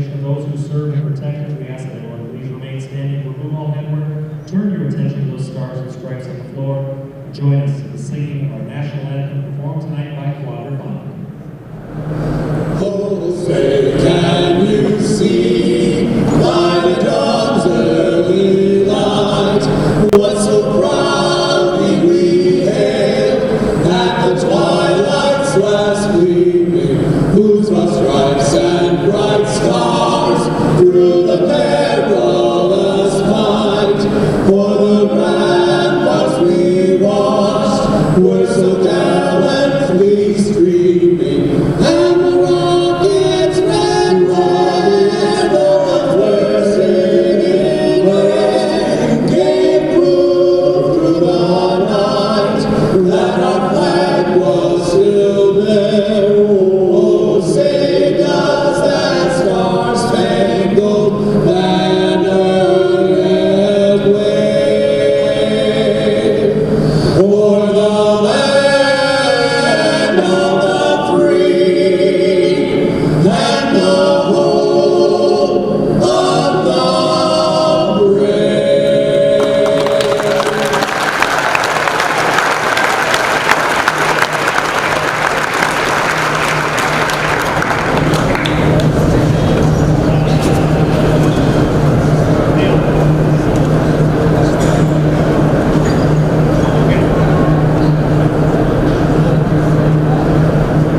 recognition of those who serve and protect it. We ask that everyone please remain standing, remove all headwork, turn your attention to those stars and stripes on the floor, and join us in the singing of our national anthem performed tonight by Quadrophonic. Oh, say, can you see by the dawn's early light what so proudly we hailed at the twilight's last gleaming, whose broad stripes and bright stars through the perilous fight for the ramparts we watched were so gallantly streaming, and the rockets' red were singing away, gave proof through the night that our flag was still there. Oh, say does that star-spangled banner yet wave o'er the land of the free and the home of the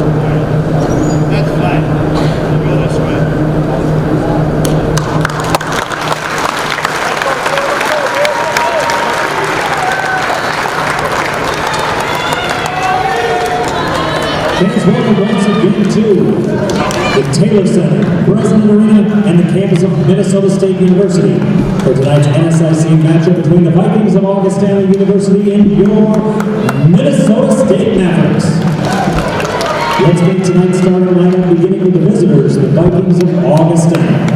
brave. That's fine. Go this way. Fans, welcome once again to the Taylor Center, Breslin Arena, and the campus of Minnesota State University for tonight's NSIC matchup between the Vikings of Augustana University and your Minnesota State Mavericks. Let's get tonight's starting lineup, beginning with the visitors, the Vikings of Augustana.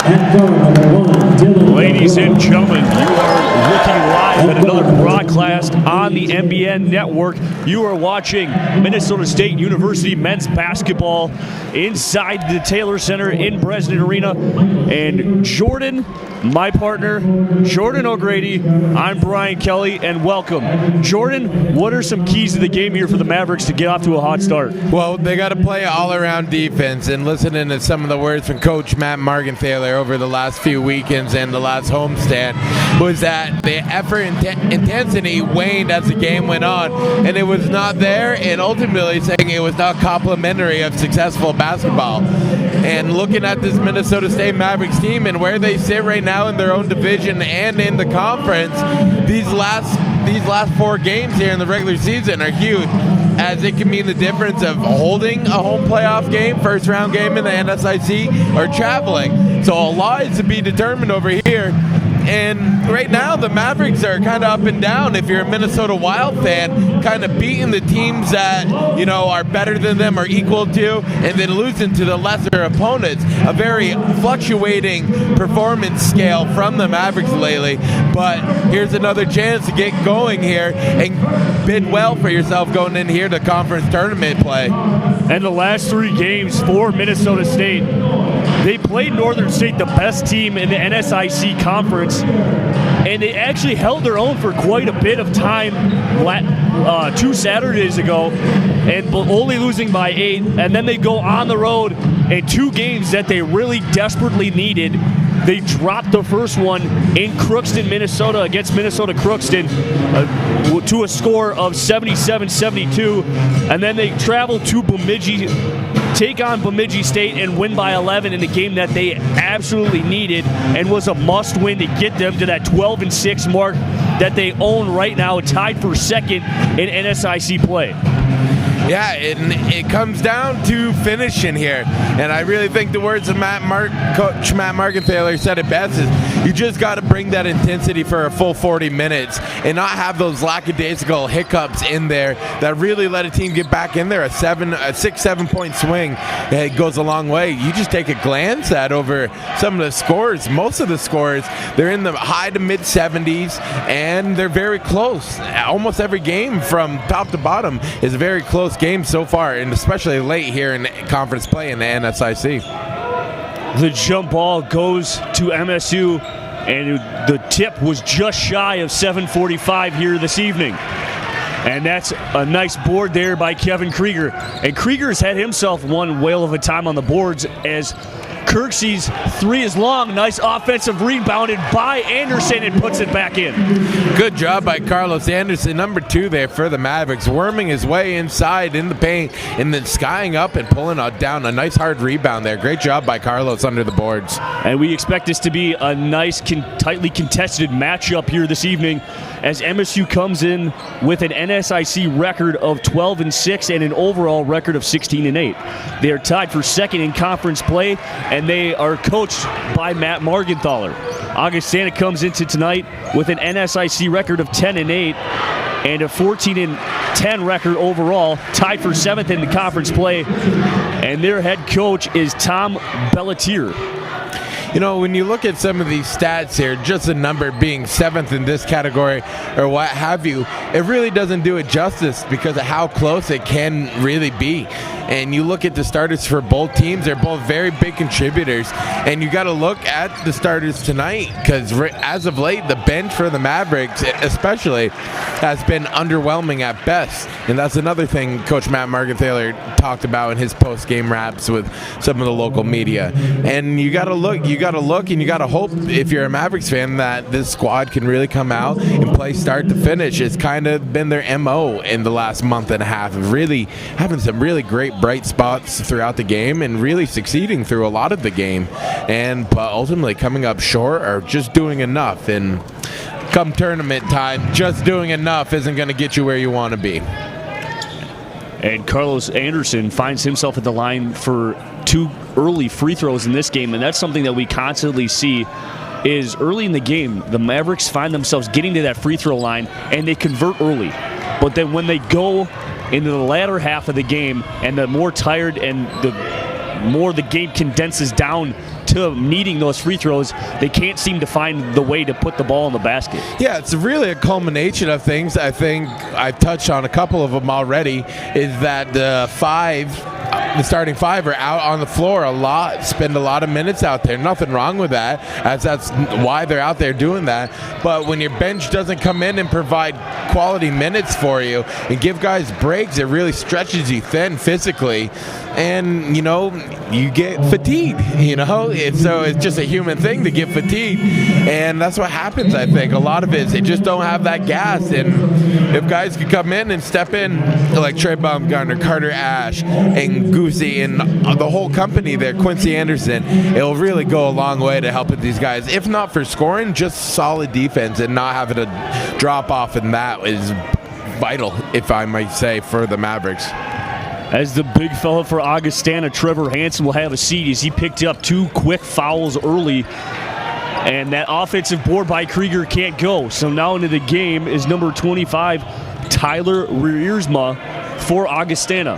At guard, number 1, Dylan. Ladies and gentlemen, you are looking live at another broadcast on the MBN network. You are watching Minnesota State University men's basketball inside the Taylor Center in Breslin Arena. And Jordan, my partner, Jordan O'Grady, I'm Brian Kelly, and welcome. Jordan, what are some keys to the game here for the Mavericks to get off to a hot start? Well, they got to play all-around defense, and listening to some of the words from Coach Matt Margenthaler over the last few weekends and the last homestand was that the effort and intensity waned as the game went on, and it was not there, and ultimately saying it was not complimentary of successful basketball. And looking at this Minnesota State Mavericks team and where they sit right now in their own division and in the conference, these last 4 games here in the regular season are huge, as it can mean the difference of holding a home playoff game, first round game in the NSIC, or traveling. So a lot is to be determined over here. And right now, the Mavericks are kind of up and down. If you're a Minnesota Wild fan, kind of beating the teams that, you know, are better than them or equal to, and then losing to the lesser opponents. A very fluctuating performance scale from the Mavericks lately. But here's another chance to get going here and bid well for yourself going in here to conference tournament play. And the last 3 games for Minnesota State, they played Northern State, the best team in the NSIC conference, and they actually held their own for quite a bit of time 2 Saturdays ago, and only losing by 8. And then they go on the road in 2 games that they really desperately needed. They dropped the first one in Crookston, Minnesota, against Minnesota Crookston to a score of 77-72. And then they travel to Bemidji, take on Bemidji State, and win by 11 in a game that they absolutely needed and was a must-win to get them to that 12-6 mark that they own right now, tied for second in NSIC play. Yeah, it comes down to finishing here. And I really think the words of Coach Matt Margenthaler said it best is you just got to bring that intensity for a full 40 minutes and not have those lackadaisical hiccups in there that really let a team get back in there. A 6-7 point swing, it goes a long way. You just take a glance at over some of the scores. Most of the scores, they're in the high to mid 70s, and they're very close. Almost every game from top to bottom is a very close game so far, and especially late here in conference play in the NSIC. The jump ball goes to MSU, and the tip was just shy of 7:45 here this evening. And that's a nice board there by Kevin Krieger. And Krieger's had himself one whale of a time on the boards as Kirksey's three is long. Nice offensive rebounded by Anderson and puts it back in. Good job by Carlos Anderson, number 2 there for the Mavericks, worming his way inside in the paint and then skying up and pulling down a nice hard rebound there. Great job by Carlos under the boards. And we expect this to be a nice, tightly contested matchup here this evening as MSU comes in with an NSIC record of 12-6 and an overall record of 16-8. They are tied for second in conference play, and they are coached by Matt Margenthaler. Augustana comes into tonight with an NSIC record of 10-8 and a 14-10 record overall, tied for 7th in the conference play, and their head coach is Tom Bellatier. You know, when you look at some of these stats here, just a number being 7th in this category or what have you, it really doesn't do it justice because of how close it can really be. And you look at the starters for both teams, they're both very big contributors. And you got to look at the starters tonight because as of late, the bench for the Mavericks especially has been underwhelming at best. And that's another thing Coach Matt Margenthaler talked about in his post-game raps with some of the local media. And you got to look, and you got to hope, if you're a Mavericks fan, that this squad can really come out and play start to finish. It's kind of been their MO in the last month and a half of really having some really great bright spots throughout the game and really succeeding through a lot of the game, but ultimately coming up short or just doing enough. And come tournament time, just doing enough isn't going to get you where you want to be. And Carlos Anderson finds himself at the line for 2 early free throws in this game, and that's something that we constantly see is early in the game, the Mavericks find themselves getting to that free throw line, and they convert early. But then when they go into the latter half of the game, and the more tired and the more the game condenses down to needing those free throws, they can't seem to find the way to put the ball in the basket. Yeah, it's really a culmination of things. I think I've touched on a couple of them already, is that the starting 5 are out on the floor a lot, spend a lot of minutes out there. Nothing wrong with that, as that's why they're out there doing that. But when your bench doesn't come in and provide quality minutes for you and give guys breaks, it really stretches you thin physically. And, you know, you get fatigued, you know? So it's just a human thing to get fatigued. And that's what happens, I think. A lot of it is they just don't have that gas. And if guys could come in and step in, like Trey Baumgartner, Carter Ash, and Goosey, and the whole company there, Quincy Anderson, it'll really go a long way to helping these guys. If not for scoring, just solid defense and not having to drop off, and that is vital, if I might say, for the Mavericks. As the big fella for Augustana, Trevor Hansen, will have a seat as he picked up 2 quick fouls early. And that offensive board by Krieger can't go. So now into the game is number 25, Tyler Riersma for Augustana.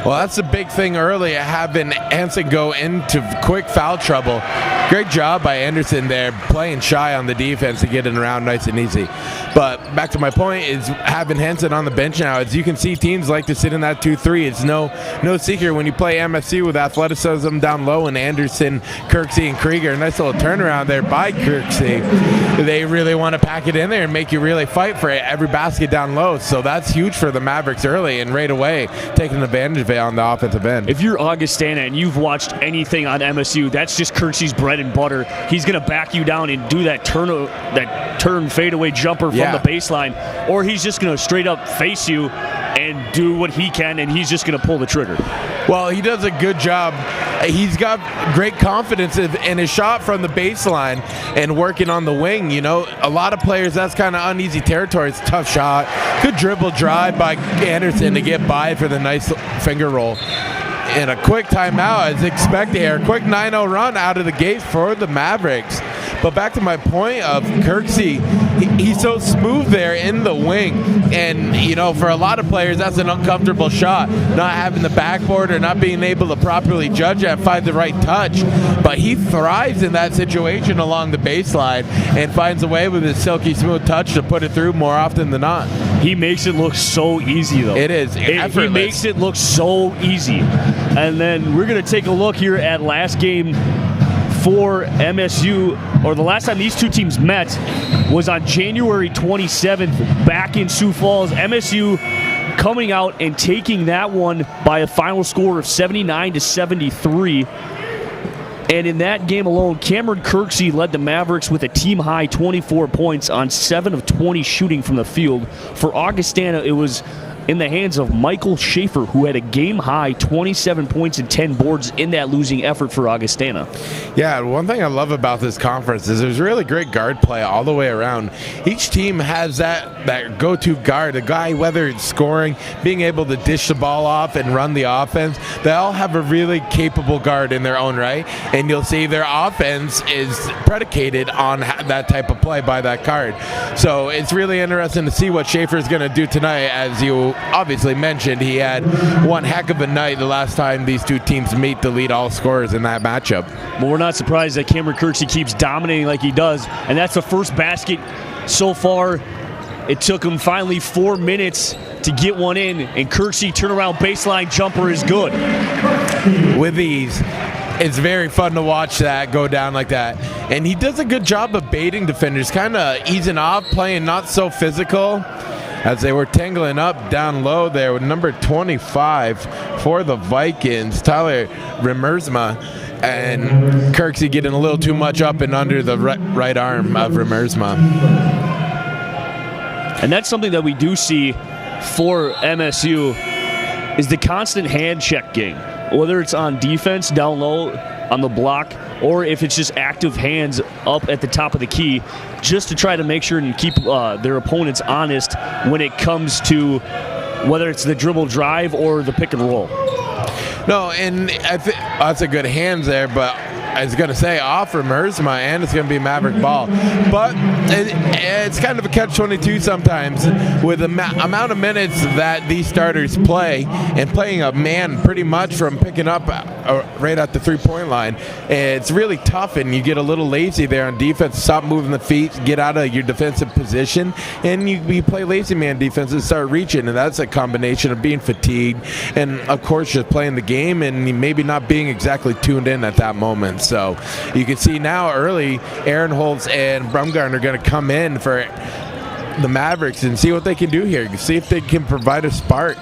Well, that's the big thing early, having Hansen go into quick foul trouble. Great job by Anderson there, playing shy on the defense and getting around nice and easy. But back to my point is having Hansen on the bench now. As you can see, teams like to sit in that 2-3. It's no secret when you play MSU with athleticism down low and Anderson, Kirksey, and Krieger. Nice little turnaround there by Kirksey. They really want to pack it in there and make you really fight for it, every basket down low. So that's huge for the Mavericks early and right away taking advantage of it on the offensive end. If you're Augustana and you've watched anything on MSU, that's just Kirksey's bread and butter. He's going to back you down and do that turn fadeaway jumper from the baseline, or he's just going to straight up face you and do what he can, and he's just going to pull the trigger. Well, he does a good job. He's got great confidence in his shot from the baseline and working on the wing. You know, a lot of players, that's kind of uneasy territory. It's a tough shot. Good dribble drive by Anderson to get by for the nice finger roll. And a quick timeout as expected here. A quick 9-0 run out of the gate for the Mavericks. But back to my point of Kirksey, he's so smooth there in the wing. And, you know, for a lot of players, that's an uncomfortable shot. Not having the backboard or not being able to properly judge and find the right touch. But he thrives in that situation along the baseline and finds a way with his silky smooth touch to put it through more often than not. He makes it look so easy, though. It is effortless. He makes it look so easy. And then we're going to take a look here at last game for MSU, or the last time these two teams met was on January 27th back in Sioux Falls. MSU coming out and taking that one by a final score of 79-73. And in that game alone, Cameron Kirksey led the Mavericks with a team-high 24 points on 7 of 20 shooting from the field. For Augustana, it was in the hands of Michael Schaefer, who had a game-high 27 points and 10 boards in that losing effort for Augustana. Yeah, one thing I love about this conference is there's really great guard play all the way around. Each team has that go-to guard, a guy, whether it's scoring, being able to dish the ball off and run the offense. They all have a really capable guard in their own right, and you'll see their offense is predicated on that type of play by that guard. So it's really interesting to see what Schaefer is going to do tonight. As you obviously mentioned, he had one heck of a night the last time these two teams meet to lead all scorers in that matchup. Well, we're not surprised that Cameron Kirksey keeps dominating like he does, and that's the first basket so far. It took him finally 4 minutes to get one in, and Kirksey turnaround baseline jumper is good. With ease. It's very fun to watch that go down like that. And he does a good job of baiting defenders, kind of easing off, playing not so physical, as they were tangling up down low there with number 25 for the Vikings, Tyler Remersma, and Kirksey getting a little too much up and under the right arm of Remersma. And that's something that we do see for MSU is the constant hand check game, whether it's on defense down low on the block, or if it's just active hands up at the top of the key, just to try to make sure and keep their opponents honest when it comes to whether it's the dribble drive or the pick and roll. No, and I think that's a good hands there, but I was going to say off Remersma, and it's going to be Maverick ball. But it's kind of a catch-22 sometimes with the amount of minutes that these starters play, and playing a man pretty much from picking up right at the three-point line. It's really tough, and you get a little lazy there on defense. Stop moving the feet, get out of your defensive position, and you play lazy man defense and start reaching, and that's a combination of being fatigued and, of course, just playing the game and maybe not being exactly tuned in at that moment. So you can see now early, Aaron Holtz and Brumgarn are going to come in for the Mavericks and see what they can do here. See if they can provide a spark.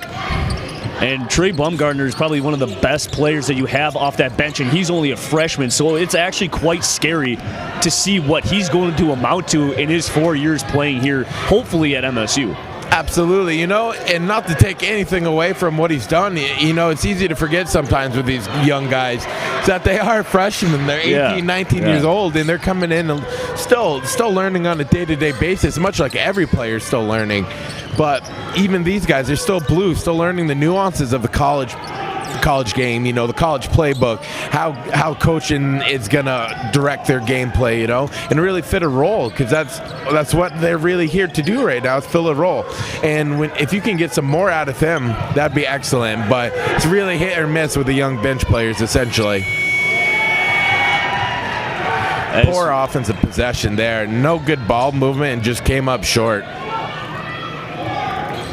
And Trey Bumgarner is probably one of the best players that you have off that bench, and he's only a freshman, so it's actually quite scary to see what he's going to amount to in his 4 years playing here, hopefully at MSU. Absolutely, and not to take anything away from what he's done, it's easy to forget sometimes with these young guys that they are freshmen. They're 18, 19 years old, and they're coming in and still learning on a day-to-day basis, much like every player is still learning. But even these guys are still blue, still learning the nuances of the college game, the college playbook, how coaching is gonna direct their gameplay, and really fit a role, because that's what they're really here to do right now, is fill a role. And if you can get some more out of them, that'd be excellent. But it's really hit or miss with the young bench players, essentially. Poor offensive possession there, no good ball movement, and just came up short.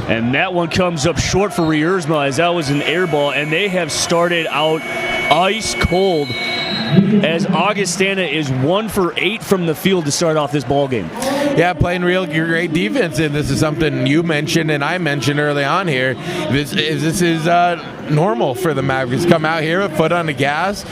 And that one comes up short for Riersma, as that was an air ball, and they have started out ice cold, as Augustana is 1 for 8 from the field to start off this ball game. Yeah, playing real great defense, and this is something you mentioned and I mentioned early on here. This is normal for the Mavericks. Come out here with foot on the gas,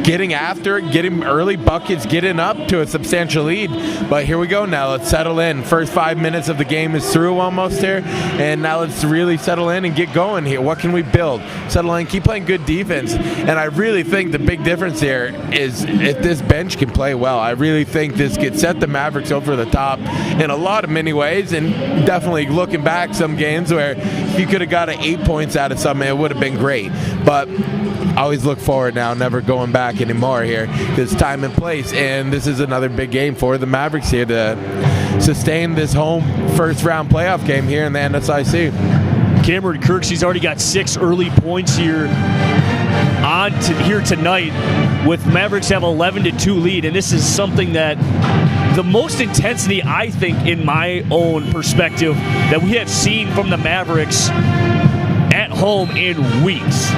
getting after it, getting early buckets, getting up to a substantial lead. But here we go now. Let's settle in. First 5 minutes of the game is through almost here, and now let's really settle in and get going here. What can we build? Settle in, keep playing good defense. And I really think the big difference here is if this bench can play well. I really think this could set the Mavericks over the top in a lot of many ways, and definitely looking back some games where if you could have got 8 points out of something, it would have been great. But I always look forward now, never going back anymore here. This time and place, and this is another big game for the Mavericks here to sustain this home first-round playoff game here in the NSIC. Cameron Kirksey's already got 6 early points here here tonight, with Mavericks have 11-2 lead, and this is something that the most intensity, I think, in my own perspective, that we have seen from the Mavericks at home in weeks.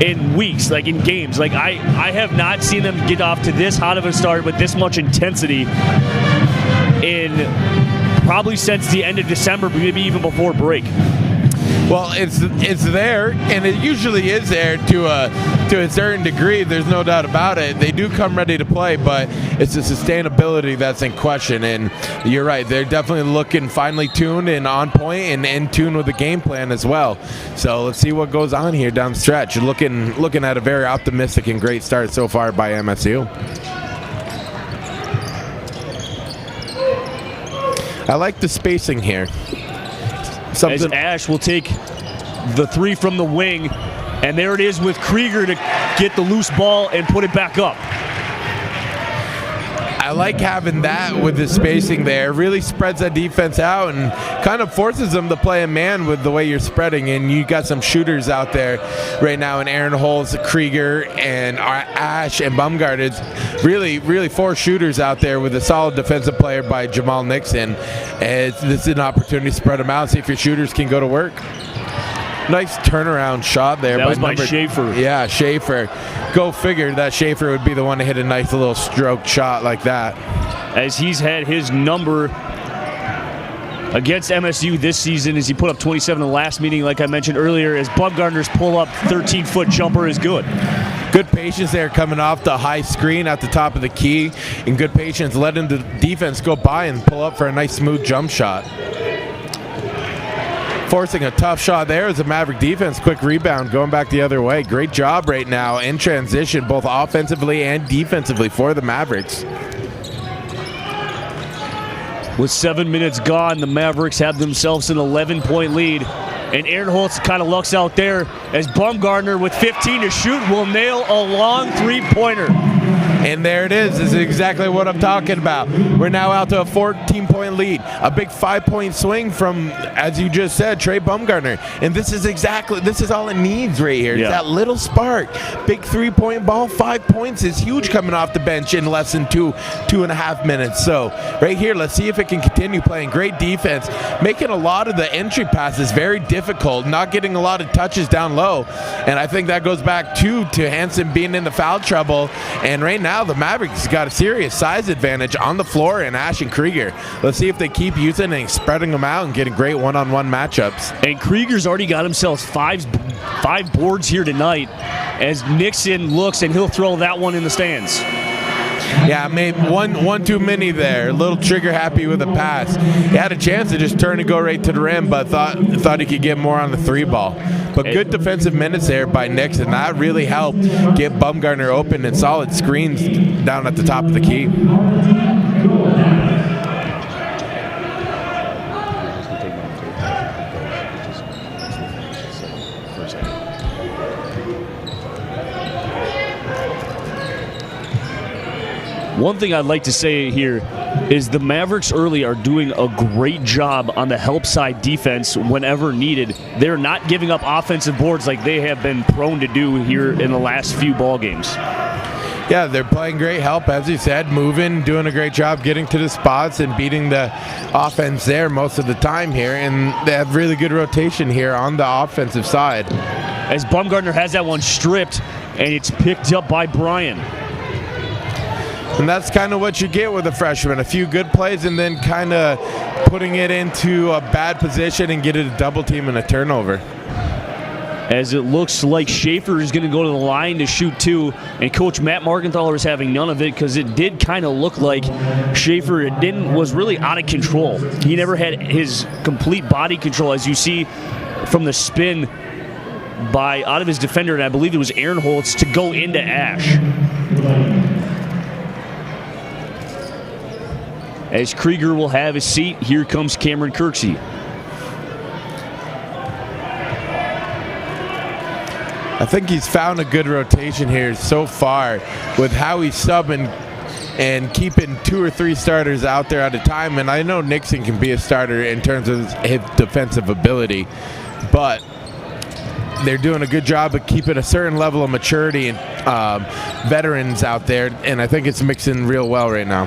in weeks, like in games. Like I have not seen them get off to this hot of a start with this much intensity in probably since the end of December, maybe even before break. Well, it's there, and it usually is there to a certain degree. There's no doubt about it. They do come ready to play, but it's the sustainability that's in question. And you're right; they're definitely looking finely tuned and on point, and in tune with the game plan as well. So let's see what goes on here down the stretch. Looking at a very optimistic and great start so far by MSU. I like the spacing here. As Ash will take the three from the wing, and there it is with Krieger to get the loose ball and put it back up. I like having that with the spacing there. Really spreads that defense out and kind of forces them to play a man with the way you're spreading. And you got some shooters out there right now in Aaron Holtz, Krieger, and Ash and Bumgard. It's really four shooters out there with a solid defensive player by Jamal Nixon. And this is an opportunity to spread them out, see if your shooters can go to work. Nice turnaround shot there. That was by Schaefer. Yeah, Schaefer. Go figure that Schaefer would be the one to hit a nice little stroke shot like that. As he's had his number against MSU this season, as he put up 27 in the last meeting, like I mentioned earlier, as Bumgarner's pull-up 13-foot jumper is good. Good patience there coming off the high screen at the top of the key, and good patience letting the defense go by and pull up for a nice smooth jump shot. Forcing a tough shot there as a Maverick defense. Quick rebound going back the other way. Great job right now in transition, both offensively and defensively for the Mavericks. With 7 minutes gone, the Mavericks have themselves an 11-point lead. And Aaron Holtz kind of lucks out there as Bumgarner with 15 to shoot will nail a long three-pointer. And there it is. This is exactly what I'm talking about. We're now out to a 14-point lead. A big 5-point swing from, as you just said, Trey Bumgarner. And this is all it needs right here. Yeah. That little spark. Big 3-point ball, 5 points is huge coming off the bench in less than two and a half minutes. So right here, let's see if it can continue playing great defense, making a lot of the entry passes very difficult, not getting a lot of touches down low. And I think that goes back to Hansen being in the foul trouble. And right now, the Mavericks got a serious size advantage on the floor in Ash and Krieger. Let's see if they keep using and spreading them out and getting great one-on-one matchups. And Krieger's already got himself five boards here tonight as Nixon looks, and he'll throw that one in the stands. Yeah, made one too many there. A little trigger happy with the pass. He had a chance to just turn and go right to the rim, but thought he could get more on the three ball. But good defensive minutes there by Nixon. That really helped get Bumgarner open and solid screens down at the top of the key. One thing I'd like to say here is the Mavericks early are doing a great job on the help side defense whenever needed. They're not giving up offensive boards like they have been prone to do here in the last few ball games. Yeah, they're playing great help, as you said, moving, doing a great job getting to the spots and beating the offense there most of the time here. And they have really good rotation here on the offensive side. As Bumgarner has that one stripped, and it's picked up by Bryan. And that's kind of what you get with a freshman. A few good plays and then kind of putting it into a bad position and get it a double team and a turnover. As it looks like Schaefer is going to go to the line to shoot two, and Coach Matt Margenthaler is having none of it because it did kind of look like Schaefer was really out of control. He never had his complete body control, as you see from the spin out of his defender, and I believe it was Aaron Holtz, to go into Ash. As Krieger will have his seat, here comes Cameron Kirksey. I think he's found a good rotation here so far with how he's subbing and keeping 2 or 3 starters out there at a time. And I know Nixon can be a starter in terms of his defensive ability, but they're doing a good job of keeping a certain level of maturity and veterans out there, and I think it's mixing real well right now.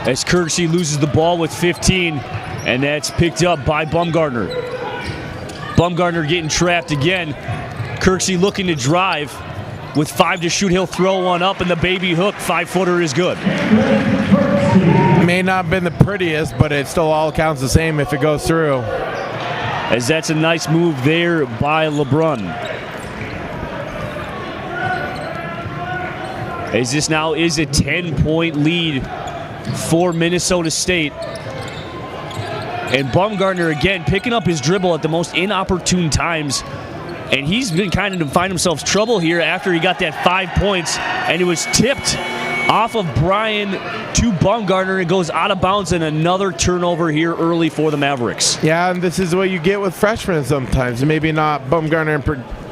As Kirksey loses the ball with 15, and that's picked up by Bumgarner. Bumgarner getting trapped again. Kirksey looking to drive. With 5 to shoot, he'll throw one up, and the baby hook 5-footer is good. May not have been the prettiest, but it still all counts the same if it goes through. As that's a nice move there by LeBrun. As this now is a 10-point lead for Minnesota State. And Baumgartner again picking up his dribble at the most inopportune times. And he's been kind of find himself trouble here after he got that 5 points, and it was tipped off of Brian to Baumgartner. It goes out of bounds, and another turnover here early for the Mavericks. Yeah, and this is what you get with freshmen sometimes. Maybe not Baumgartner in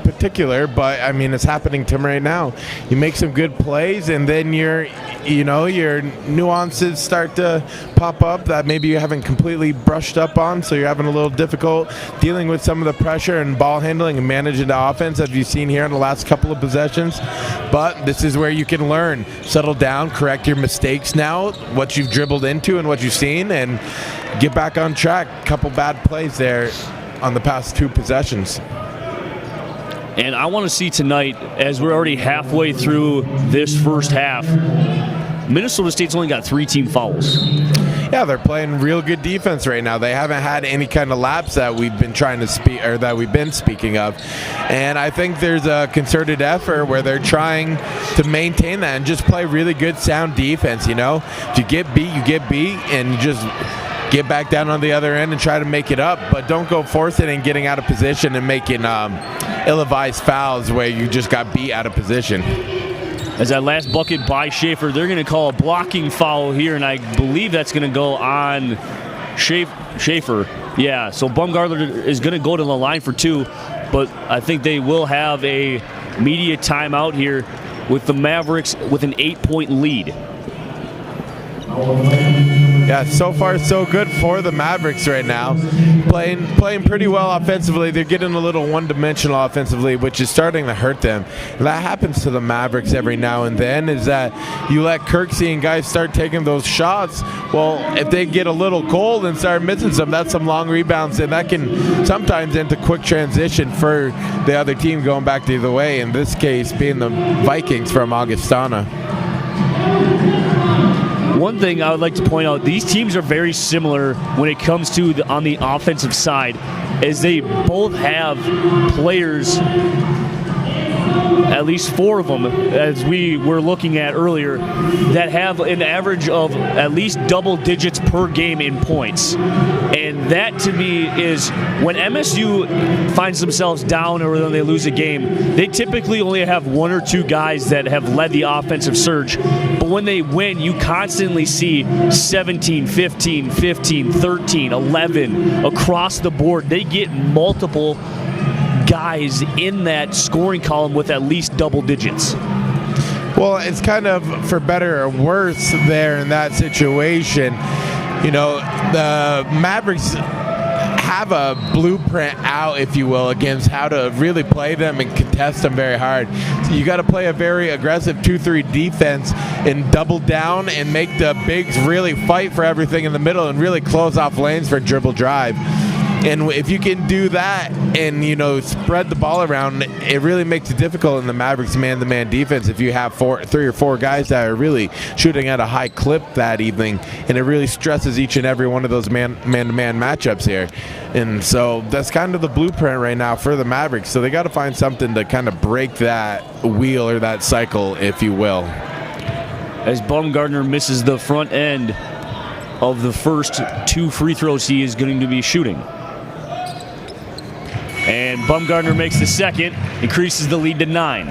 particular, but I mean, it's happening to him right now. You make some good plays, and then your nuances start to pop up that maybe you haven't completely brushed up on, so you're having a little difficult dealing with some of the pressure and ball handling and managing the offense, as you've seen here in the last couple of possessions. But this is where you can learn. Settle down, correct your mistakes now, what you've dribbled into and what you've seen, and get back on track. Couple bad plays there on the past 2 possessions. And I want to see tonight, as we're already halfway through this first half, Minnesota State's only got 3 team fouls. Yeah, they're playing real good defense right now. They haven't had any kind of laps that we've been trying to speak, or that we've been speaking of. And I think there's a concerted effort where they're trying to maintain that and just play really good, sound defense. You know, if you get beat, you get beat, and you just get back down on the other end and try to make it up. But don't go forcing and getting out of position and making ill-advised fouls where you just got beat out of position. As that last bucket by Schaefer, they're going to call a blocking foul here, and I believe that's going to go on Schaefer. Yeah, so Baumgartner is going to go to the line for 2, but I think they will have a media timeout here with the Mavericks with an 8-point lead. Yeah, so far so good for the Mavericks right now. Playing pretty well offensively. They're getting a little one-dimensional offensively, which is starting to hurt them. And that happens to the Mavericks every now and then, is that you let Kirksey and guys start taking those shots. Well, if they get a little cold and start missing some, that's some long rebounds, and that can sometimes end to quick transition for the other team going back the other way, in this case being the Vikings from Augustana. One thing I would like to point out, these teams are very similar when it comes to on the offensive side, as they both have players, at least 4 of them, as we were looking at earlier, that have an average of at least double digits per game in points. And that, to me, is when MSU finds themselves down or when they lose a game, they typically only have 1 or 2 guys that have led the offensive surge. But when they win, you constantly see 17, 15, 15, 13, 11 across the board. They get multiple guys in that scoring column with at least double digits. Well, it's kind of for better or worse there in that situation. You know, the Mavericks have a blueprint out, if you will, against how to really play them and contest them very hard. So you got to play a very aggressive 2-3 defense and double down and make the bigs really fight for everything in the middle and really close off lanes for dribble drive. And if you can do that and, you know, spread the ball around, it really makes it difficult in the Mavericks man-to-man defense if you have 3 or 4 guys that are really shooting at a high clip that evening, and it really stresses each and every one of those man-to-man matchups here. And so that's kind of the blueprint right now for the Mavericks. So they got to find something to kind of break that wheel or that cycle, if you will. As Baumgartner misses the front end of the first 2 free throws he is going to be shooting. And Baumgartner makes the second, increases the lead to 9.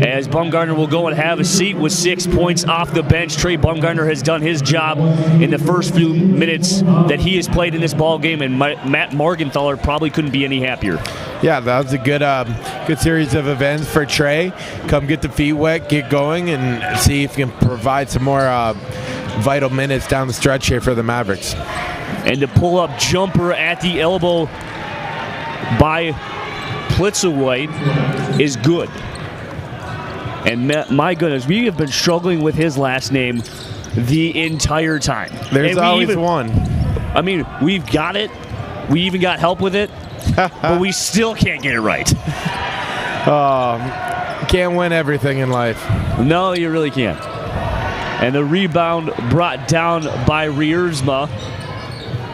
As Baumgartner will go and have a seat with 6 points off the bench. Trey Baumgartner has done his job in the first few minutes that he has played in this ball game, and Matt Morgenthaler probably couldn't be any happier. Yeah, that was a good series of events for Trey. Come get the feet wet, get going, and see if he can provide some more vital minutes down the stretch here for the Mavericks. And the pull-up jumper at the elbow by Plitzowite is good. And my goodness, we have been struggling with his last name the entire time. There's always one. I mean, we've got it. We even got help with it, but we still can't get it right. Can't win everything in life. No, you really can't. And the rebound brought down by Riersma.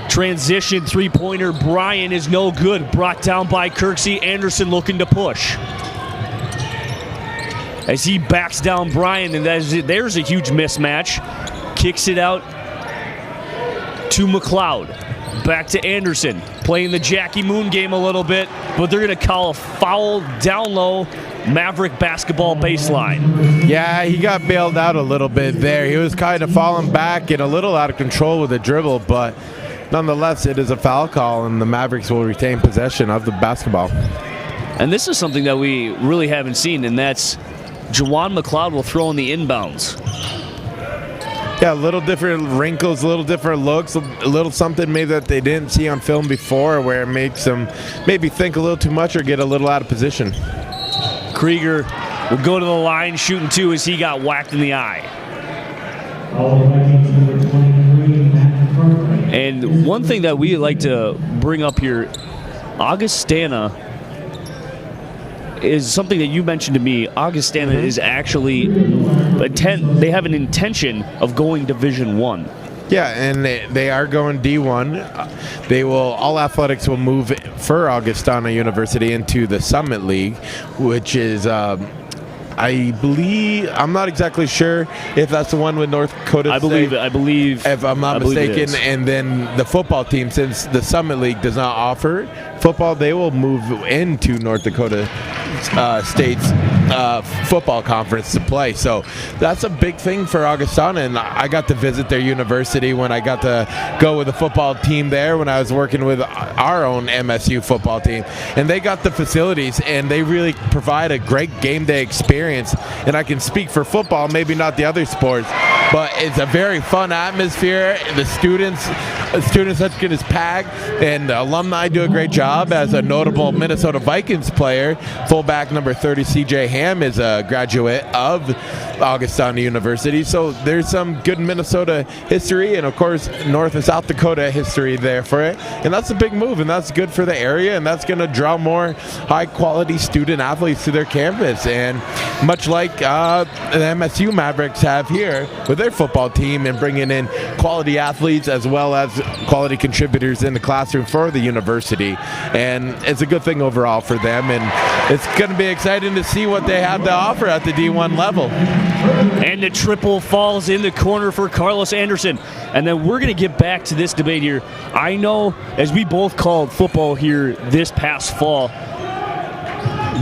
Transition three-pointer. Bryan is no good. Brought down by Kirksey. Anderson looking to push. As he backs down Bryan, and there's a huge mismatch. Kicks it out to McLeod. Back to Anderson. Playing the Jackie Moon game a little bit, but they're going to call a foul down low. Maverick basketball baseline. Yeah, he got bailed out a little bit there. He was kind of falling back and a little out of control with the dribble, but nonetheless, it is a foul call, and the Mavericks will retain possession of the basketball. And this is something that we really haven't seen, and that's Juwan McLeod will throw in the inbounds. Yeah, a little different wrinkles, a little different looks, a little something maybe that they didn't see on film before, where it makes them maybe think a little too much or get a little out of position. Krieger will go to the line, shooting two as he got whacked in the eye. And one thing that we like to bring up here, Augustana is something that you mentioned to me. Augustana is actually they have an intention of going Division I. Yeah, and they are going D1. All athletics will move for Augustana University into the Summit League, which is, I believe, I'm not exactly sure if that's the one with North Dakota State. I believe. If I'm not mistaken. And then the football team, since the Summit League does not offer football, they will move into North Dakota State's football conference to play. So that's a big thing for Augustana, and I got to visit their university when I got to go with the football team there when I was working with our own MSU football team, and they got the facilities and they really provide a great game day experience. And I can speak for football, maybe not the other sports, but it's a very fun atmosphere. The student section is packed, and the alumni do a great job. As a notable Minnesota Vikings player, fullback number 30 CJ Ham is a graduate of Augustana University. So there's some good Minnesota history, and of course North and South Dakota history there for it. And that's a big move, and that's good for the area, and that's going to draw more high quality student athletes to their campus. And much like the MSU Mavericks have here with their football team, and bringing in quality athletes as well as quality contributors in the classroom for the university. And it's a good thing overall for them, and it's going to be exciting to see what they have to offer at the D1 level. And the triple falls in the corner for Carlos Anderson. And then we're going to get back to this debate here. I know, as we both called football here this past fall,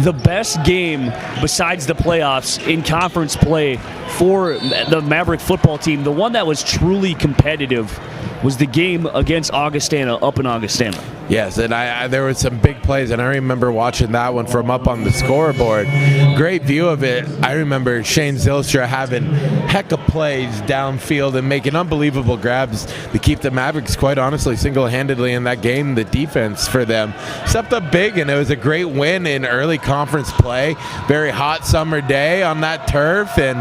the best game besides the playoffs in conference play for the Maverick football team, the one that was truly competitive, was the game against Augustana up in Augustana. Yes, and there were some big plays, and I remember watching that one from up on the scoreboard. Great view of it. I remember Shane Zylstra having heck of plays downfield and making unbelievable grabs to keep the Mavericks, quite honestly, single-handedly in that game. The defense for them stepped up big, and it was a great win in early conference play. Very hot summer day on that turf, and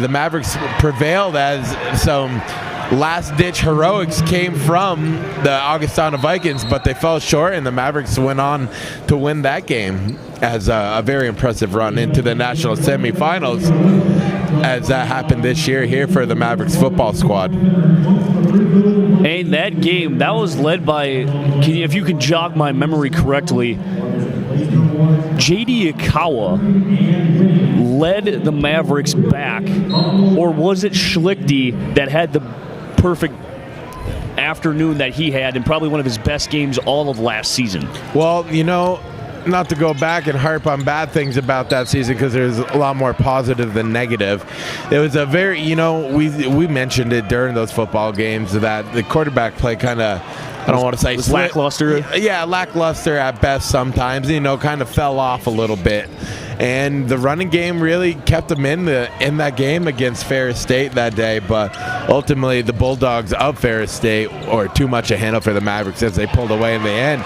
the Mavericks prevailed as some last-ditch heroics came from the Augustana Vikings, but they fell short, and the Mavericks went on to win that game as a very impressive run into the national semifinals, as that happened this year here for the Mavericks football squad. And that game, that was led by, if you can jog my memory correctly, J.D. Ikawa led the Mavericks back, or was it Schlichty that had the perfect afternoon that he had, and probably one of his best games all of last season? Well, not to go back and harp on bad things about that season, because there's a lot more positive than negative. It was a very, we mentioned it during those football games that the quarterback play kind of, I don't want to say lackluster. Yeah, lackluster at best sometimes. Kind of fell off a little bit. And the running game really kept them in that game against Ferris State that day. But ultimately, the Bulldogs of Ferris State were too much a handle for the Mavericks as they pulled away in the end.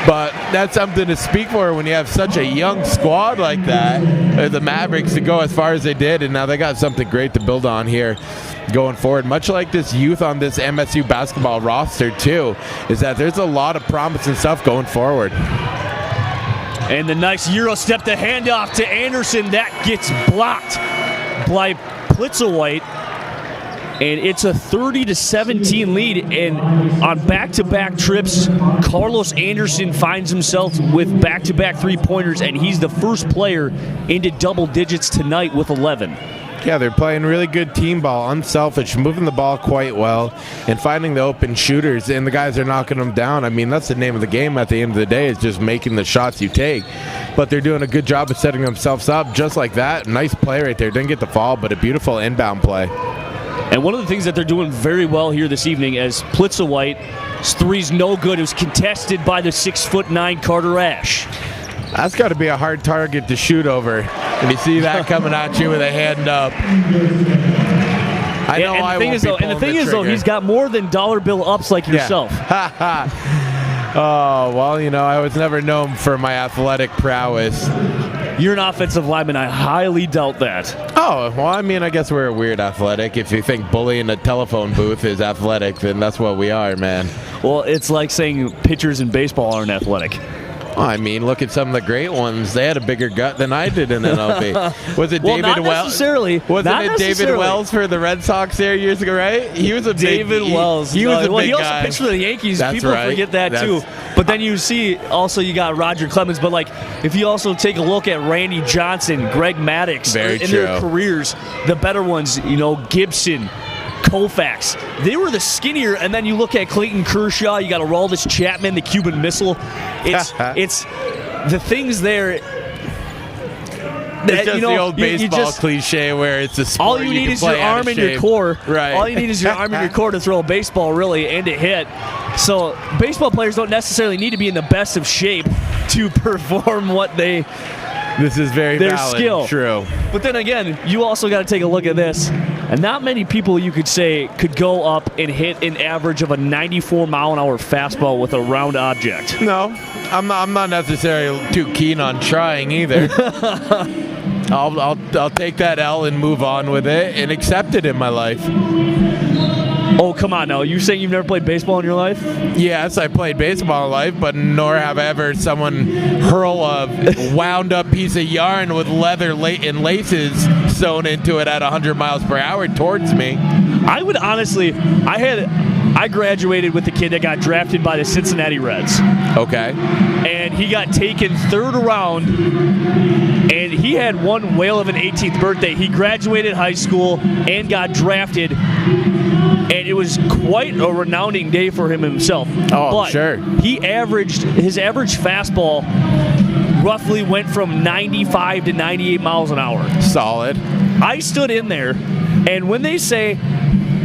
But that's something to speak for when you have such a young squad like that, the Mavericks, to go as far as they did. And now they got something great to build on here going forward, much like this youth on this MSU basketball roster too, is that there's a lot of promising stuff going forward. And the nice Euro step, the handoff to Anderson. That gets blocked by Plitzowite. And it's a 30-17 lead. And on back-to-back trips, Carlos Anderson finds himself with back-to-back three-pointers, and he's the first player into double digits tonight with 11. Yeah, they're playing really good team ball, unselfish, moving the ball quite well, and finding the open shooters, and the guys are knocking them down. I mean, that's the name of the game at the end of the day, is just making the shots you take. But they're doing a good job of setting themselves up just like that. Nice play right there. Didn't get the fall, but a beautiful inbound play. And one of the things that they're doing very well here this evening, as Plitzowite's three's no good, it was contested by the 6'9" Carter Ash. That's got to be a hard target to shoot over. And you see that coming at you with a hand up. I know and I the thing won't is, be though, and the pulling thing is, though, trigger. he's got more than dollar bill ups like yourself. Oh, well, you know, I was never known for my athletic prowess. You're an offensive lineman. I highly doubt that. Oh, well, I mean, I guess we're a weird athletic. If you think bullying a telephone booth is athletic, then that's what we are, man. Well, it's like saying pitchers in baseball aren't athletic. Well, I mean, look at some of the great ones. They had a bigger gut than I did in MLB. Was it Well, David not Wells? necessarily. Wasn't Not it David necessarily. Wells for the Red Sox there years ago, right? He was a David big, Wells. He was a well, big he also guy. pitched for the Yankees. That's People right. forget that too. But then you see also you got Roger Clemens. But like if you also take a look at Randy Johnson, Greg Maddux, Very in their true. careers, the better ones, you know, Gibson, Koufax, they were the skinnier. And then you look at Clayton Kershaw, you got Aroldis Chapman, the Cuban Missile. It's the things there. It's just you know, the old baseball cliche where it's a sport all you need can is your play out arm of and your shape. core. Right. All you need is your arm and your core to throw a baseball, really, and to hit. So baseball players don't necessarily need to be in the best of shape to perform what they. This is very Their valid. skill. True. But then again, you also got to take a look at this. And not many people you could say could go up and hit an average of a 94-mile-an-hour fastball with a round object. No, I'm not necessarily too keen on trying either. I'll take that L and move on with it and accept it in my life. Oh, come on now. You saying you've never played baseball in your life? Yes, I played baseball in life, but nor have I ever someone hurl a wound-up piece of yarn with leather and laces sewn into it at 100 miles per hour towards me. I would honestly, I graduated with the kid that got drafted by the Cincinnati Reds. Okay. And he got taken third round, and he had one whale of an 18th birthday. He graduated high school and got drafted, and it was quite a renowned day for him himself. Oh, but sure. His average fastball roughly went from 95 to 98 miles an hour. Solid. I stood in there, and when they say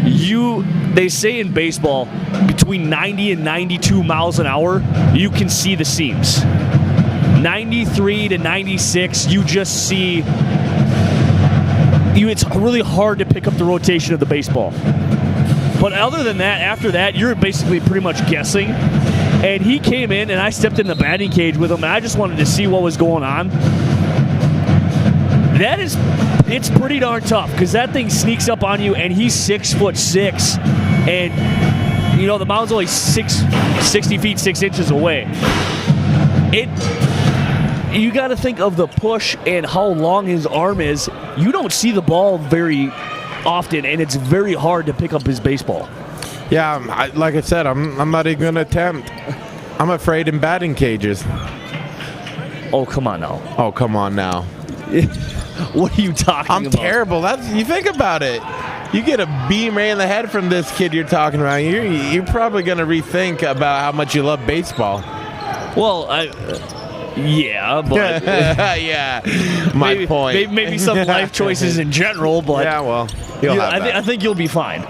in baseball between 90 and 92 miles an hour, you can see the seams. 93 to 96, you just see. It's really hard to pick up the rotation of the baseball. But other than that, after that, you're basically pretty much guessing. And he came in, and I stepped in the batting cage with him, and I just wanted to see what was going on. It's pretty darn tough because that thing sneaks up on you, and he's 6'6", and you know the mound's only 60 feet 6 inches away. You got to think of the push and how long his arm is. You don't see the ball very often, and it's very hard to pick up his baseball. Yeah, like I said, I'm not even going to attempt. I'm afraid in batting cages. Oh, come on now. Oh, come on now. What are you talking I'm about? terrible. You think about it. You get a beam right in the head from this kid you're talking about. You're probably going to rethink about how much you love baseball. Well, yeah, but yeah, my point. Maybe some life choices in general, but yeah, well, you'll have that. I think you'll be fine.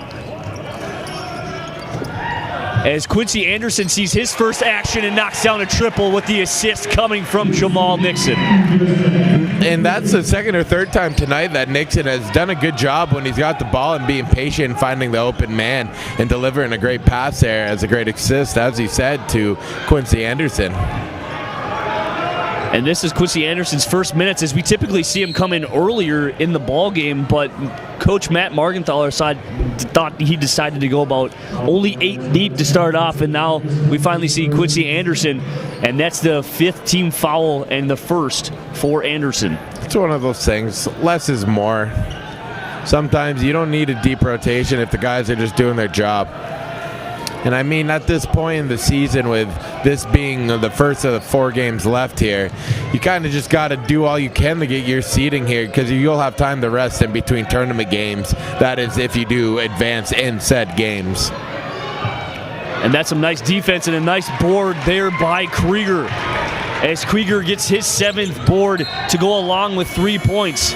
As Quincy Anderson sees his first action and knocks down a triple with the assist coming from Jamal Nixon. And that's the second or third time tonight that Nixon has done a good job when he's got the ball and being patient, finding the open man, and delivering a great pass there as a great assist, as he said, to Quincy Anderson. And this is Quincy Anderson's first minutes, as we typically see him come in earlier in the ball game, but Coach Matt Margenthaler thought he decided to go about only 8 deep to start off, and now we finally see Quincy Anderson, and that's the 5th team foul and the 1st for Anderson. It's one of those things. Less is more. Sometimes you don't need a deep rotation if the guys are just doing their job. And I mean, at this point in the season, with this being the first of the 4 games left here, you kind of just got to do all you can to get your seeding here, because you'll have time to rest in between tournament games. That is, if you do advance in said games. And that's some nice defense and a nice board there by Krieger, as Krieger gets his 7th board to go along with 3 points.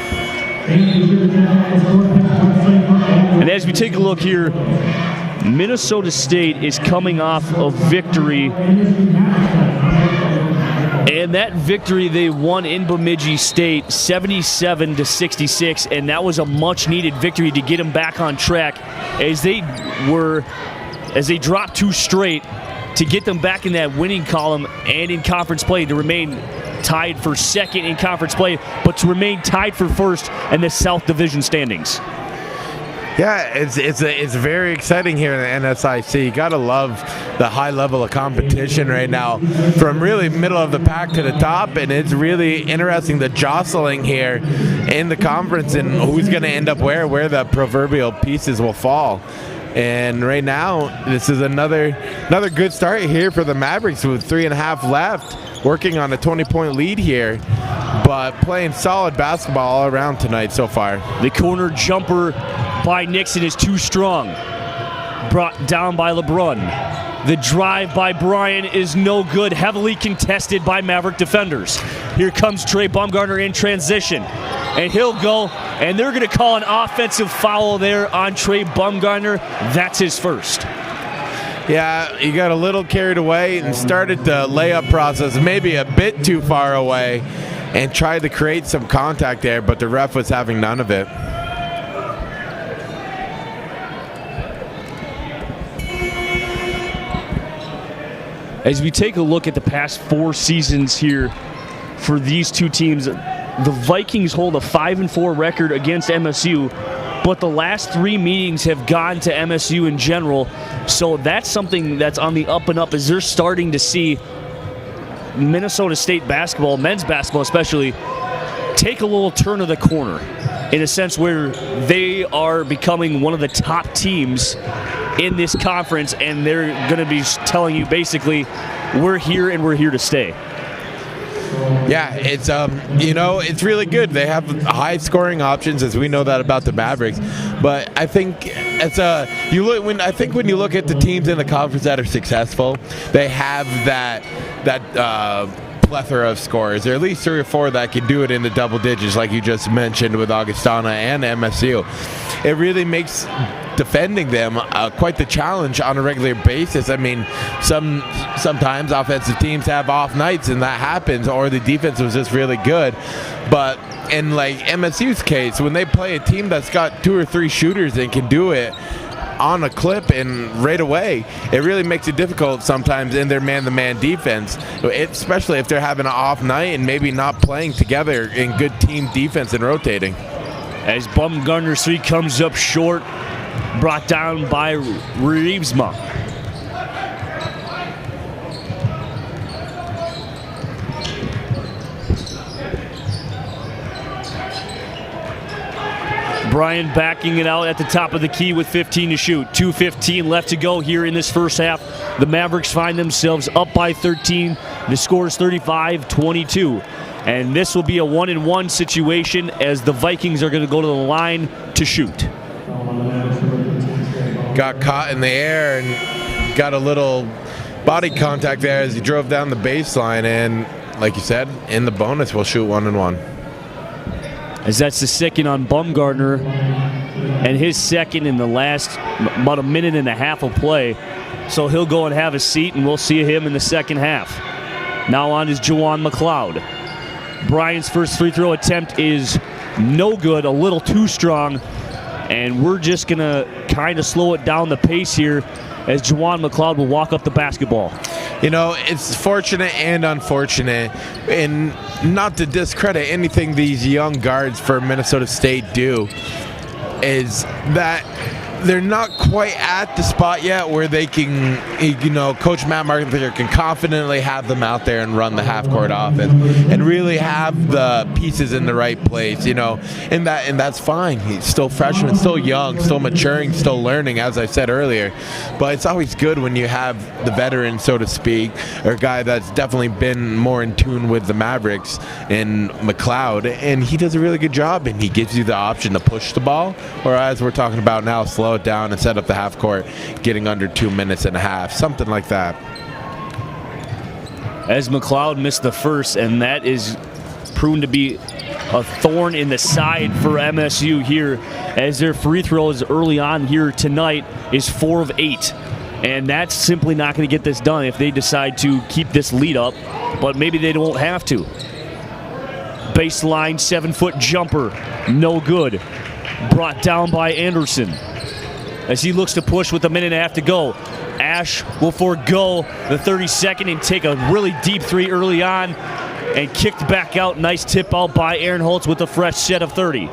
And as we take a look here, Minnesota State is coming off a victory, and that victory they won in Bemidji State 77-66, and that was a much-needed victory to get them back on track as they dropped 2 straight to get them back in that winning column and in conference play to remain tied for 2nd in conference play, but to remain tied for 1st in the South Division standings. Yeah, it's very exciting here in the NSIC. You gotta love the high level of competition right now, from really middle of the pack to the top, and it's really interesting the jostling here in the conference and who's going to end up where the proverbial pieces will fall. And right now, this is another good start here for the Mavericks with 3.5 left, working on a 20-point lead here, but playing solid basketball all around tonight so far. The corner jumper by Nixon is too strong. Brought down by LeBrun. The drive by Bryan is no good, heavily contested by Maverick defenders. Here comes Trey Bumgarner in transition, and he'll go, and they're going to call an offensive foul there on Trey Bumgarner. That's his 1st. Yeah, he got a little carried away and started the layup process maybe a bit too far away and tried to create some contact there, but the ref was having none of it. As we take a look at the past 4 seasons here for these 2 teams, the Vikings hold a 5-4 record against MSU, but the last 3 meetings have gone to MSU in general. So that's something that's on the up and up, as they're starting to see Minnesota State basketball, men's basketball especially, take a little turn of the corner in a sense where they are becoming one of the top teams in this conference, and they're going to be telling you basically, we're here and we're here to stay. Yeah, it's it's really good. They have high scoring options, as we know that about the Mavericks. But I think when you look at the teams in the conference that are successful, they have that plethora of scorers. There are at least 3 or 4 that can do it in the double digits, like you just mentioned with Augustana and MSU. It really makes defending them quite the challenge on a regular basis. I mean, sometimes offensive teams have off nights, and that happens, or the defense was just really good. But in like MSU's case, when they play a team that's got 2 or 3 shooters and can do it on a clip and right away, it really makes it difficult sometimes in their man-to-man defense, especially if they're having an off night and maybe not playing together in good team defense and rotating. As Bumgarner's 3 comes up short, brought down by Reevesma. Bryan backing it out at the top of the key with 15 to shoot. 2:15 left to go here in this first half. The Mavericks find themselves up by 13. The score is 35-22. And this will be a 1-and-1 situation, as the Vikings are going to go to the line to shoot. Got caught in the air and got a little body contact there as he drove down the baseline, and like you said, in the bonus we'll shoot 1-and-1. As that's the second on Bumgarner, and his second in the last about a minute and a half of play. So he'll go and have a seat, and we'll see him in the second half. Now on is Juwan McLeod. Bryan's first free throw attempt is no good, a little too strong, and we're just going to kind of slow it down the pace here as Juwan McLeod will walk up the basketball. You know, it's fortunate and unfortunate, and not to discredit anything these young guards for Minnesota State do. is that they're not quite at the spot yet where they can, Coach Matt Markenthaler can confidently have them out there and run the half-court offense and really have the pieces in the right place, and that's fine. He's still freshman, still young, still maturing, still learning, as I said earlier. But it's always good when you have the veteran, so to speak, or a guy that's definitely been more in tune with the Mavericks in McLeod, and he does a really good job, and he gives you the option to push the ball, or as we're talking about now, slow it down and set up the half court, getting under 2 minutes and a half, something like that. As McLeod missed the first, and that is proven to be a thorn in the side for MSU here, as their free throws early on here tonight is 4 of 8. And that's simply not going to get this done if they decide to keep this lead up, but maybe they won't have to. Baseline 7-foot jumper, no good. Brought down by Anderson as he looks to push with a minute and a half to go. Ash will forego the 30-second and take a really deep three early on and kicked back out. Nice tip out by Aaron Holtz with a fresh set of 30.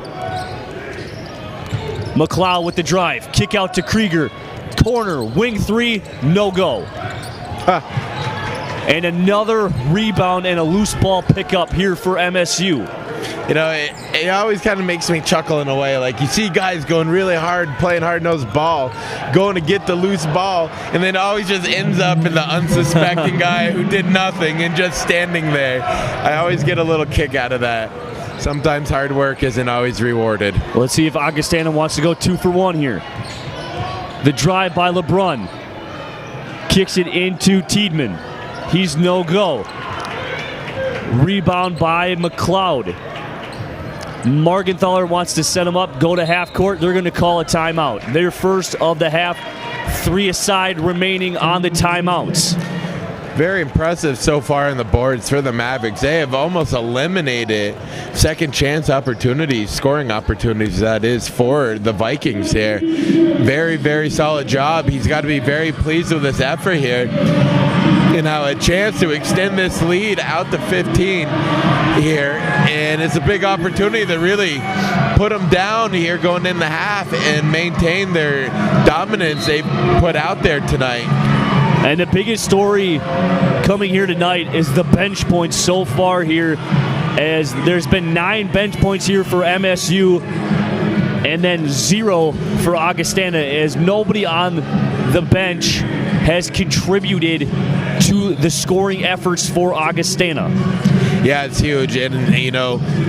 McLeod with the drive. Kick out to Krieger. Corner, wing three, no go. And another rebound and a loose ball pickup here for MSU. It always kind of makes me chuckle in a way. Like, you see guys going really hard, playing hard-nosed ball, going to get the loose ball, and then it always just ends up in the unsuspecting guy who did nothing and just standing there. I always get a little kick out of that. Sometimes hard work isn't always rewarded. Let's see if Augustana wants to go 2 for 1 here. The drive by LeBrun. Kicks it into Tiedemann. He's no go. Rebound by McLeod. Margenthaler wants to set him up, go to half court. They're going to call a timeout. Their first of the half. 3 aside remaining on the timeouts. Very impressive so far in the boards for the Mavericks. They have almost eliminated second chance opportunities, scoring opportunities, that is, for the Vikings here. Very, very solid job. He's got to be very pleased with this effort here. Now a chance to extend this lead out to 15 here, and it's a big opportunity to really put them down here going in the half and maintain their dominance they've put out there tonight. And the biggest story coming here tonight is the bench points so far here, as there's been 9 bench points here for MSU and then 0 for Augustana, as nobody on the bench has contributed to the scoring efforts for Augustana. Yeah, it's huge. And,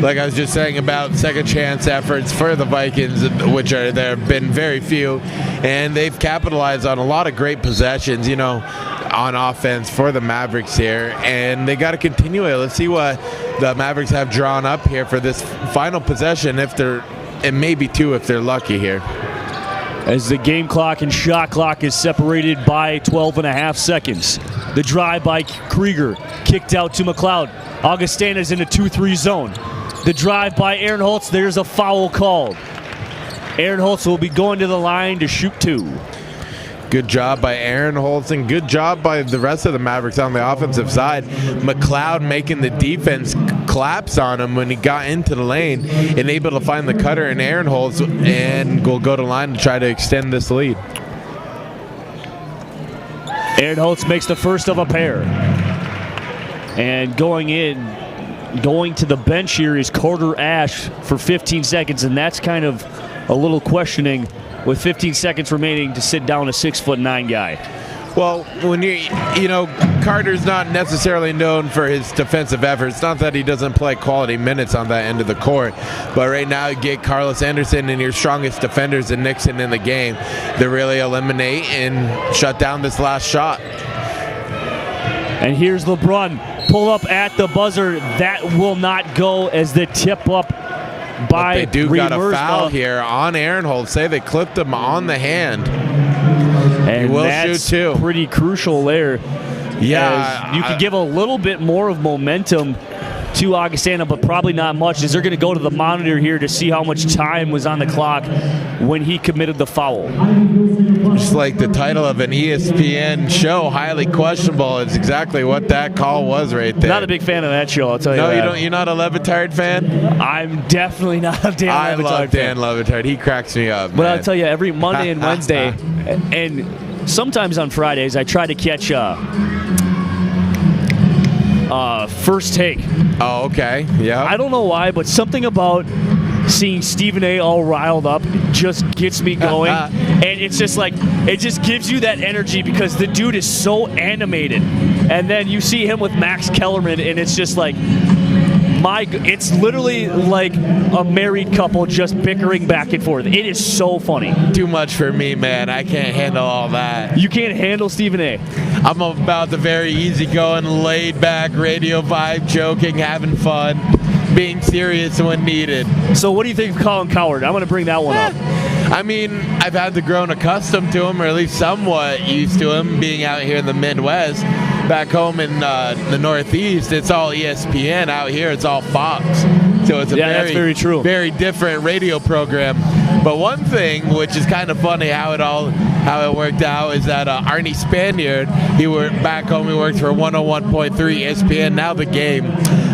like I was just saying about second chance efforts for the Vikings, which there have been very few, and they've capitalized on a lot of great possessions, on offense for the Mavericks here, and they got to continue it. Let's see what the Mavericks have drawn up here for this final possession, and maybe 2 if they're lucky here. As the game clock and shot clock is separated by 12.5 seconds. The drive by Krieger, kicked out to McLeod. Augustana's in a 2-3 zone. The drive by Aaron Holtz, there's a foul called. Aaron Holtz will be going to the line to shoot 2. Good job by Aaron Holtz, and good job by the rest of the Mavericks on the offensive side. McLeod making the defense collapse on him when he got into the lane and able to find the cutter in Aaron Holtz, and will go to line to try to extend this lead. Aaron Holtz makes the first of a pair. And going to the bench here is Carter Ash for 15 seconds, and that's kind of a little questioning with 15 seconds remaining to sit down a 6'9" guy. Well, when Carter's not necessarily known for his defensive efforts. Not that he doesn't play quality minutes on that end of the court, but right now you get Carlos Anderson and your strongest defenders and Nixon in the game to really eliminate and shut down this last shot. And here's LeBrun, pull up at the buzzer. That will not go, as the tip up by but they do Reed got a Mersma. foul here on Aaron Holtz. Say they clipped him on the hand. And he will that's shoot 2. pretty crucial there. Yeah, as you could give a little bit more of momentum to Augustana, but probably not much, is they're going to go to the monitor here to see how much time was on the clock when he committed the foul. Just like the title of an ESPN show, highly questionable, is exactly what that call was right there. Not a big fan of that show, I'll tell you No, that. you don't. You're not a Levitard fan? I'm definitely not a Dan I Levitard love Dan fan. Levitard. He cracks me up. But man. I'll tell you, every Monday and Wednesday, and sometimes on Fridays, I try to catch First Take. Oh, okay. Yeah. I don't know why, but something about seeing Stephen A. all riled up just gets me going. And it's just like, it just gives you that energy because the dude is so animated. And then you see him with Max Kellerman, and it's just like, it's literally like a married couple just bickering back and forth. It is so funny. Too much for me, man. I can't handle all that. You can't handle Stephen A. I'm about the very easygoing, laid-back radio vibe, joking, having fun, being serious when needed. So what do you think of Colin Cowherd? I'm going to bring that one up. I mean, I've had to grown accustomed to him, or at least somewhat used to him, being out here in the Midwest. Back home in the Northeast, it's all ESPN. Out here, it's all Fox. So it's a that's very true. Very different radio program. But one thing, which is kind of funny how it worked out, is that Arnie Spaniard, he worked back home. He worked for 101.3 ESPN, now The Game.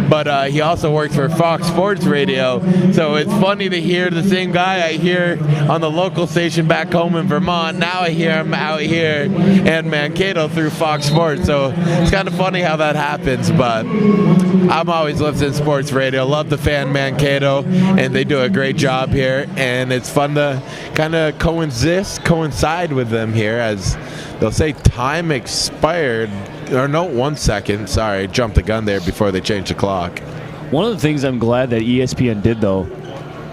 But he also works for Fox Sports Radio. So it's funny to hear the same guy I hear on the local station back home in Vermont. Now I hear him out here in Mankato through Fox Sports. So it's kind of funny how that happens. But I'm always listening to sports radio. Love the fan Mankato, and they do a great job here. And it's fun to kind of coincide with them here, as they'll say time expired. Or no, 1 second. Sorry, jumped the gun there before they changed the clock. One of the things I'm glad that ESPN did, though,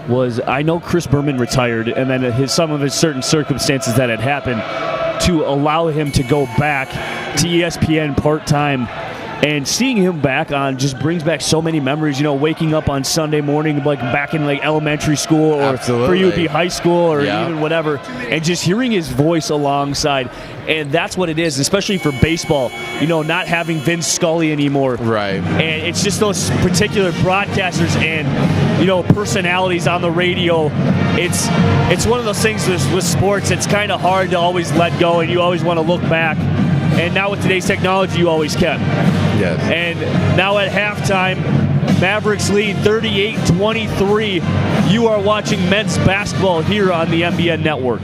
was I know Chris Berman retired, and then some of his certain circumstances that had happened to allow him to go back to ESPN part-time. And seeing him back on just brings back so many memories, waking up on Sunday morning, like back in like elementary school, or Absolutely. for you it'd be high school, or Yeah. even whatever, and just hearing his voice alongside. And that's what it is, especially for baseball, not having Vince Scully anymore. Right. And it's just those particular broadcasters and, personalities on the radio. It's one of those things with sports, it's kind of hard to always let go, and you always want to look back. And now with today's technology, you always can. Yes. And now at halftime, Mavericks lead 38-23. You are watching men's basketball here on the MBN Network.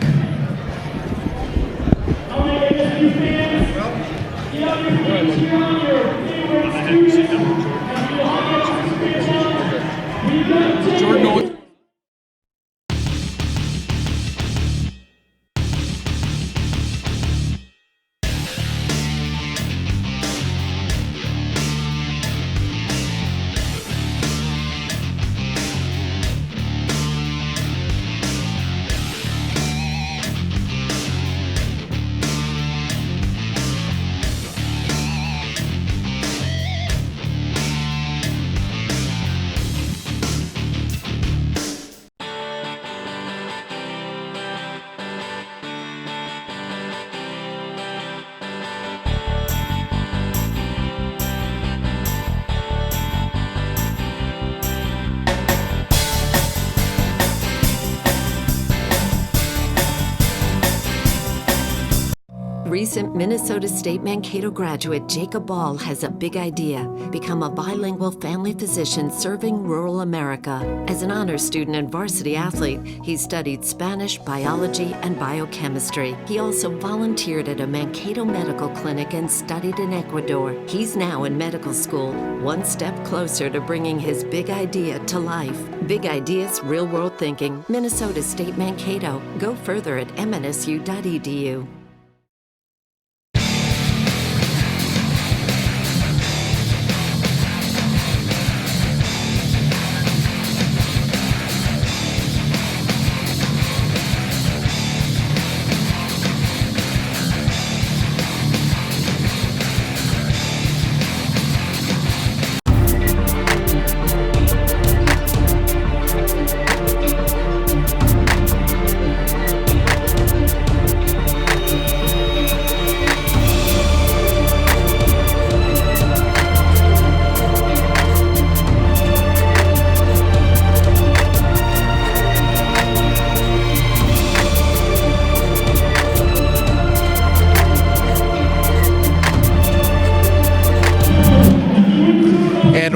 Recent Minnesota State Mankato graduate Jacob Ball has a big idea: become a bilingual family physician serving rural America. As an honors student and varsity athlete, he studied Spanish, biology, and biochemistry. He also volunteered at a Mankato medical clinic and studied in Ecuador. He's now in medical school, one step closer to bringing his big idea to life. Big ideas, real world thinking. Minnesota State Mankato. Go further at mnsu.edu.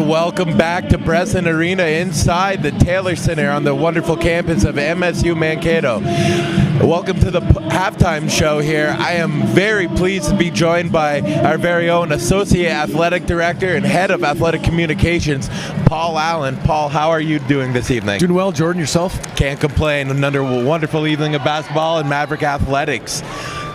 welcome back to Breslin Arena inside the Taylor Center on the wonderful campus of MSU Mankato. Welcome to the halftime show here. I am very pleased to be joined by our very own Associate Athletic Director and Head of Athletic Communications, Paul Allen. Paul, how are you doing this evening? Doing well, Jordan. Yourself? Can't complain. Another wonderful evening of basketball and Maverick athletics.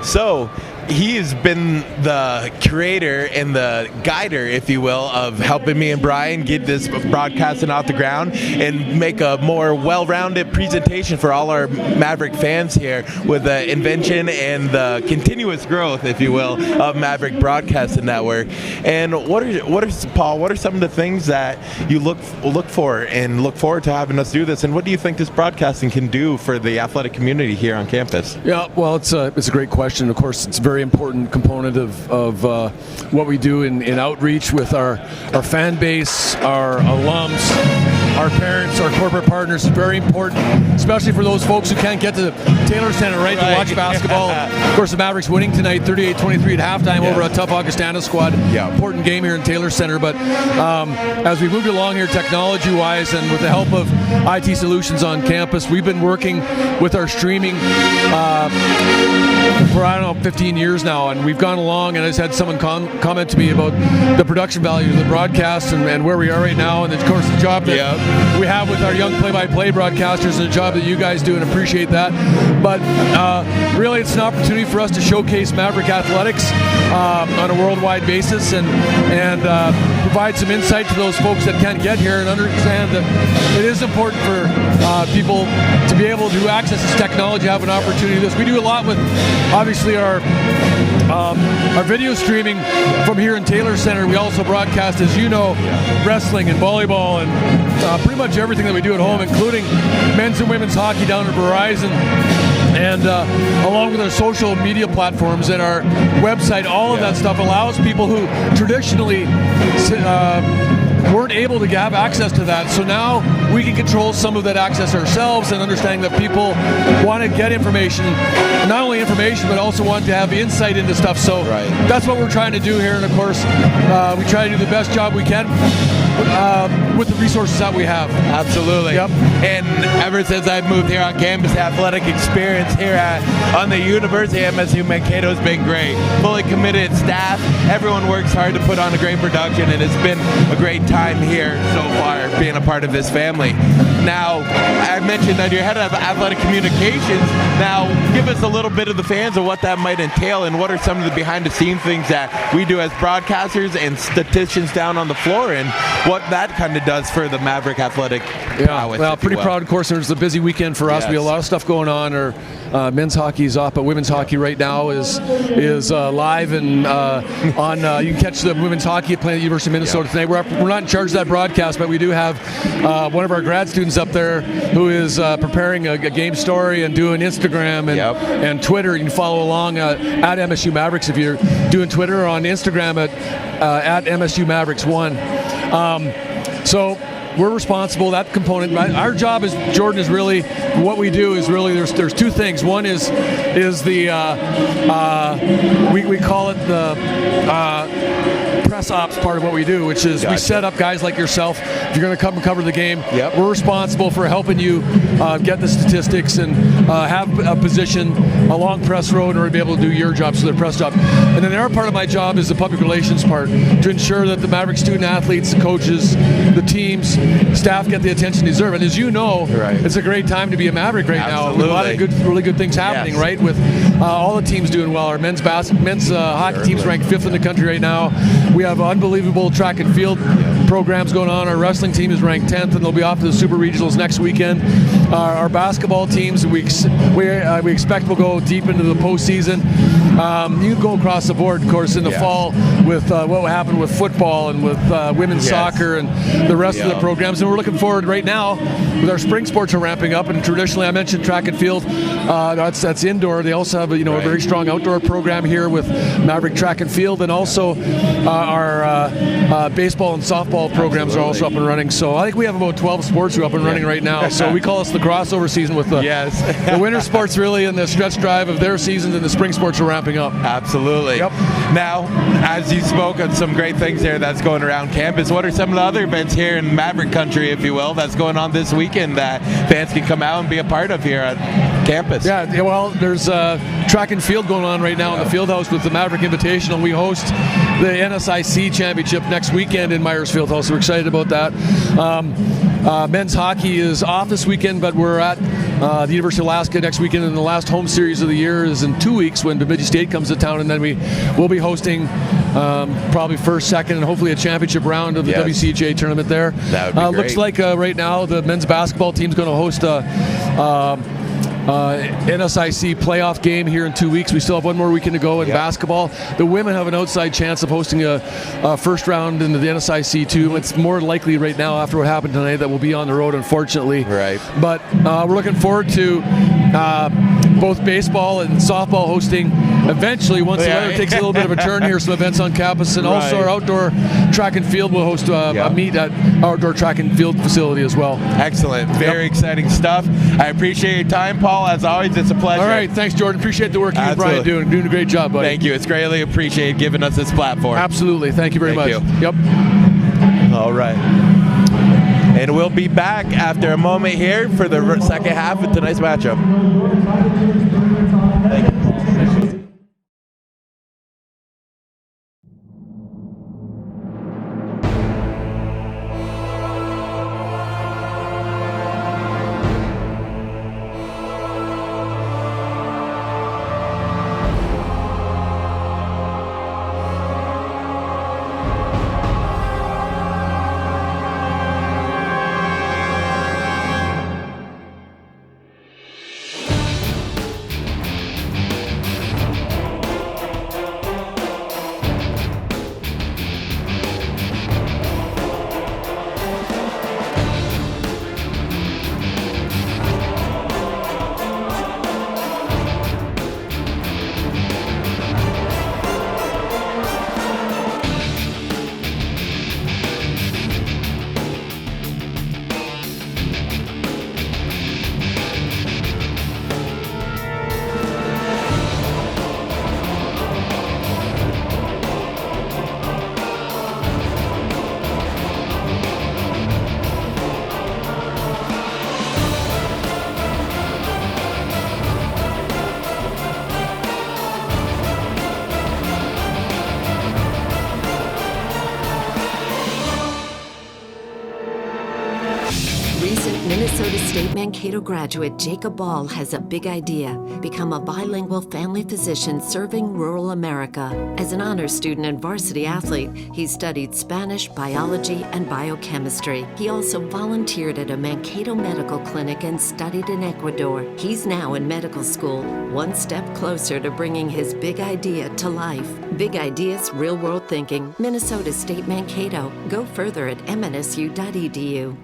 So, he has been the creator and the guider, if you will, of helping me and Brian get this broadcasting off the ground and make a more well-rounded presentation for all our Maverick fans here with the invention and the continuous growth, if you will, of Maverick Broadcasting Network. And Paul, what are some of the things that you look for and look forward to having us do this? And what do you think this broadcasting can do for the athletic community here on campus? Yeah, well, it's a great question. Of course, it's a very important component of what we do in outreach with our fan base, our alums, our parents, our corporate partners. It's very important, especially for those folks who can't get to Taylor Center, right, to watch basketball. Of course, the Mavericks winning tonight, 38-23 at halftime over a tough Augustana squad. Yeah. Important game here in Taylor Center. But as we moved along here technology-wise and with the help of IT Solutions on campus, we've been working with our streaming for, 15 years now, and we've gone along, and I just had someone comment to me about the production value of the broadcast and where we are right now, and of course the job that we have with our young play-by-play broadcasters and the job that you guys do, and appreciate that. But really it's an opportunity for us to showcase Maverick athletics on a worldwide basis and provide some insight to those folks that can't get here and understand that it is important for people to be able to access this technology, have an opportunity to do this. We do a lot with obviously our video streaming from here in Taylor Center. We also broadcast, as you know, wrestling and volleyball and pretty much everything that we do at home, including men's and women's hockey down at Verizon. And along with our social media platforms and our website, all of that stuff allows people who traditionally weren't able to have access to that. So now we can control some of that access ourselves and understanding that people want to get information, not only information, but also want to have insight into stuff. So that's what we're trying to do here. And of course, we try to do the best job we can with the resources that we have. Absolutely. Yep. And ever since I've moved here on campus, the athletic experience here on the University of MSU Mankato has been great. Fully committed staff. Everyone works hard to put on a great production, and it's been a great time here so far being a part of this family. Now, I mentioned that you're head of athletic communications. Now, give us a little bit of the fans of what that might entail and what are some of the behind-the-scenes things that we do as broadcasters and statisticians down on the floor and what that kind of does for the Maverick athletic prowess. Well, pretty proud, of course. It was a busy weekend for us. We had a lot of stuff going on. Our men's hockey is off, but women's hockey right now is live and on. You can catch the women's hockey playing at the University of Minnesota tonight. We're not in charge of that broadcast, but we do have one of our grad students up there who is preparing a game story and doing Instagram and Twitter. You can follow along at MSU Mavericks if you're doing Twitter, or on Instagram at MSU Mavericks 1. So we're responsible, that component. Our job is, Jordan, is really, what we do is really, there's two things. One is the, we call it the press ops part of what we do, which is we set up guys like yourself. If you're going to come and cover the game, we're responsible for helping you get the statistics and have a position along press row in order to be able to do your job, so their press job. And then the other part of my job is the public relations part, to ensure that the Maverick student athletes, the coaches, the teams, staff get the attention they deserve. And as you know, it's a great time to be a Maverick right now. A lot of really good things happening, right? With all the teams doing well. Our men's hockey team's ranked 5th in the country right now. We have unbelievable track and field programs going on. Our wrestling team is ranked 10th, and they'll be off to the Super Regionals next weekend. Our basketball teams, we expect will go deep into the postseason. You can go across the board, of course, in the fall with what will happen with football and with women's soccer and the rest of the programs. And we're looking forward right now with our spring sports are ramping up. And traditionally, I mentioned track and field. That's indoor. They also have a very strong outdoor program here with Maverick Track and Field, and also our baseball and softball programs are also up and running. So I think we have about 12 sports who are up and running right now. So we call this the crossover season with the winter sports really in the stretch drive of their seasons, and the spring sports are ramping up. Absolutely. Yep. Now, as you spoke of some great things here that's going around campus, what are some of the other events here in Maverick Country, if you will, that's going on this weekend that fans can come out and be a part of here at campus? Yeah, well, there's track and field going on right now in the field house with the Maverick Invitational. We host the NSIC Championship next weekend in Myers Field House. We're excited about that. Men's hockey is off this weekend, but we're at the University of Alaska next weekend, and the last home series of the year is in 2 weeks when Bemidji State comes to town, and then we'll be hosting probably first, second, and hopefully a championship round of the WCHA tournament there. That would be great. Looks like right now the men's basketball team's going to host a NSIC playoff game here in 2 weeks. We still have one more weekend to go in basketball. The women have an outside chance of hosting a first round into the NSIC too. It's more likely right now after what happened tonight that we'll be on the road, unfortunately. Right. But we're looking forward to both baseball and softball hosting eventually once the weather takes a little bit of a turn here, some events on campus, and also our outdoor track and field will host a meet at our outdoor track and field facility as well. Excellent. Very exciting stuff. I appreciate your time, Paul. As always, it's a pleasure. All right. Thanks, Jordan. Appreciate the work you and Brian doing a great job, buddy. Thank you. It's greatly appreciated giving us this platform. Absolutely. Thank you very much. Yep. All right. And we'll be back after a moment here for the second half of tonight's matchup. Thank you. Minnesota State Mankato graduate Jacob Ball has a big idea: become a bilingual family physician serving rural America. As an honors student and varsity athlete, he studied Spanish, biology, and biochemistry. He also volunteered at a Mankato medical clinic and studied in Ecuador. He's now in medical school, one step closer to bringing his big idea to life. Big ideas, real world thinking. Minnesota State Mankato. Go further at mnsu.edu.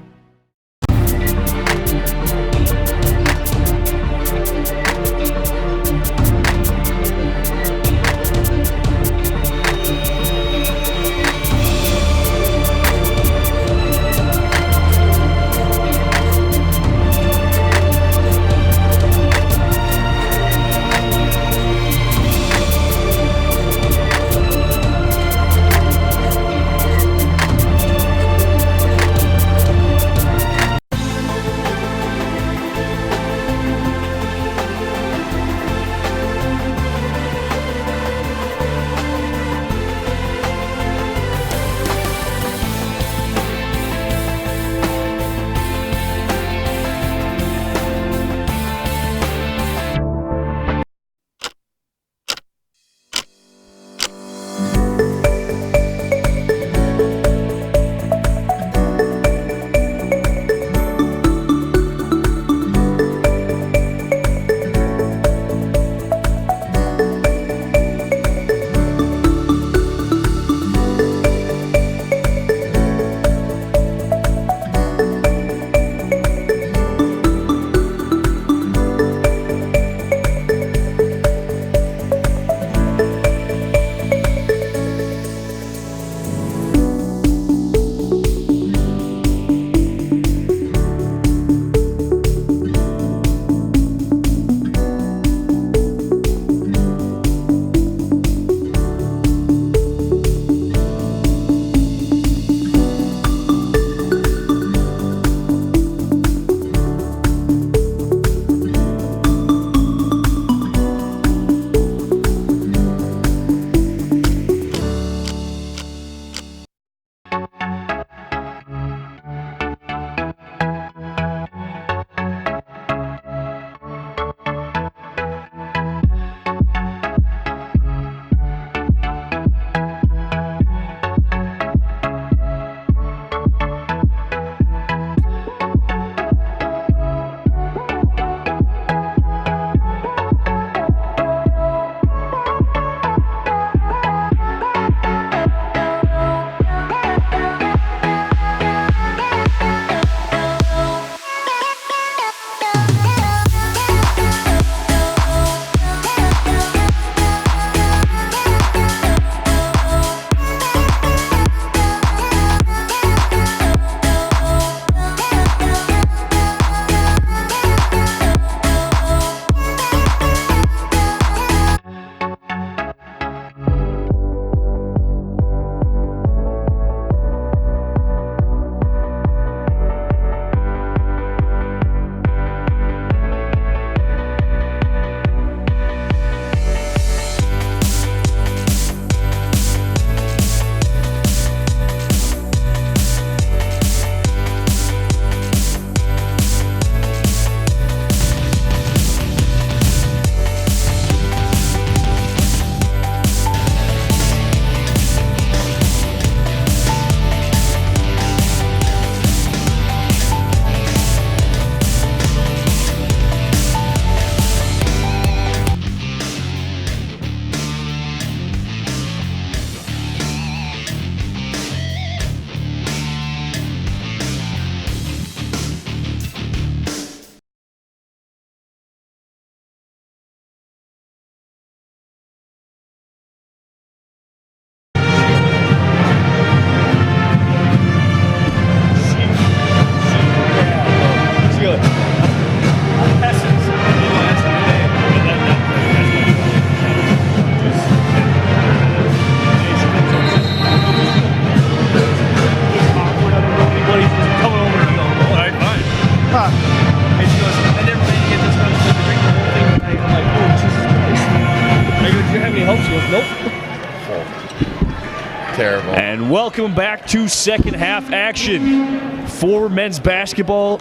And welcome back to second half action for men's basketball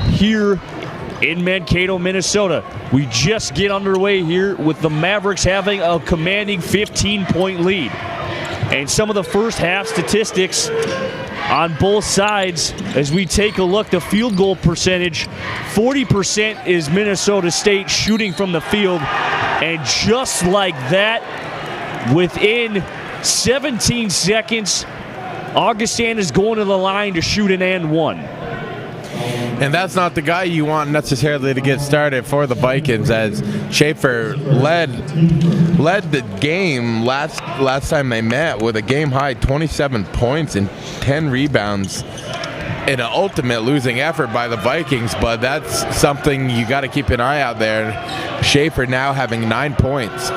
here in Mankato, Minnesota. We just get underway here with the Mavericks having a commanding 15-point lead. And some of the first half statistics on both sides as we take a look. The field goal percentage, 40% is Minnesota State shooting from the field. And just like that, within 17 seconds, Augustin is going to the line to shoot an and one. And that's not the guy you want necessarily to get started for the Vikings, as Schaefer led the game last time they met with a game-high 27 points and 10 rebounds in an ultimate losing effort by the Vikings, but that's something you got to keep an eye out there. Schaefer now having 9 points.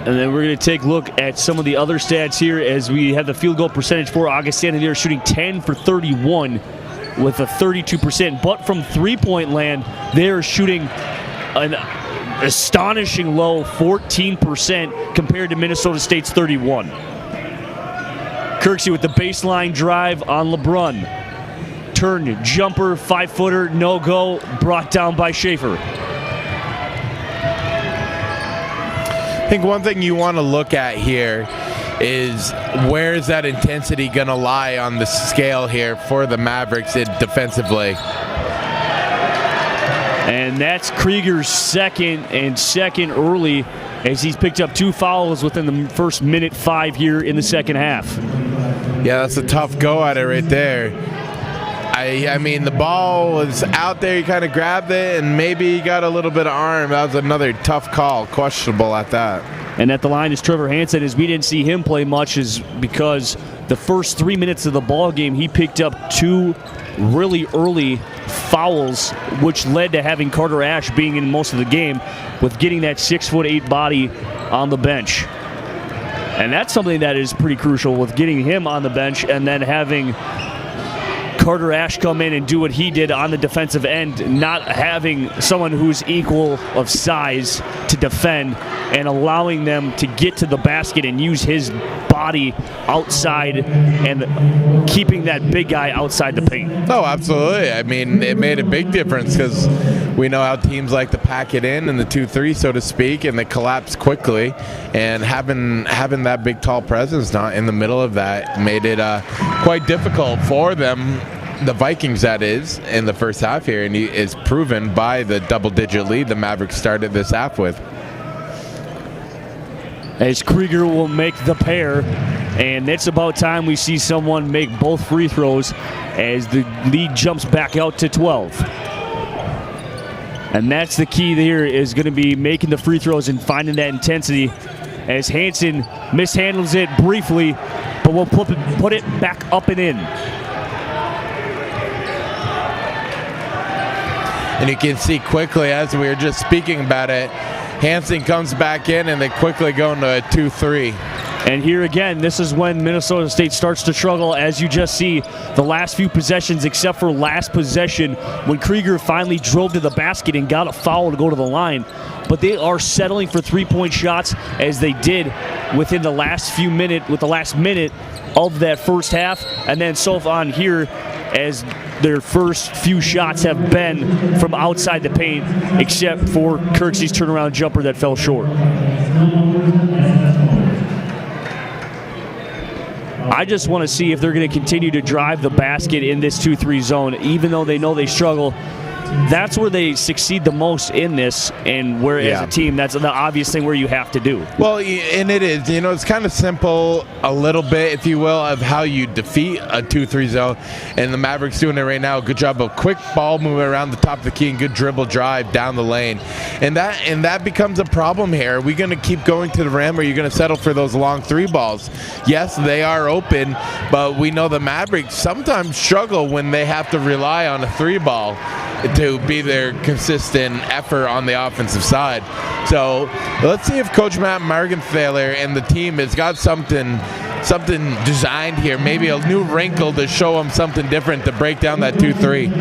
And then we're going to take a look at some of the other stats here as we have the field goal percentage for Augustin. They're shooting 10 for 31 with a 32%. But from three-point land, they're shooting an astonishing low 14% compared to Minnesota State's 31. Kirksey with the baseline drive on LeBrun. Turn, jumper, 5-footer, no go, brought down by Schaefer. I think one thing you want to look at here is where is that intensity going to lie on the scale here for the Mavericks defensively. And that's Krieger's second early as he's picked up 2 fouls within the first minute 5 here in the second half. Yeah, that's a tough go at it right there. I mean, the ball was out there, he kind of grabbed it, and maybe he got a little bit of arm. That was another tough call, questionable at that. And at the line is Trevor Hansen, as we didn't see him play much, is because the first 3 minutes of the ball game, he picked up 2 really early fouls, which led to having Carter Ash being in most of the game with getting that 6'8" body on the bench. And that's something that is pretty crucial with getting him on the bench and then having Carter Ash come in and do what he did on the defensive end, not having someone who's equal of size to defend and allowing them to get to the basket and use his body outside and keeping that big guy outside the paint. Oh, absolutely. I mean, it made a big difference because we know how teams like to pack it in the 2-3, so to speak, and they collapse quickly. And having that big, tall presence not in the middle of that made it quite difficult for them, the Vikings that is, in the first half here, and is proven by the double-digit lead the Mavericks started this half with. As Krieger will make the pair, and it's about time we see someone make both free throws as the lead jumps back out to 12. And that's the key here, is going to be making the free throws and finding that intensity, as Hansen mishandles it briefly, but will put it back up and in. And you can see quickly, as we were just speaking about it, Hansen comes back in and they quickly go into a 2-3. And here again, this is when Minnesota State starts to struggle, as you just see the last few possessions, except for last possession when Krieger finally drove to the basket and got a foul to go to the line. But they are settling for three-point shots, as they did within the last few minutes, with the last minute of that first half. And then so on here, as their first few shots have been from outside the paint, except for Kirksey's turnaround jumper that fell short. I just want to see if they're going to continue to drive the basket in this 2-3 zone, even though they know they struggle. That's where they succeed the most in this, and where as a team, that's the obvious thing where you have to do. Well, and it is. You know, it's kind of simple a little bit, if you will, of how you defeat a 2-3 zone. And the Mavericks doing it right now. Good job of quick ball movement around the top of the key and good dribble drive down the lane. And that becomes a problem here. Are we going to keep going to the rim, or are you going to settle for those long 3 balls? Yes, they are open, but we know the Mavericks sometimes struggle when they have to rely on a 3 ball to be their consistent effort on the offensive side. So let's see if Coach Matt Margenthaler and the team has got something something designed here, maybe a new wrinkle to show them something different to break down that 2-3.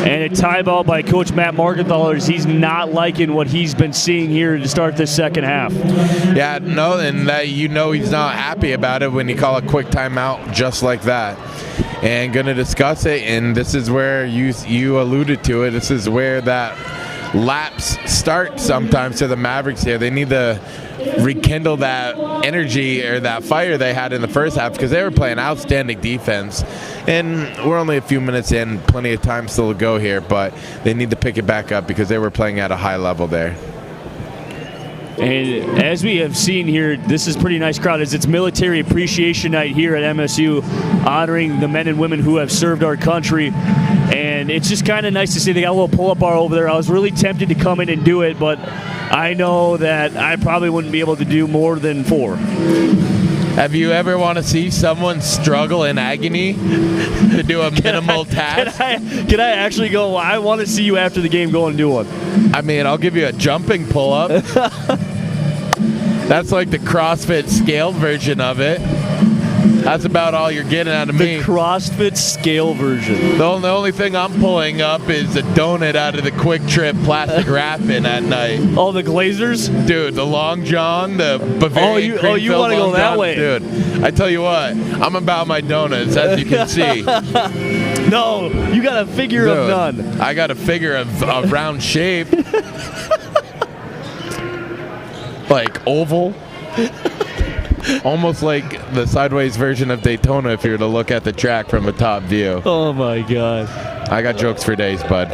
And a timeout by Coach Matt Morgenthaler as he's not liking what he's been seeing here to start this second half. Yeah, no, and he's not happy about it when you call a quick timeout just like that. And going to discuss it, and this is where you alluded to it. This is where that lapse starts sometimes to the Mavericks here. They need to rekindle that energy or that fire they had in the first half because they were playing outstanding defense. And we're only a few minutes in, plenty of time still to go here, but they need to pick it back up because they were playing at a high level there. And as we have seen here, this is a pretty nice crowd as it's Military Appreciation Night here at MSU, honoring the men and women who have served our country. And it's just kind of nice to see they got a little pull-up bar over there. I was really tempted to come in and do it, but I know that I probably wouldn't be able to do more than 4. Have you ever want to see someone struggle in agony to do a minimal task? Can I actually go? I want to see you after the game go and do one. I mean, I'll give you a jumping pull-up. That's like the CrossFit scaled version of it. That's about all you're getting out of me. The CrossFit scale version. The only thing I'm pulling up is a donut out of the Quick Trip plastic wrapping at night. Oh, the Glazers? Dude, the Long John, the Bavarian you want to go that way? Dude, I tell you what, I'm about my donuts, as you can see. No, you got a figure Dude, of none. I got a figure of round shape. Like oval. Almost like the sideways version of Daytona if you were to look at the track from a top view. Oh my God. I got jokes for days, bud.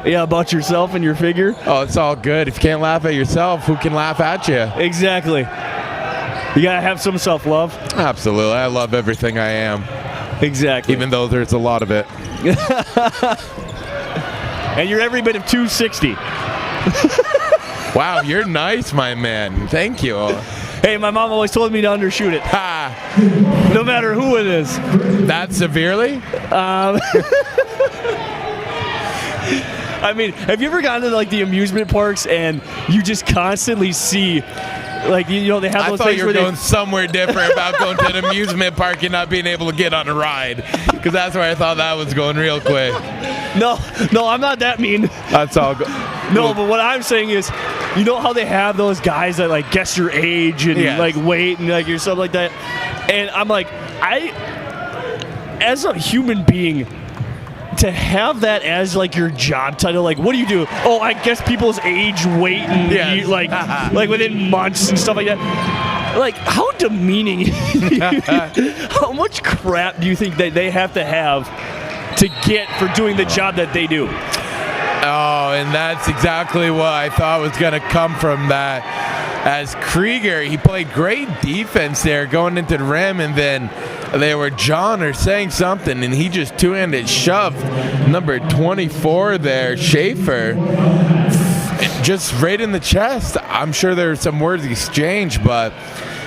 Yeah, about yourself and your figure? Oh, it's all good. If you can't laugh at yourself, who can laugh at you? Exactly. You gotta have some self-love. Absolutely. I love everything I am. Exactly. Even though there's a lot of it. And you're every bit of 260. Wow, you're nice, my man. Thank you. Hey, my mom always told me to undershoot it. Ha! No matter who it is. That severely? I mean, have you ever gone to like the amusement parks and you just constantly see, like, you know, they have those I thought things you were where going somewhere different about going to an amusement park and not being able to get on a ride. Because that's where I thought that was going real quick. No, I'm not that mean. That's all good. No, but what I'm saying is, you know how they have those guys that like guess your age and Yes. like weight and like your stuff like that, and I'm like, as a human being, to have that as like your job title, like what do you do? Oh, I guess people's age, weight, and Yes. like within months and stuff like that. Like, how demeaning? How much crap do you think that they have to get for doing the job that they do? Oh, and that's exactly what I thought was going to come from that. As Krieger, he played great defense there going into the rim, and then they were John or saying something, and he just two-handed shoved number 24 there, Schaefer, just right in the chest. I'm sure there were some words exchanged, but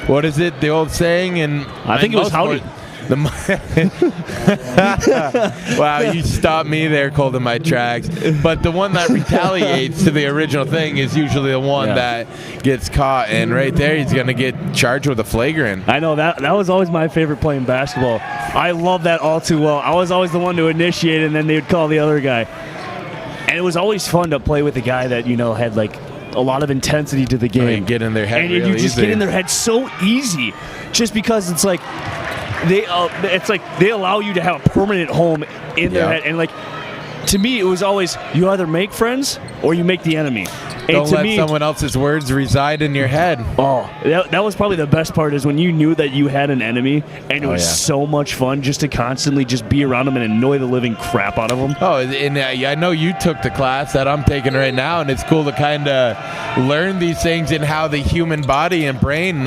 what is it, the old saying? And I think it was howdy. Wow, you stopped me there cold in my tracks. But the one that retaliates to the original thing is usually the one that gets caught. And right there, he's going to get charged with a flagrant. I know, that was always my favorite playing basketball. I love that all too well. I was always the one to initiate it, and then they would call the other guy. And it was always fun to play with a guy that, you know, had like a lot of intensity to the game. You get in their head and real you just easy. get in their head so easy, just because it's like they allow you to have a permanent home in their head. And like, to me, it was always, you either make friends or you make the enemy. And Don't to let me, someone else's words reside in your head. Oh, that was probably the best part, is when you knew that you had an enemy, and it was so much fun just to constantly just be around them and annoy the living crap out of them. Oh, and I know you took the class that I'm taking right now, and it's cool to kind of learn these things and how the human body and brain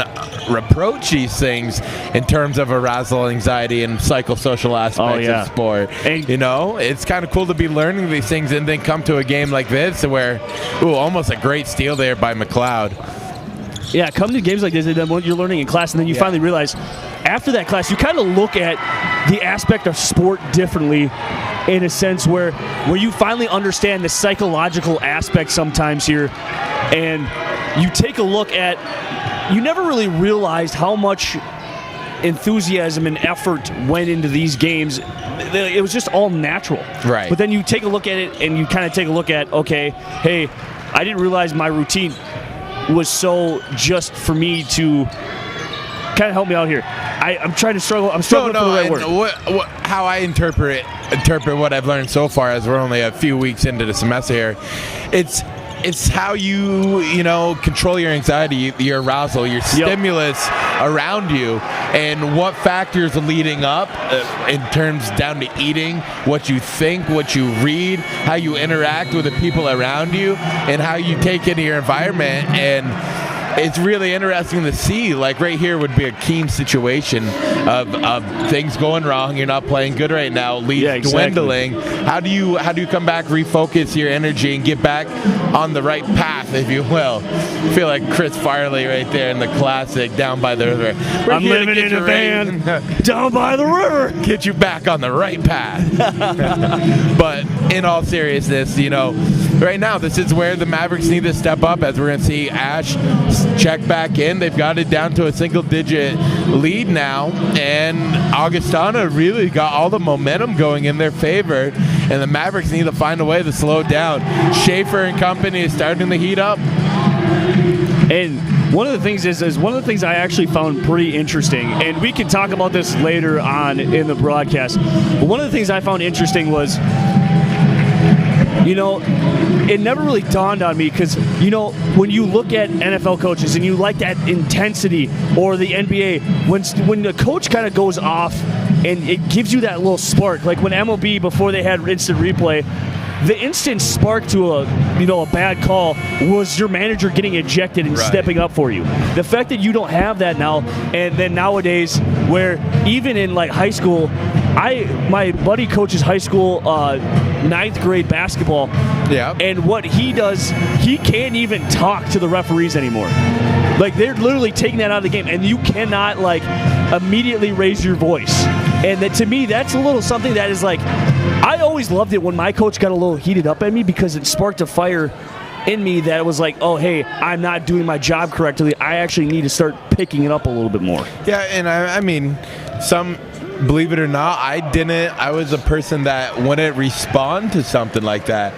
approach these things in terms of arousal, anxiety, and psychosocial aspects of sport. And, you know, it's kind of cool to be learning these things and then come to a game like this where, almost a great steal there by McLeod. Yeah, come to games like this, and then what you're learning in class, and then you finally realize, after that class, you kind of look at the aspect of sport differently, in a sense where you finally understand the psychological aspect sometimes here, and you take a look at, you never really realized how much enthusiasm and effort went into these games. It was just all natural. Right. But then you take a look at it and you kind of take a look at, okay, hey, I didn't realize my routine was so just for me to kind of help me out here. I'm trying to struggle. I'm struggling for the right word. How I interpret what I've learned so far, as we're only a few weeks into the semester here, it's how you control your anxiety, your arousal, your stimulus around you, and what factors are leading up in terms down to eating, what you think, what you read, how you interact with the people around you, and how you take into your environment. And it's really interesting to see. Like right here would be a Keem situation of things going wrong. You're not playing good right now. Leads dwindling. How do you come back, refocus your energy, and get back on the right path, if you will? I feel like Chris Farley right there in the classic Down by the River. I'm living in a van down by the river. Get you back on the right path. But in all seriousness, right now this is where the Mavericks need to step up, as we're going to see Ash check back in. They've got it down to a single-digit lead now, and Augustana really got all the momentum going in their favor, and the Mavericks need to find a way to slow it down. Schaefer and company is starting to heat up. And one of the things is one of the things I actually found pretty interesting, and we can talk about this later on in the broadcast, but one of the things I found interesting was, it never really dawned on me, because, when you look at NFL coaches and you like that intensity, or the NBA, when the coach kind of goes off and it gives you that little spark, like when MLB, before they had instant replay, the instant spark to a bad call was your manager getting ejected and stepping up for you. The fact that you don't have that now, and then nowadays, where even in like high school, my buddy coaches high school 9th grade basketball. Yeah. And what he does, he can't even talk to the referees anymore. Like, they're literally taking that out of the game, and you cannot immediately raise your voice. And that, to me, that's a little something that is I always loved it when my coach got a little heated up at me, because it sparked a fire in me that was like, oh, hey, I'm not doing my job correctly. I actually need to start picking it up a little bit more. Yeah, and I mean, believe it or not, I was a person that wouldn't respond to something like that.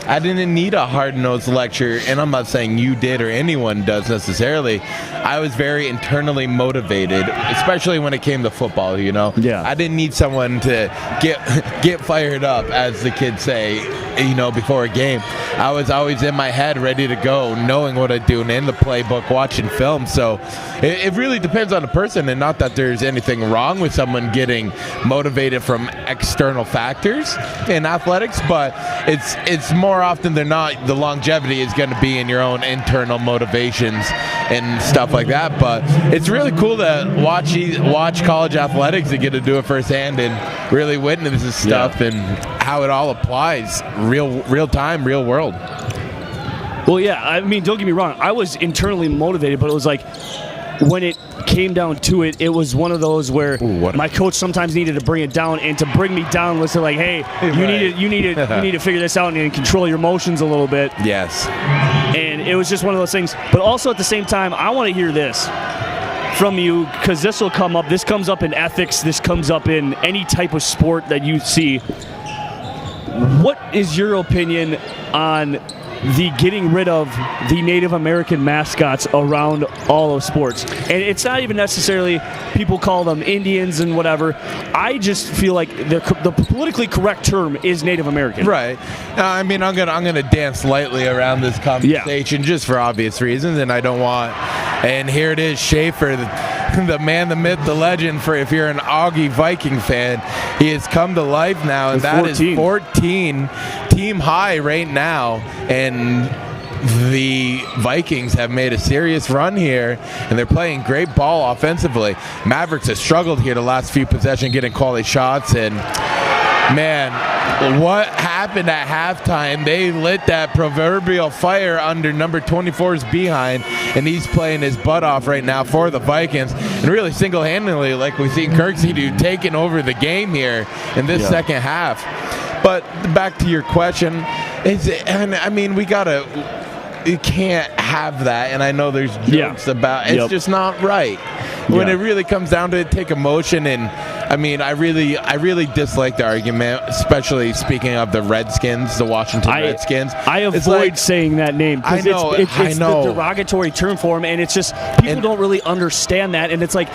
I didn't need a hard-nosed lecture, and I'm not saying you did or anyone does necessarily. I was very internally motivated, especially when it came to football, Yeah. I didn't need someone to get fired up, as the kids say, before a game. I was always in my head ready to go, knowing what I do, and in the playbook, watching film. So it really depends on the person, and not that there's anything wrong with someone getting motivated from external factors in athletics, but it's more often than not, the longevity is going to be in your own internal motivations and stuff like that. But it's really cool to watch college athletics and get to do it firsthand and really witness this stuff and how it all applies real time, real world. Well, yeah, I mean, don't get me wrong. I was internally motivated, but it was like, when it came down to it, it was one of those where my coach sometimes needed to bring it down, and to bring me down was to you need to figure this out and control your emotions a little bit. Yes. And it was just one of those things. But also at the same time, I want to hear this from you, because this will come up. This comes up in ethics. This comes up in any type of sport that you see. What is your opinion on the getting rid of the Native American mascots around all of sports? And it's not even necessarily, people call them Indians and whatever. I just feel like the politically correct term is Native American. Right. I mean, I'm gonna dance lightly around this conversation just for obvious reasons, and I don't want. And here it is, Schaefer, the man, the myth, the legend. For if you're an Augie Viking fan, he has come to life now, and that is 14 team high right now. And the Vikings have made a serious run here, and they're playing great ball offensively. Mavericks have struggled here the last few possessions, getting quality shots, and man, what happened at halftime? They lit that proverbial fire under number 24's behind, and he's playing his butt off right now for the Vikings, and really single-handedly, like we've seen Kirksey do, taking over the game here in this second half. But back to your question, you can't have that, and I know there's jokes about it's just not right. when Yeah. it really comes down to it, take emotion. And I mean, I really dislike the argument, especially speaking of the Redskins, the Washington Redskins. I It's avoid like- saying that name I because know, it's I know. the derogatory term for him, and it's just people And- don't really understand that, and it's like,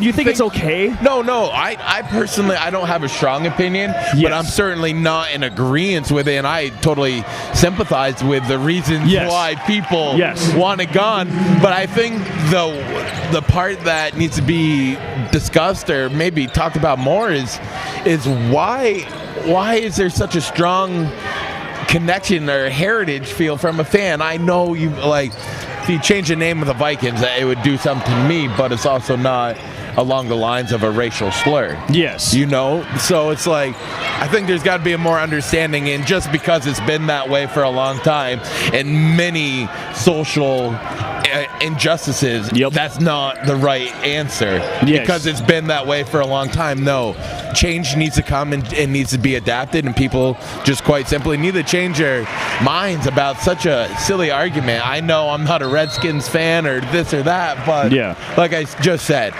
you think it's okay? No. I personally, I don't have a strong opinion, Yes. but I'm certainly not in agreement with it, and I totally sympathize with the reasons Yes. why people Yes. want it gone. But I think the part that needs to be discussed or maybe talked about more is why is there such a strong connection or heritage feel from a fan? I know you like. If you change the name of the Vikings, it would do something to me, but it's also not along the lines of a racial slur. Yes. You know? So it's like, I think there's got to be a more understanding, and just because it's been that way for a long time and many social injustices, Yep. that's not the right answer. Yes. Because it's been that way for a long time. No. Change needs to come and needs to be adapted, and people just quite simply need to change their minds about such a silly argument. I know I'm not a Redskins fan or this or that, but Yeah. like I just said,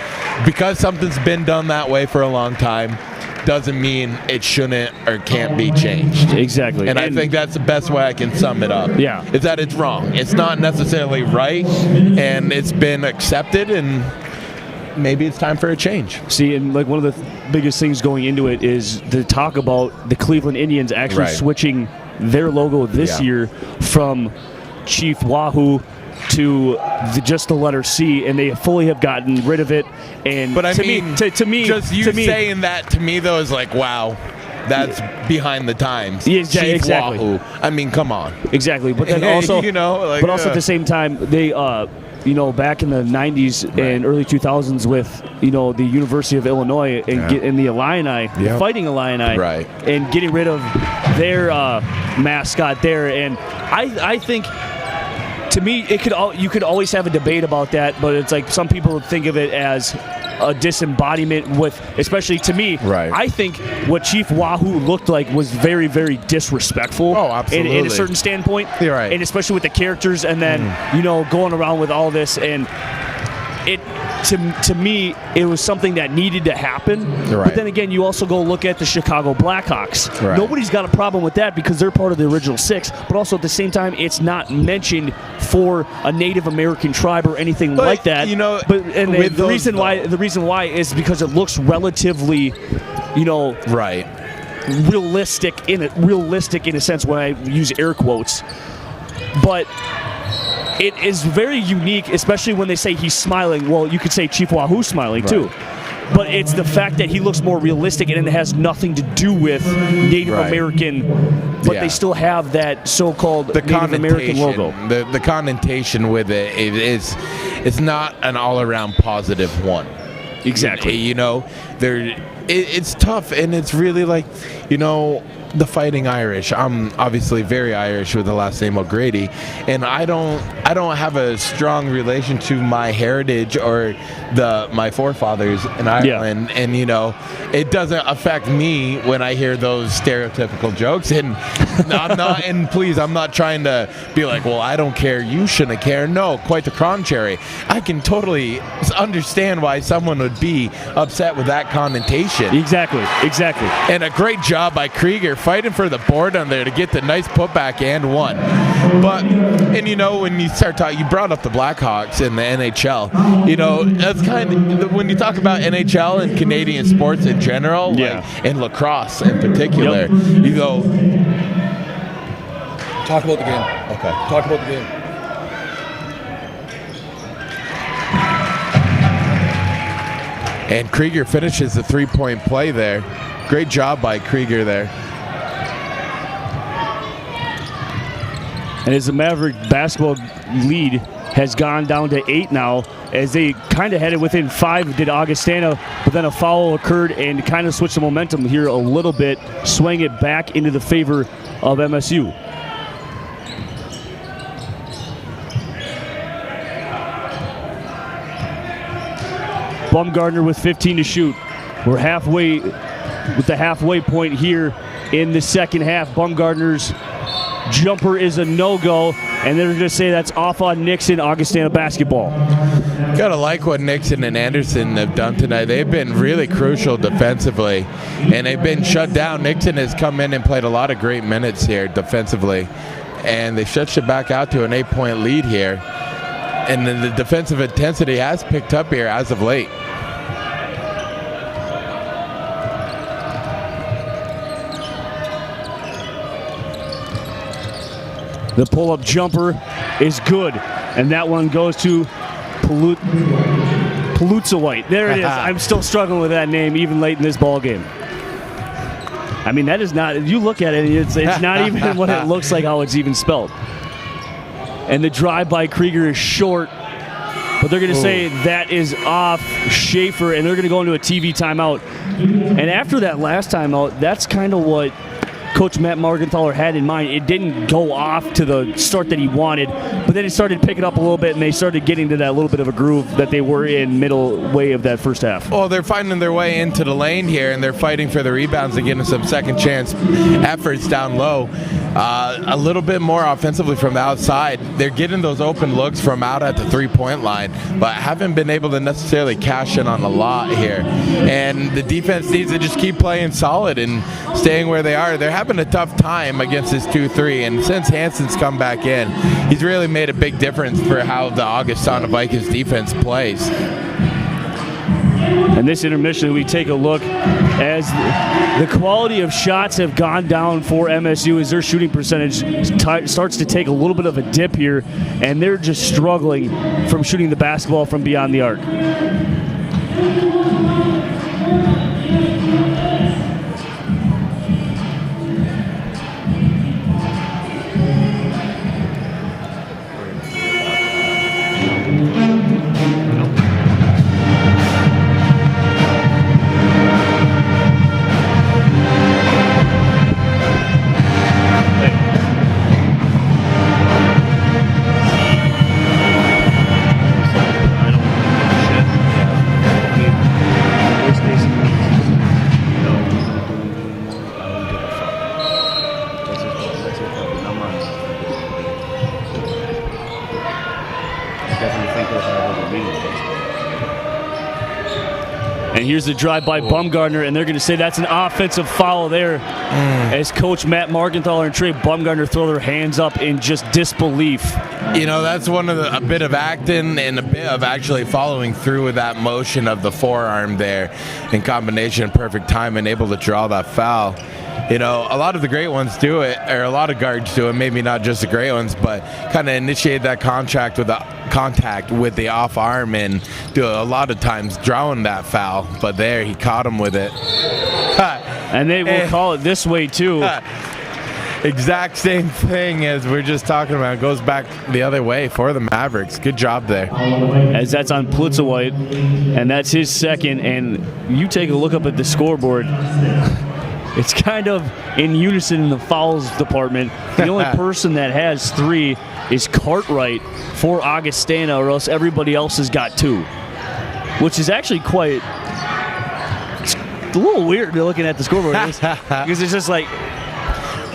because something's been done that way for a long time doesn't mean it shouldn't or can't be changed. Exactly. And I think that's the best way I can sum it up. Yeah. Is that it's wrong. It's not necessarily right, and it's been accepted, and maybe it's time for a change. See, and like one of the biggest things going into it is the talk about the Cleveland Indians actually Right. switching their logo this Yeah. year from Chief Wahoo to just the letter C, and they fully have gotten rid of it. And But I to mean, me, to me, just you to me, saying that to me though is like, wow, that's behind the times. Yeah, Chief exactly. Wahoo. I mean, come on. exactly. But then also, You know, like, but also at the same time, they, back in the '90s and early 2000s, with the University of Illinois and in the Illini, Yep. fighting Illini, Right. and getting rid of their mascot there, and I think. To me, you could always have a debate about that, but it's like some people think of it as a disembodiment with, especially to me, Right. I think what Chief Wahoo looked like was very, very disrespectful. Oh, In absolutely. a certain standpoint. You're right. And especially with the characters, and then, going around with all this, and it, to me, it was something that needed to happen. Right. But then again, you also go look at the Chicago Blackhawks. Right. Nobody's got a problem with that because they're part of the original six, but also at the same time, it's not mentioned for a Native American tribe or anything But, like that. with The those, reason why is because it looks relatively, Right. realistic in a sense when I use air quotes. But it is very unique, especially when they say he's smiling. Well, you could say Chief Wahoo's smiling too. But it's the fact that he looks more realistic, and it has nothing to do with Native Right. American, but Yeah. they still have that so-called The Native American connotation, logo. the connotation with it's not an all-around positive one. Exactly. It's tough, and it's really like, the Fighting Irish. I'm obviously very Irish with the last name O'Grady, and I don't have a strong relation to my heritage or my forefathers in Ireland, and it doesn't affect me when I hear those stereotypical jokes. And I'm not trying to be like, well, I don't care, you shouldn't care. No, quite the contrary. I can totally understand why someone would be upset with that connotation. Exactly. And a great job by Krieger fighting for the board on there to get the nice putback and one. But, when you start talking, you brought up the Blackhawks and the NHL. That's kind of, when you talk about NHL and Canadian sports in general, and lacrosse in particular, you go, Talk about the game. okay. Talk about the game. And Krieger finishes the three-point play there. Great job by Krieger there. And as the Maverick basketball lead has gone down to 8 now, as they kind of had it within 5, did Augustana, but then a foul occurred and kind of switched the momentum here a little bit, swaying it back into the favor of MSU. Bumgardner with 15 to shoot. We're halfway with the halfway point here in the second half. Bumgardner's jumper is a no-go, and they're going to say that's off on Nixon, Augustana basketball. Gotta like what Nixon and Anderson have done tonight. They've been really crucial defensively, and they've been shut down. Nixon has come in and played a lot of great minutes here defensively, and they stretched it back out to an 8-point lead here. And then the defensive intensity has picked up here as of late. The pull-up jumper is good, and that one goes to Palutzawite. There it is. I'm still struggling with that name even late in this ball game. I mean, that is not, you look at it, it's not even what it looks like, how it's even spelled. And the drive by Krieger is short, but they're going to say that is off Schaefer, and they're going to go into a TV timeout. And after that last timeout, that's kind of what Coach Matt Morgenthaler had in mind. It didn't go off to the start that he wanted, but then it started picking up a little bit, and they started getting to that little bit of a groove that they were in middle way of that first half. Well, they're finding their way into the lane here, and they're fighting for the rebounds and getting some second chance efforts down low. A little bit more offensively from the outside. They're getting those open looks from out at the three-point line, but haven't been able to necessarily cash in on a lot here. And the defense needs to just keep playing solid and staying where they are. They're having a tough time against this 2-3, and since Hansen's come back in, he's really made a big difference for how the Augustana Vikings defense plays. And this intermission, we take a look as the quality of shots have gone down for MSU as their shooting percentage starts to take a little bit of a dip here, and they're just struggling from shooting the basketball from beyond the arc. And here's the drive by Bumgardner, and they're going to say that's an offensive foul there as Coach Matt Morgenthaler and Trey Bumgardner throw their hands up in just disbelief. You know, that's one of a bit of acting and a bit of actually following through with that motion of the forearm there in combination, perfect time, and able to draw that foul. You know, a lot of the great ones do it, or a lot of guards do it, maybe not just the great ones, but kind of initiate that contact with the off arm and do a lot of times drawing that foul. But there, he caught him with it. And they will call it this way, too. Exact same thing as we're just talking about. It goes back the other way for the Mavericks. Good job there. As that's on Plitzowite, and that's his second. And you take a look up at the scoreboard. It's kind of in unison in the fouls department. The only person that has 3 is Cartwright for Augustana, or else everybody else has got 2, which is actually quite it's a little weird looking at the scoreboard because it's just like.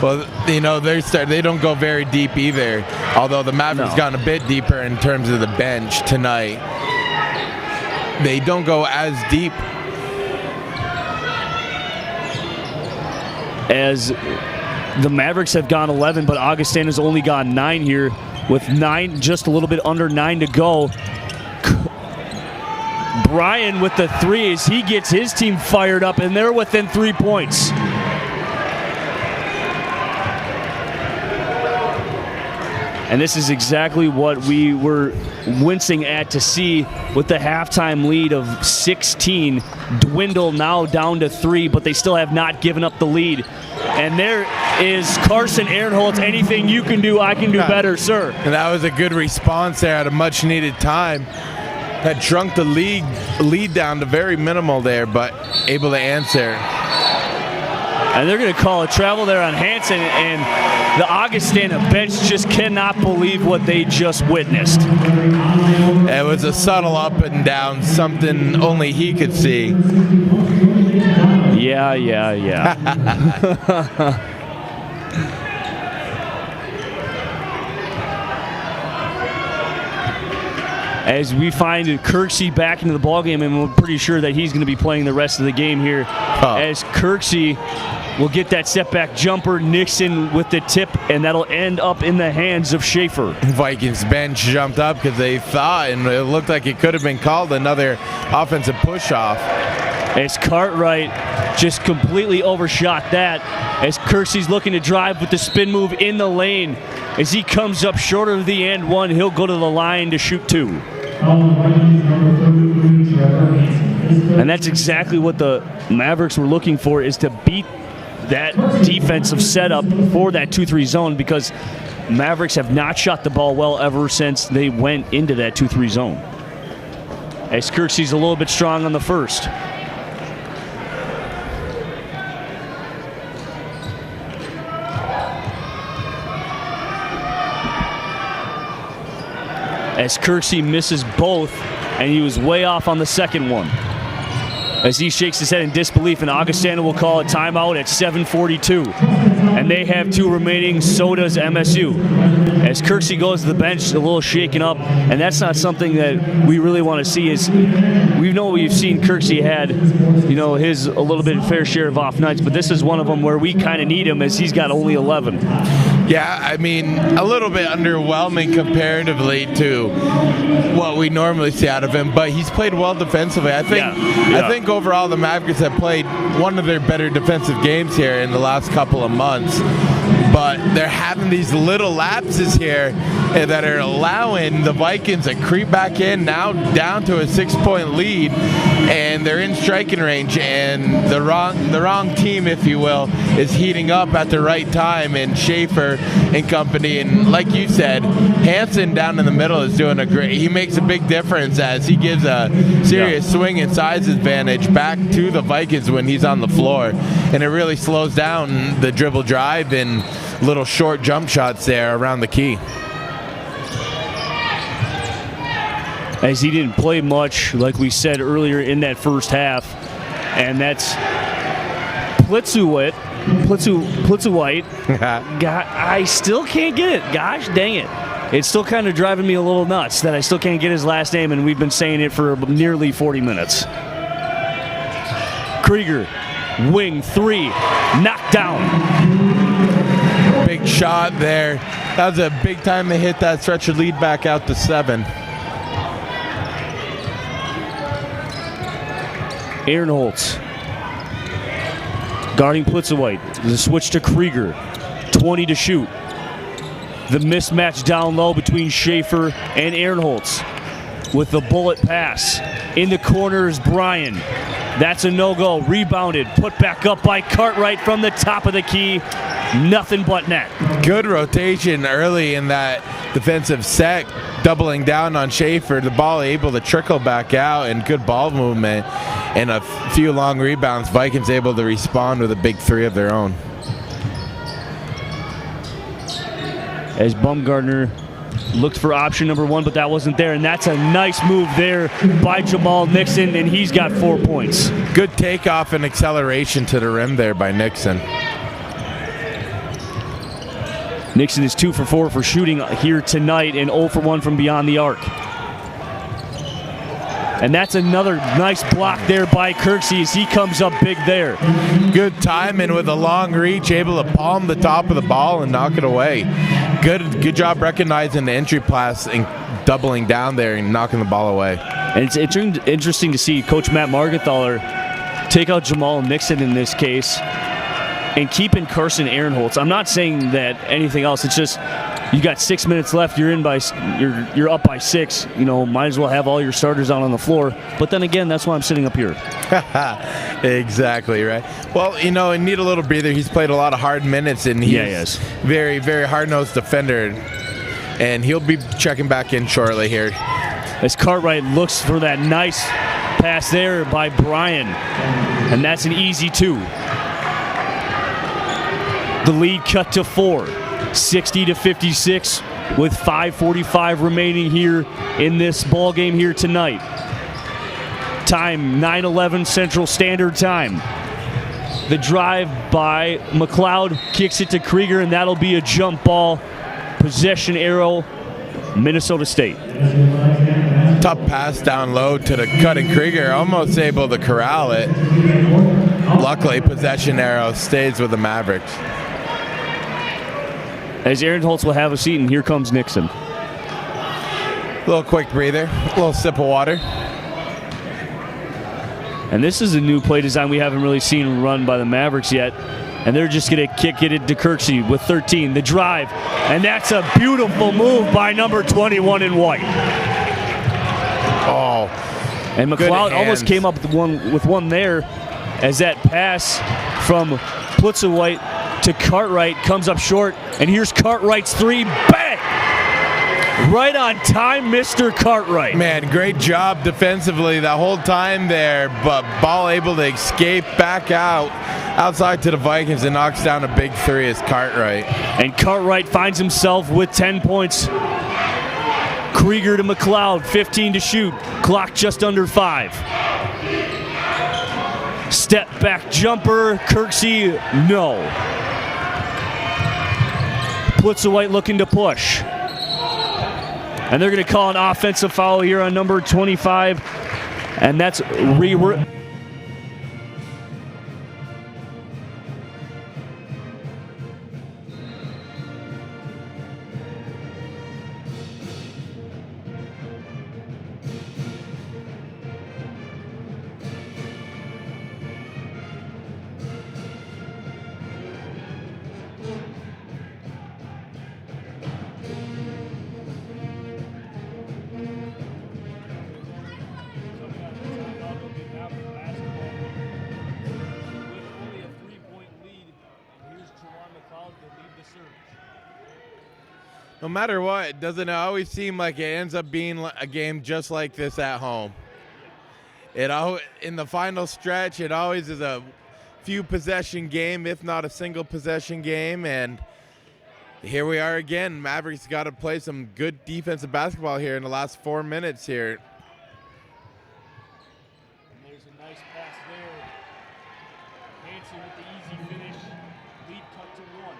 Well, you know, they don't go very deep either, although the Mavericks gone a bit deeper in terms of the bench tonight. They don't go as deep. As the Mavericks have gone 11, but Augustana's only gone 9 here with 9, just a little bit under 9 to go. Brian with the 3 as he gets his team fired up, and they're within 3 points. And this is exactly what we were wincing at to see with the halftime lead of 16 dwindle now down to 3, but they still have not given up the lead. And there is Carson Ehrenholtz. Anything you can do, I can do better, sir. And that was a good response there at a much needed time. That shrunk the lead down to very minimal there, but able to answer. And they're going to call a travel there on Hansen, and the Augustana bench just cannot believe what they just witnessed. It was a subtle up and down, something only he could see. Yeah. as we find Kirksey back into the ballgame, and we're pretty sure that he's going to be playing the rest of the game here. As Kirksey will get that setback jumper, Nixon with the tip, and that'll end up in the hands of Schaefer. Vikings bench jumped up because they thought, and it looked like it could have been called another offensive push-off. As Cartwright just completely overshot that, as Kirksey's looking to drive with the spin move in the lane. As he comes up short of the end one, he'll go to the line to shoot 2. And that's exactly what the Mavericks were looking for, is to beat that defensive setup for that 2-3 zone, because Mavericks have not shot the ball well ever since they went into that 2-3 zone. As Kirksey's a little bit strong on the first. As Kirksey misses both, and he was way off on the second one. As he shakes his head in disbelief, and Augustana will call a timeout at 7:42. And they have 2 remaining, so does MSU. As Kirksey goes to the bench, a little shaken up, and that's not something that we really want to see. Is we've seen Kirksey had, his a little bit fair share of off nights, but this is one of them where we kind of need him, as he's got only 11. Yeah, I mean, a little bit underwhelming comparatively to what we normally see out of him, but he's played well defensively. I think overall the Mavericks have played one of their better defensive games here in the last couple of months. But they're having these little lapses here that are allowing the Vikings to creep back in, now down to a 6-point lead, and they're in striking range, and the wrong team, if you will, is heating up at the right time, and Schaefer and company, and like you said, Hansen down in the middle is doing he makes a big difference, as he gives a serious swing and size advantage back to the Vikings when he's on the floor, and it really slows down the dribble drive and little short jump shots there around the key. As he didn't play much, like we said earlier in that first half, and that's Plitzuweit. I still can't get it. Gosh dang it. It's still kind of driving me a little nuts that I still can't get his last name, and we've been saying it for nearly 40 minutes. Krieger, wing 3, knocked down. Big shot there. That was a big time to hit that stretcher lead back out to 7. Aaron Holtz guarding Plitzuweit. The switch to Krieger. 20 to shoot. The mismatch down low between Schaefer and Aaron Holtz with the bullet pass. In the corner is Bryan. That's a no-go. Rebounded. Put back up by Cartwright from the top of the key. Nothing but net. Good rotation early in that defensive set, doubling down on Schaefer. The ball able to trickle back out, and good ball movement and a few long rebounds. Vikings able to respond with a big 3 of their own. As Bumgardner looked for option number 1, but that wasn't there, and that's a nice move there by Jamal Nixon, and he's got 4 points. Good takeoff and acceleration to the rim there by Nixon. Nixon is 2 for 4 for shooting here tonight, and 0 for 1 from beyond the arc. And that's another nice block there by Kirksey as he comes up big there. Good timing with a long reach, able to palm the top of the ball and knock it away. Good job recognizing the entry pass and doubling down there and knocking the ball away. And it's interesting to see Coach Matt Margenthaler take out Jamal Nixon in this case and keep in Carson Aaron Holtz. I'm not saying that anything else. It's just you got 6 minutes left. You're up by 6. Might as well have all your starters out on the floor. But then again, that's why I'm sitting up here. Exactly right. Well, I need a little breather. He's played a lot of hard minutes, and he's very, very hard-nosed defender. And he'll be checking back in shortly here. As Cartwright looks for that nice pass there by Bryan, and that's an easy 2. The lead cut to 4, 60-56, with 5:45 remaining here in this ball game here tonight. Time 9:11 Central Standard Time. The drive by McLeod kicks it to Krieger, and that'll be a jump ball. Possession arrow, Minnesota State. Tough pass down low to the cutting Krieger, almost able to corral it. Luckily, possession arrow stays with the Mavericks. As Aaron Holtz will have a seat, and here comes Nixon. A little quick breather, a little sip of water. And this is a new play design we haven't really seen run by the Mavericks yet. And they're just going to kick it into Kirksey with 13. The drive. And that's a beautiful move by number 21 in white. Oh, and McLeod almost came up with one there as that pass from Plutza-White to Cartwright comes up short. And here's Cartwright's three. Bang! Right on time, Mr. Cartwright. Man, great job defensively the whole time there, but ball able to escape back outside to the Vikings and knocks down a big three as Cartwright. And Cartwright finds himself with 10 points. Krieger to McLeod, 15 to shoot. Clock just under 5. Step back jumper, Kirksey, no. Plutza-White looking to push. And they're going to call an offensive foul here on number 25. And that's No matter what, it doesn't always seem like it ends up being a game just like this at home. In the final stretch, it always is a few possession game, if not a single possession game, and here we are again. Mavericks got to play some good defensive basketball here in the last 4 minutes here. And there's a nice pass there. Hanson with the easy finish. Lead cut to 1.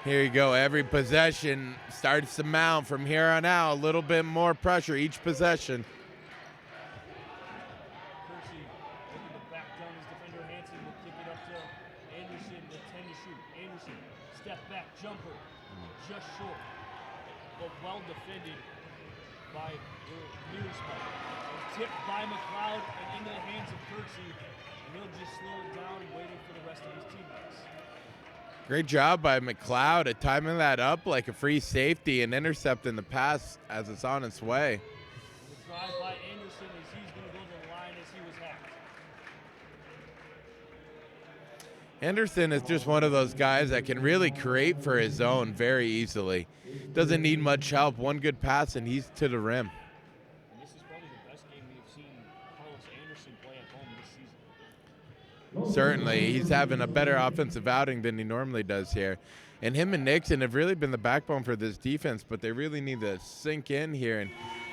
Here you go. Every possession starts to mount from here on out. A little bit more pressure each possession. Kirksey looking to back down his defender. Hanson will kick it up to Anderson with 10 to shoot. Anderson, step back jumper, just short, but well defended by Mearsman. Tipped by McLeod and into the hands of Kirksey, and he'll just slow it down, waiting for the rest of his teammates. Great job by McLeod at timing that up like a free safety and intercepting the pass as it's on its way. The drive by Anderson as he's going to go to the line as he was hacked. Anderson is just one of those guys that can really create for his own very easily. Doesn't need much help. One good pass and he's to the rim. And this is probably the best game we've seen Carlos Anderson play at home this season. Certainly, he's having a better offensive outing than he normally does here. And him and Nixon have really been the backbone for this defense, but they really need to sink in here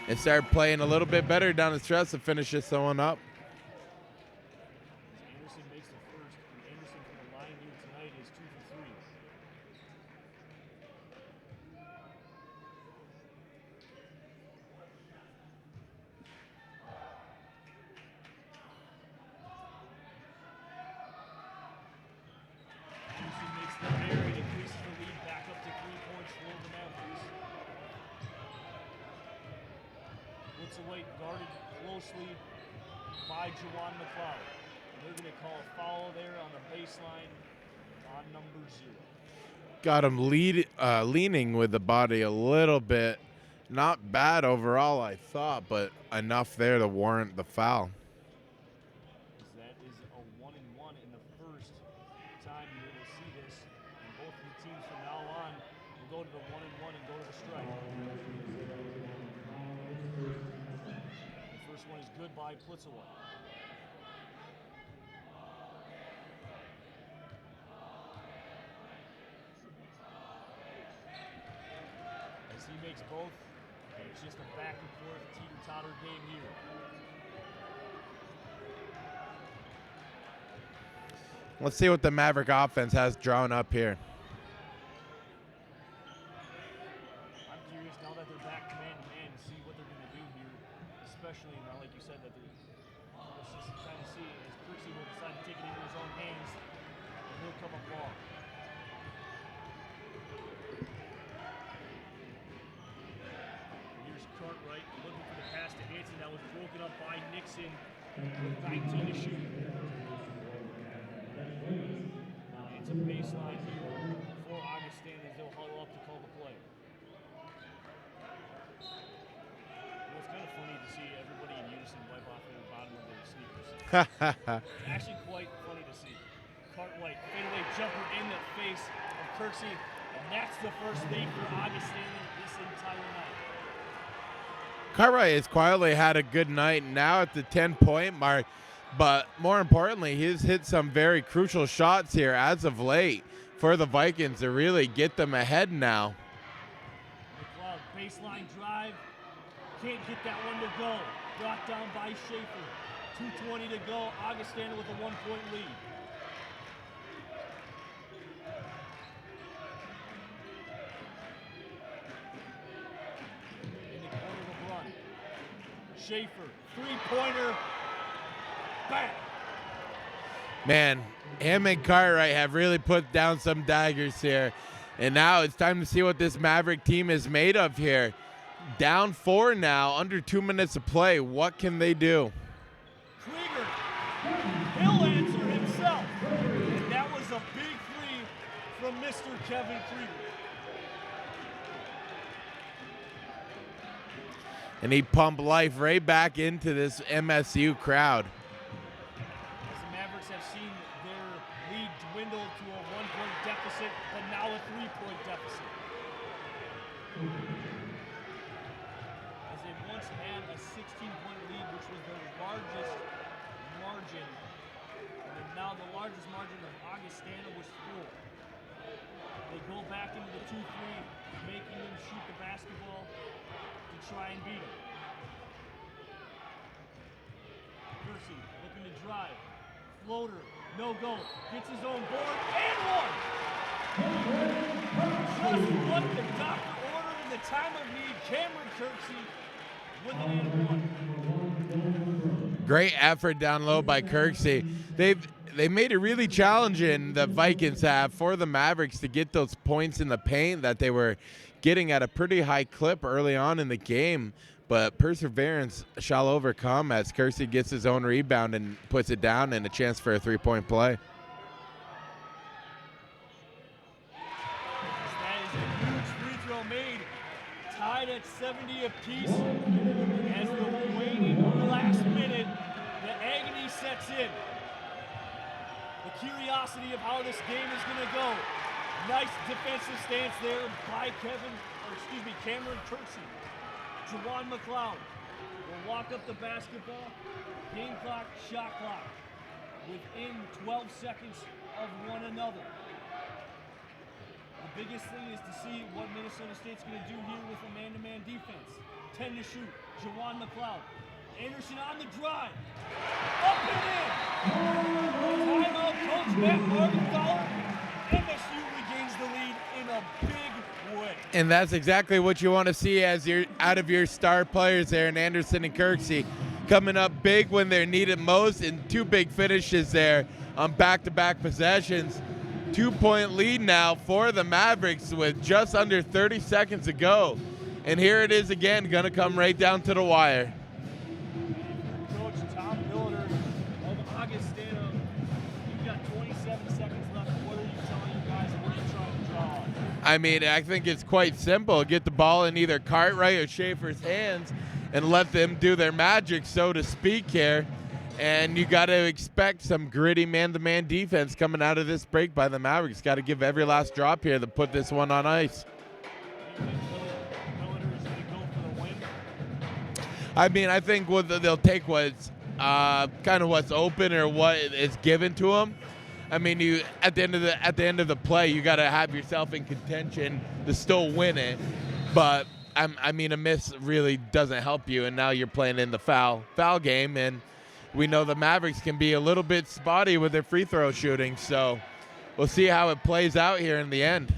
and start playing a little bit better down the stretch to finish this one up. Anderson makes the first, and Anderson from the line here tonight is 2 for 3. Anderson makes the carry and increases the lead back up to 3 points for the Mavericks. Plutza-White guarded closely by Juwan McLeod. They're going to call a foul there on the baseline on number 0. Got him leaning with the body a little bit. Not bad overall, I thought, but enough there to warrant the foul. That is a 1-and-1 in the first time we will see this. And both of the teams from now on will go to the 1-and-1 and go to the strike. The first one is good by Plutza-White. As he makes both, it's just a back and forth teeter-totter game here. Let's see what the Maverick offense has drawn up here. especially now, like you said, that let's just kind of see as Kirksey will decide to take it into his own hands, and he'll come up long. Here's Cartwright looking for the pass to Hanson. That was broken up by Nixon with 19 to shoot. It's a baseline here for Augustine as they'll huddle up to call the play. It's kind of funny to see everybody in unison wipe off the bottom of their sneakers. Actually quite funny to see. Cartwright, fadeaway jumper in the face of Kirksey, and that's the first lead for Augustine this entire night. Cartwright has quietly had a good night now at the 10-point mark, but more importantly, he's hit some very crucial shots here as of late for the Vikings to really get them ahead now. McLeod, baseline drive, can't get that one to go. Brought down by Schaefer. 2:20 to go. Augustana with a 1-point lead. In the corner of the run. Schaefer, three-pointer. Bang! Man, him and Cartwright have really put down some daggers here. And now it's time to see what this Maverick team is made of here. Down 4 now, under 2 minutes of play. What can they do? Krieger, he'll answer himself. And that was a big three from Mr. Kevin Krieger. And he pumped life right back into this MSU crowd. As the Mavericks have seen their lead dwindle to a 1-point deficit, but now a 3-point deficit. As they once had a 16-point lead, which was the largest margin, and now the largest margin of Augustana was 4. They go back into the 2-3, making them shoot the basketball to try and beat them. Kersey looking to drive. Floater, no go. Gets his own board and one! Just what the doctor ordered in the time of need. Cameron Kersey with an and one. Great effort down low by Kirksey. They made it really challenging, the Vikings have, for the Mavericks to get those points in the paint that they were getting at a pretty high clip early on in the game. But perseverance shall overcome as Kirksey gets his own rebound and puts it down, and a chance for a 3-point play. That is a huge free throw made. Tied at 70 apiece. As the waning last minute, the agony sets in. The curiosity of how this game is going to go. Nice defensive stance there by Cameron Kersey. Juwan McLeod will walk up the basketball. Game clock, shot clock. Within 12 seconds of one another. The biggest thing is to see what Minnesota State's going to do here with a man-to-man defense. 10 to shoot. Juwan McLeod. Anderson on the drive. Up and in. Timeout, Coach Matt Margenthaler. MSU regains the lead in a big way. And that's exactly what you want to see as you're out of your star players there in Anderson and Kirksey. Coming up big when they're needed most, and 2 big finishes there on back-to-back possessions. 2-point lead now for the Mavericks with just under 30 seconds to go. And here it is again, going to come right down to the wire. Coach Tom Billiter of Augustana, you've got 27 seconds left. What are you telling you guys? What are you trying to draw on? I mean, I think it's quite simple. Get the ball in either Cartwright or Schaefer's hands and let them do their magic, so to speak, here. And you got to expect some gritty man-to-man defense coming out of this break by the Mavericks. Got to give every last drop here to put this one on ice. I mean, I think they'll take what's kind of what's open or what is given to them. I mean, you at the end of the play, you got to have yourself in contention to still win it. But I mean, a miss really doesn't help you, and now you're playing in the foul game, and we know the Mavericks can be a little bit spotty with their free throw shooting. So we'll see how it plays out here in the end.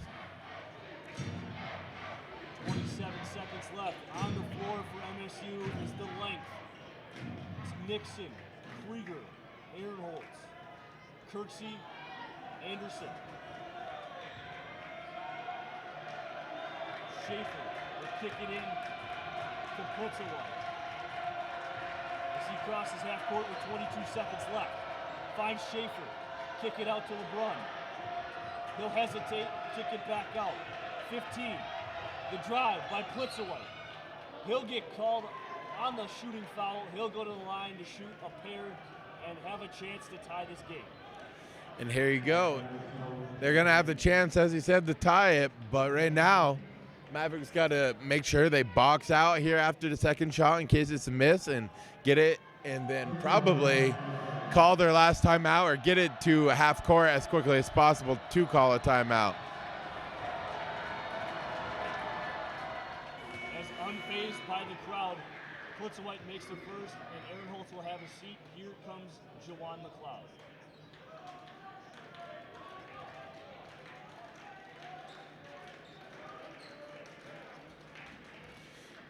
27 seconds left. On the floor for MSU is the length. Nixon, Krieger, Aaronholtz, Kirksey, Anderson. Schaefer will kick it in to Putzaway. As he crosses half court with 22 seconds left. Finds Schaefer, kick it out to LeBrun. He'll hesitate, kick it back out. 15, the drive by Putzaway. He'll get called on the shooting foul. He'll go to the line to shoot a pair and have a chance to tie this game. And here you go. They're going to have the chance, as he said, to tie it. But right now, Mavericks got to make sure they box out here after the second shot in case it's a miss and get it, and then probably call their last timeout or get it to half court as quickly as possible to call a timeout. As unfazed by the crowd, Putzaway makes the first, and Aaronholtz will have a seat. Here comes Jawan McLeod.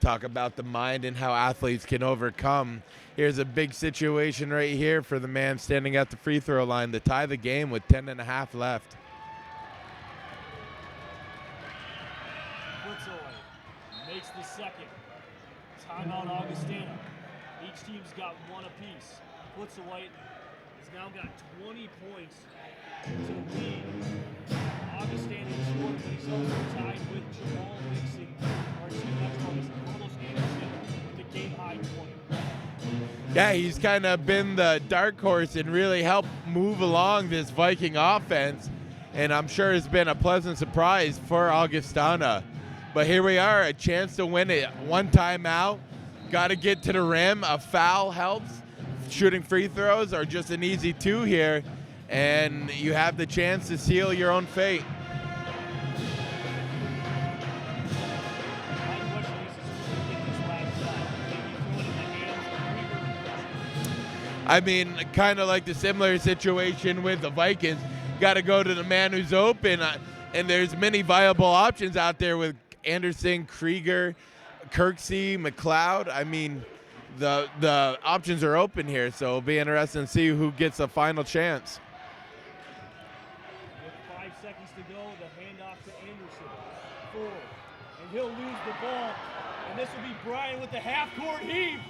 Talk about the mind and how athletes can overcome. Here's a big situation right here for the man standing at the free throw line to tie the game with 10.5 left. Putzaway makes the second. Timeout Augustana. Each team's got one apiece. Putzaway has now got 20 points to lead. Augustana is short, but he's also tied with Jamal Nixon. Carlos Anderson with the game high 20. Yeah, he's kind of been the dark horse and really helped move along this Viking offense. And I'm sure it's been a pleasant surprise for Augustana. But here we are, a chance to win it. One timeout, got to get to the rim. A foul helps. Shooting free throws or just an easy two here. And you have the chance to seal your own fate. I mean, kind of like the similar situation with the Vikings. Got to go to the man who's open, and there's many viable options out there with Anderson, Krieger, Kirksey, McLeod. I mean, the options are open here, so it'll be interesting to see who gets a final chance. With 5 seconds to go, the handoff to Anderson. 4, and he'll lose the ball, and this will be Brian with the half-court heave.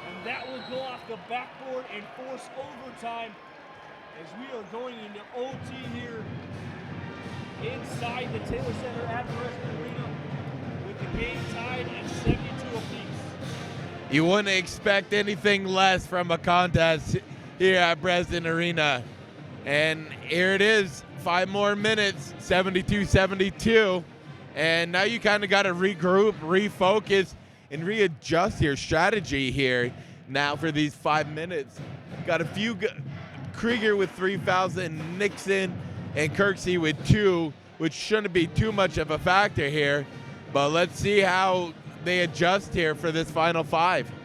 And that will go off the backboard and force overtime as we are going into OT here inside the Taylor Center at Breslin Arena with the game tied at 72 apiece. You wouldn't expect anything less from a contest here at Breslin Arena. And here it is, 5 more minutes, 72-72. And now you kind of got to regroup, refocus, and readjust your strategy here now for these 5 minutes. Got a few, Krieger with 3 fouls, and Nixon and Kirksey with 2, which shouldn't be too much of a factor here. But let's see how they adjust here for this final 5. One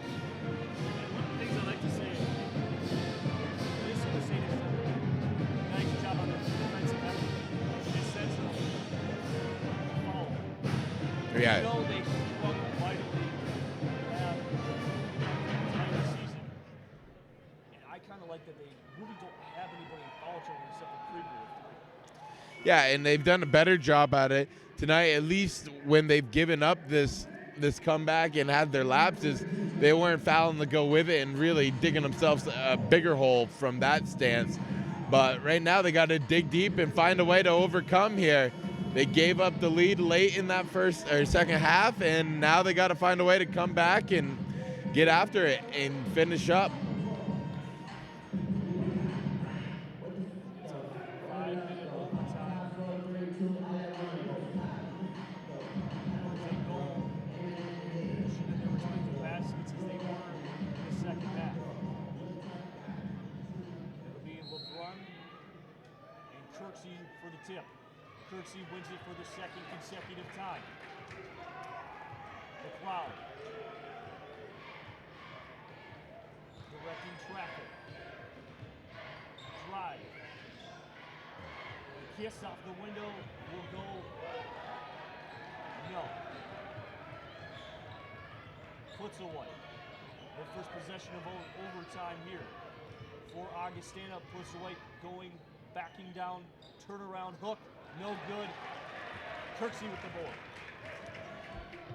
of the things I like to say is nice job on the defensive effort in the sense of foul. Yeah. You know they struggle mightily have entire season. And I kind of like that they really don't have anybody in foul trouble except for Krieger with 3. Yeah, and they've done a better job at it tonight, at least when they've given up this comeback and had their lapses. They weren't fouling to go with it and really digging themselves a bigger hole from that stance. But right now they got to dig deep and find a way to overcome here. They gave up the lead late in that first or second half, and now they got to find a way to come back and get after it and finish up. Kirksey wins it for the second consecutive time. McLeod. Directing traffic. Drive. The kiss off the window will go no. Putzaway. their first possession of overtime here. For Augustana, puts away, going, backing down, turnaround hook, no good. Kirksey with the ball.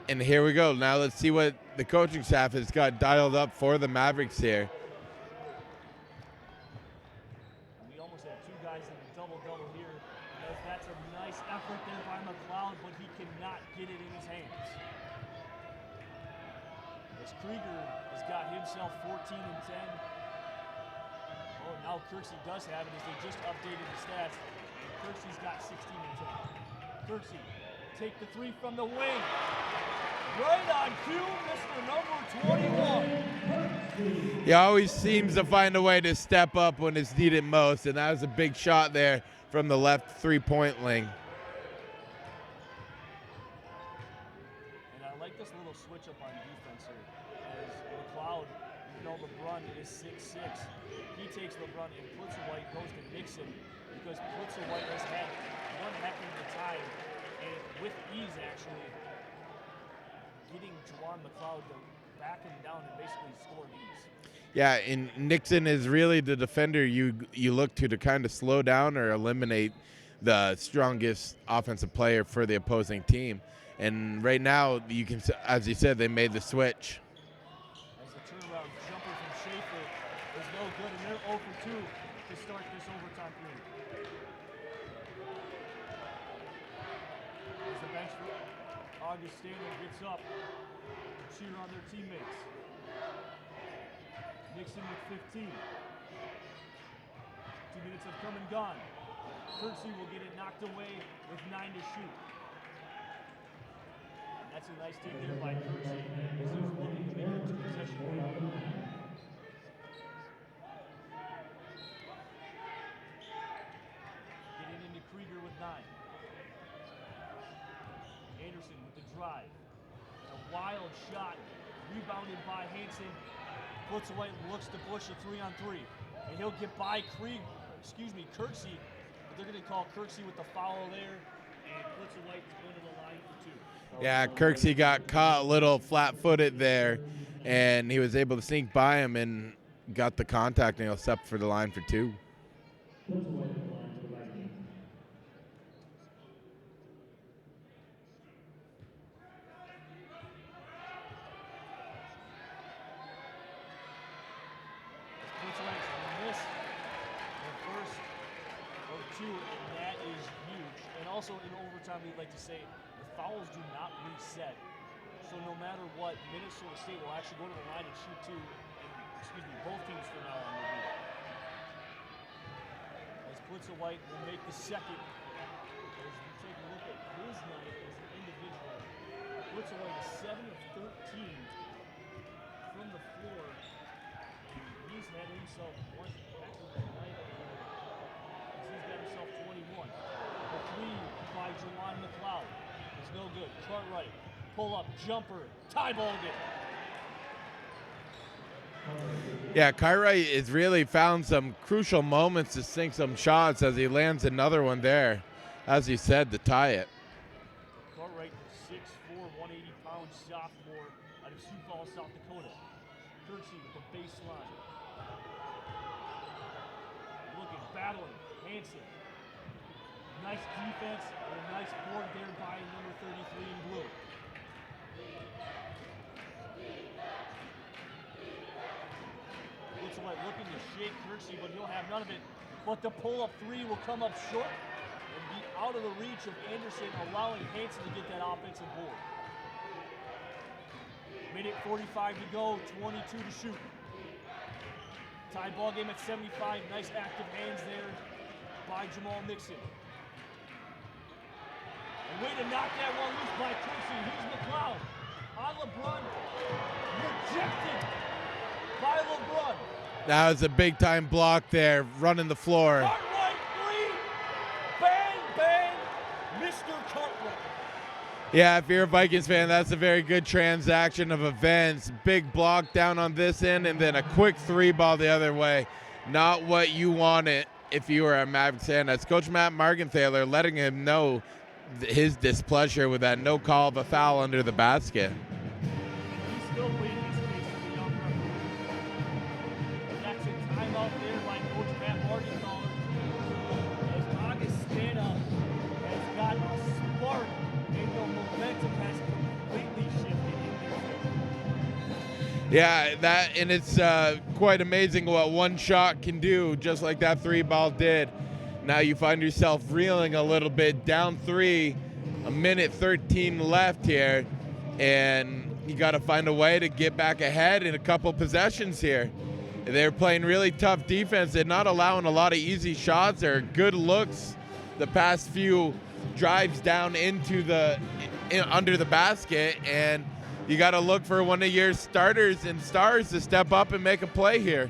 And here we go. Now let's see what the coaching staff has got dialed up for the Mavericks here. We almost had two guys in a double-double here. That's a nice effort there by McLeod, but he cannot get it in his hands. As Krieger has got himself 14 and 10. Oh, now Kirksey does have it as they just updated the stats. Kirksey's got 16 and 10. Kirksey, take the three from the wing. Right on cue, Mr. Number 21. He always seems to find a way to step up when it's needed most, and that was a big shot there from the left three-point lane. And I like this little switch up on defense here. As McLeod, LeBrun is 6'6". He takes LeBrun and Plitzer-White goes to Nixon because Plitzer-White has had one heck of a time and with ease actually getting Juwan McLeod to back him down and basically score ease. Yeah, and Nixon is really the defender you look to kind of slow down or eliminate the strongest offensive player for the opposing team. And right now, you can, as you said, they made the switch. As the turnaround jumper from Schaefer is no good, and they're 0 for 2 to start this overtime period. As the bench for Augustana gets up to cheer on their teammates. Nixon with 15. 2 minutes have come and gone. Kirksey will get it knocked away with 9 to shoot. And that's a nice take there by Kirksey as he's looking to make it 2-possession game. Getting into Krieger with 9. Anderson with the drive. A wild shot, rebounded by Hanson. Plitzer-White looks to push a 3-on-3, and he'll get by Kirksey, but they're going to call Kirksey with the foul there, and Plitzer-White is going to the line for 2. Yeah, Kirksey got caught a little flat-footed there, and he was able to sneak by him and got the contact, and he'll step for the line for 2. Also, in overtime, we'd like to say the fouls do not reset. So no matter what, Minnesota State will actually go to the line and shoot 2. And, both teams from now on will do that. As Plitzer-White will make the second. As we take a look at his night as an individual, Plitzer-White is 7 of 13 from the floor. He's had himself one heck of a night as he's got himself 21. The 3 by Juwan McLeod is no good. Cartwright, pull up, jumper, tie ball game. Yeah, Cartwright has really found some crucial moments to sink some shots as he lands another one there, as you said, to tie it. Cartwright, 6'4", 180-pound sophomore out of Sioux Falls, South Dakota. Kirksey with the baseline. Looking, battling, Hanson. Nice defense and a nice board there by number 33 in blue. Plitzer-White looking to shake Kirksey, but he'll have none of it. But the pull-up 3 will come up short and be out of the reach of Anderson, allowing Hanson to get that offensive board. Minute 45 to go, 22 to shoot. Tie ball game at 75. Nice active hands there by Jamal Nixon. And way to knock that one loose by Kirksey. Here's McLeod on LeBrun. Rejected by LeBrun. That was a big-time block there, running the floor. Cartwright 3. Bang, bang. Mr. Cartwright. Yeah, if you're a Vikings fan, that's a very good transaction of events. Big block down on this end, and then a quick 3 ball the other way. Not what you wanted if you were a Mavericks fan. That's Coach Matt Margenthaler letting him know his displeasure with that no call of a foul under the basket. He's still pleading his case to the young referee. Yeah, that, and it's quite amazing what one shot can do, just like that 3-ball did. Now you find yourself reeling a little bit, down 3, a minute 13 left here, and you got to find a way to get back ahead in a couple possessions here. They're playing really tough defense. They're not allowing a lot of easy shots or good looks the past few drives down into under the basket, and you got to look for one of your starters and stars to step up and make a play here.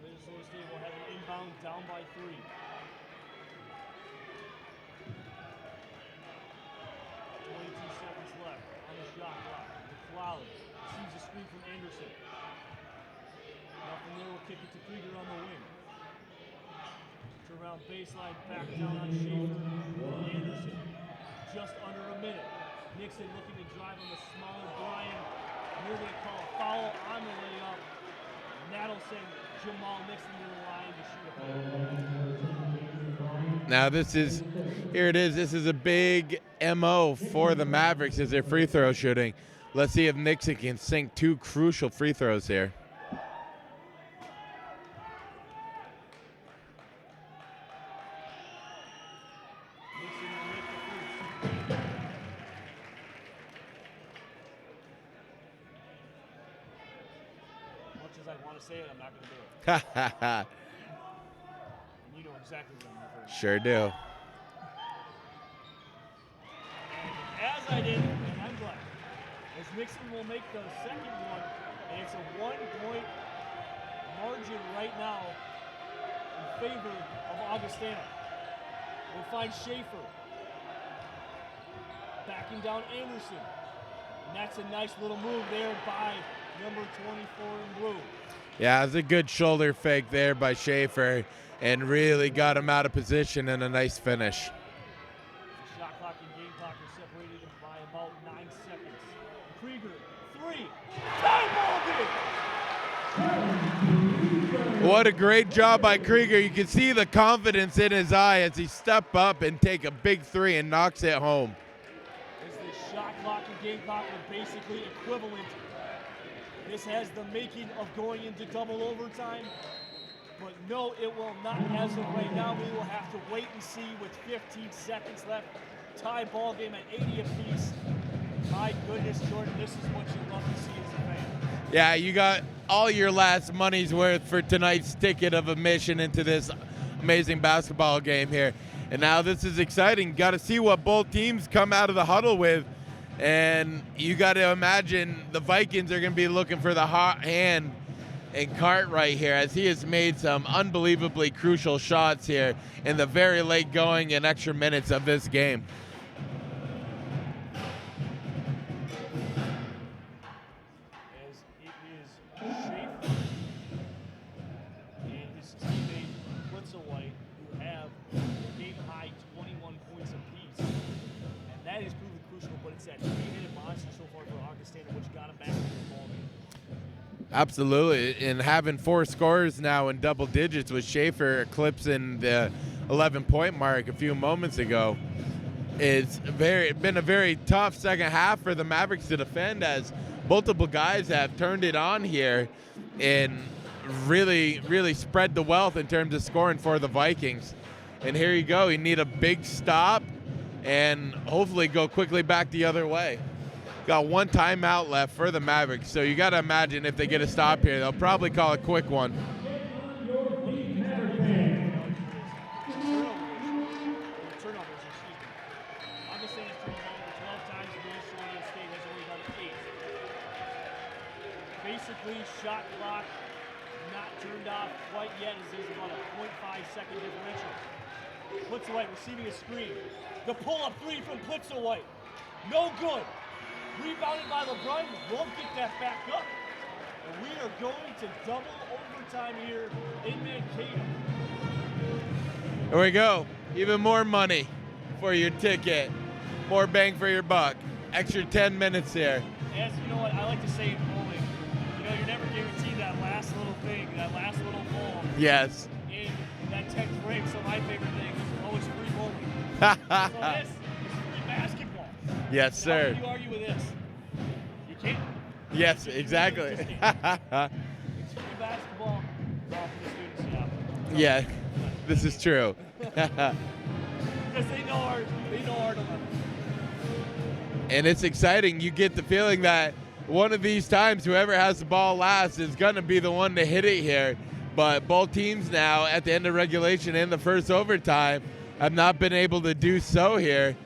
Minnesota State will have an inbound down by 3. 22 seconds left on the shot clock. McLeod receives a screen from Anderson. Nothing there, will kick it to Krieger on the wing. Turn around baseline, back down on Schaefer. Anderson, just under a minute. Nixon looking to drive on the smaller Bryan. We're going to call a foul on the layup. And that'll send Jamal Nixon to the line to shoot a ball. Now here it is. This is a big MO for the Mavericks as their free throw shooting. Let's see if Nixon can sink 2 crucial free throws here. As I want to say it, I'm not going to do it. And you know exactly what I'm referring to. Sure do. As I did, and I'm glad, as Nixon will make the second one, and it's a 1-point margin right now in favor of Augustana. We'll find Schaefer backing down Anderson. And that's a nice little move there by number 24 in blue. Yeah, it was a good shoulder fake there by Schaefer and really got him out of position and a nice finish. The shot clock and game clock are separated by about 9 seconds. Krieger, 3. Tie ball game! What a great job by Krieger. You can see the confidence in his eye as he stepped up and take a big 3 and knocks it home. As the shot clock and game clock are basically equivalent. This has the making of going into double overtime, but no, it will not as of right now. We will have to wait and see with 15 seconds left. Tie ball game at 80 apiece. My goodness, Jordan, this is what you love to see as a fan. Yeah, you got all your last money's worth for tonight's ticket of admission into this amazing basketball game here. And now this is exciting. Got to see what both teams come out of the huddle with. And you got to imagine the Vikings are going to be looking for the hot hand in Cartwright here, as he has made some unbelievably crucial shots here in the very late going and extra minutes of this game. As it is Schaefer and his teammate Blitzowhite, who have game-high 21 points apiece. And that is proven crucial, but it's that three-headed monster so far for Augustana, which got him back into the ballgame. Absolutely, and having 4 scorers now in double digits with Schaefer eclipsing the 11-point mark a few moments ago. It's been a very tough second half for the Mavericks to defend, as multiple guys have turned it on here and really spread the wealth in terms of scoring for the Vikings. And here you go, you need a big stop and hopefully go quickly back the other way. Got 1 timeout left for the Mavericks, so you got to imagine if they get a stop here, they'll probably call a quick one. Turnovers, excuse me. Augustana's turned it over 12 times, Minnesota State has only done 8. Basically, shot clock not turned off quite yet, as there's about a 0.5 second differential. Blitzowhite receiving a screen. The pull-up 3 from Blitzowhite. No good. Rebounded by LeBron, won't get that back up. And we are going to double overtime here in Mankato. Here we go. Even more money for your ticket. More bang for your buck. Extra 10 minutes here. As you know what, I like to say in bowling, you're never guaranteed that last little thing, that last little ball Yes. in that 10th frame. So my this is free basketball. Yes, How sir. can you argue with this? You can't. Yes, exactly. It's free basketball. It's all for the students, yeah. Yeah, this is true. Because they know our dilemma. And it's exciting. You get the feeling that one of these times, whoever has the ball last is going to be the one to hit it here. But both teams now, at the end of regulation and the first overtime, have not been able to do so here.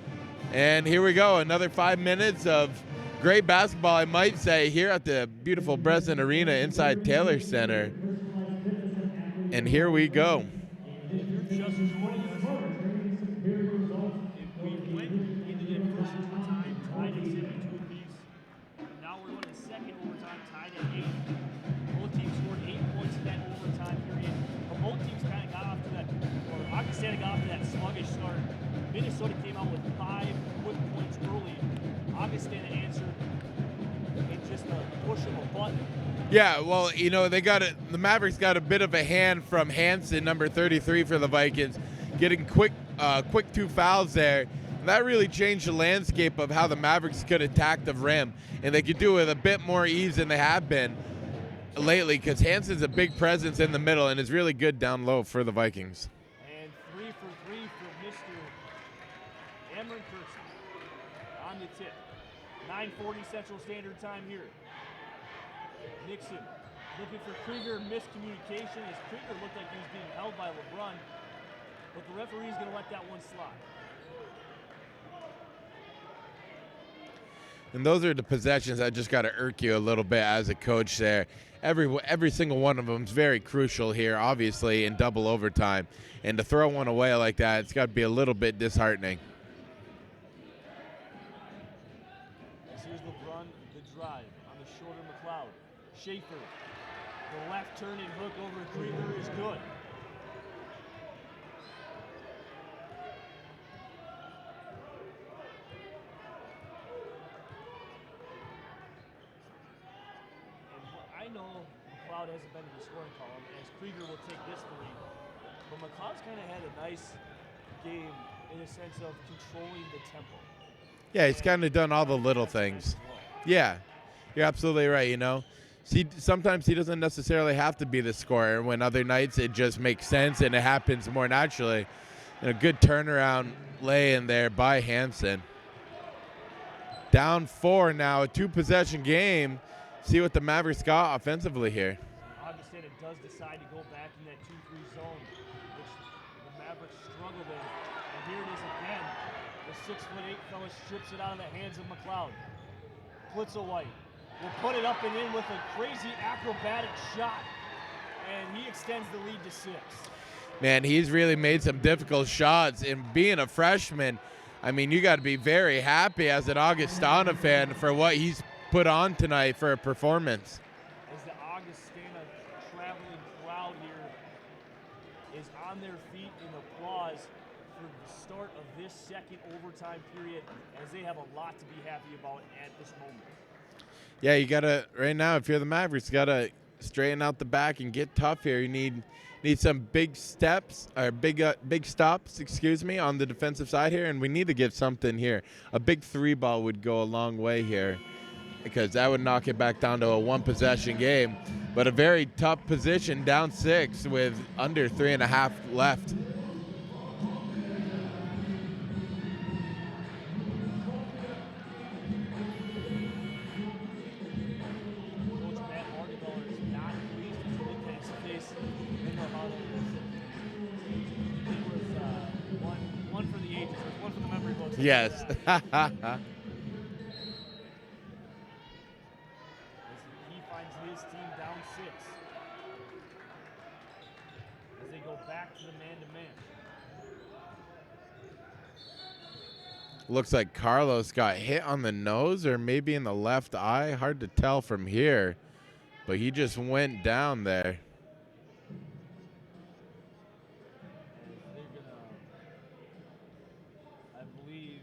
And here we go, another 5 minutes of great basketball, I might say, here at the beautiful Breslin Arena inside Taylor Center. And here we go. Just joining us, if we went into the first overtime tied at 72 apiece, and now we're going to the second overtime tied at 8. Both teams scored 8 points in that overtime period. But both teams kind of got off to that, or Augustana got off to that sluggish start. Minnesota came out with 5 quick points early. Augustana answered in just a push of a button. Yeah, well, you know, the Mavericks got a bit of a hand from Hansen, number 33 for the Vikings, getting quick 2 fouls there. And that really changed the landscape of how the Mavericks could attack the rim. And they could do it with a bit more ease than they have been lately, because Hansen's a big presence in the middle and is really good down low for the Vikings. And 3 for 3 for Mr. Emron Kirsten on the tip. 9:40 Central Standard Time here. Nixon looking for Krieger, miscommunication as Krieger looked like he was being held by LeBron, but the referee's going to let that one slide. And those are the possessions that just got to irk you a little bit as a coach there. Every single one of them is very crucial here, obviously, in double overtime. And to throw one away like that, it's got to be a little bit disheartening. Here's LeBron, the drive on the shorter McLeod. Schaefer, the left turn and hook over Krieger is good. I know McLeod hasn't been in the scoring column, as Krieger will take this 3. But McLeod's kind of had a nice game in a sense of controlling the tempo. Yeah, he's kind of done all the little things. Yeah, you're absolutely right, you know. Sometimes he doesn't necessarily have to be the scorer. When other nights it just makes sense and it happens more naturally. And a good turnaround lay in there by Hansen. Down 4 now, a 2-possession game. See what the Mavericks got offensively here. Augustana does decide to go back in that 2-3 zone, which the Mavericks struggled in. And here it is again. The 6'8" fella strips it out of the hands of McLeod. White will put it up and in with a crazy acrobatic shot. And he extends the lead to 6. Man, he's really made some difficult shots. And being a freshman, I mean, you got to be very happy as an Augustana fan for what he's put on tonight for a performance. As the Augustana traveling crowd here is on their feet in applause for the start of this second overtime period, as they have a lot to be happy about at this moment. Yeah, you gotta right now. If you're the Mavericks, gotta straighten out the back and get tough here. You need some big steps or big stops, excuse me, on the defensive side here, and we need to get something here. A big 3 ball would go a long way here, because that would knock it back down to a 1-possession game. But a very tough position, down 6 with under 3.5 left. Coach Matt Morgenthau is not pleased with the Nick's face. They know how that is. It was one for the ages. It was one for the memory books. Yes. He finds his team down 6 as they go back to the man-to-man. Looks like Carlos got hit on the nose or maybe in the left eye. Hard to tell from here, but he just went down there. They're gonna, I believe,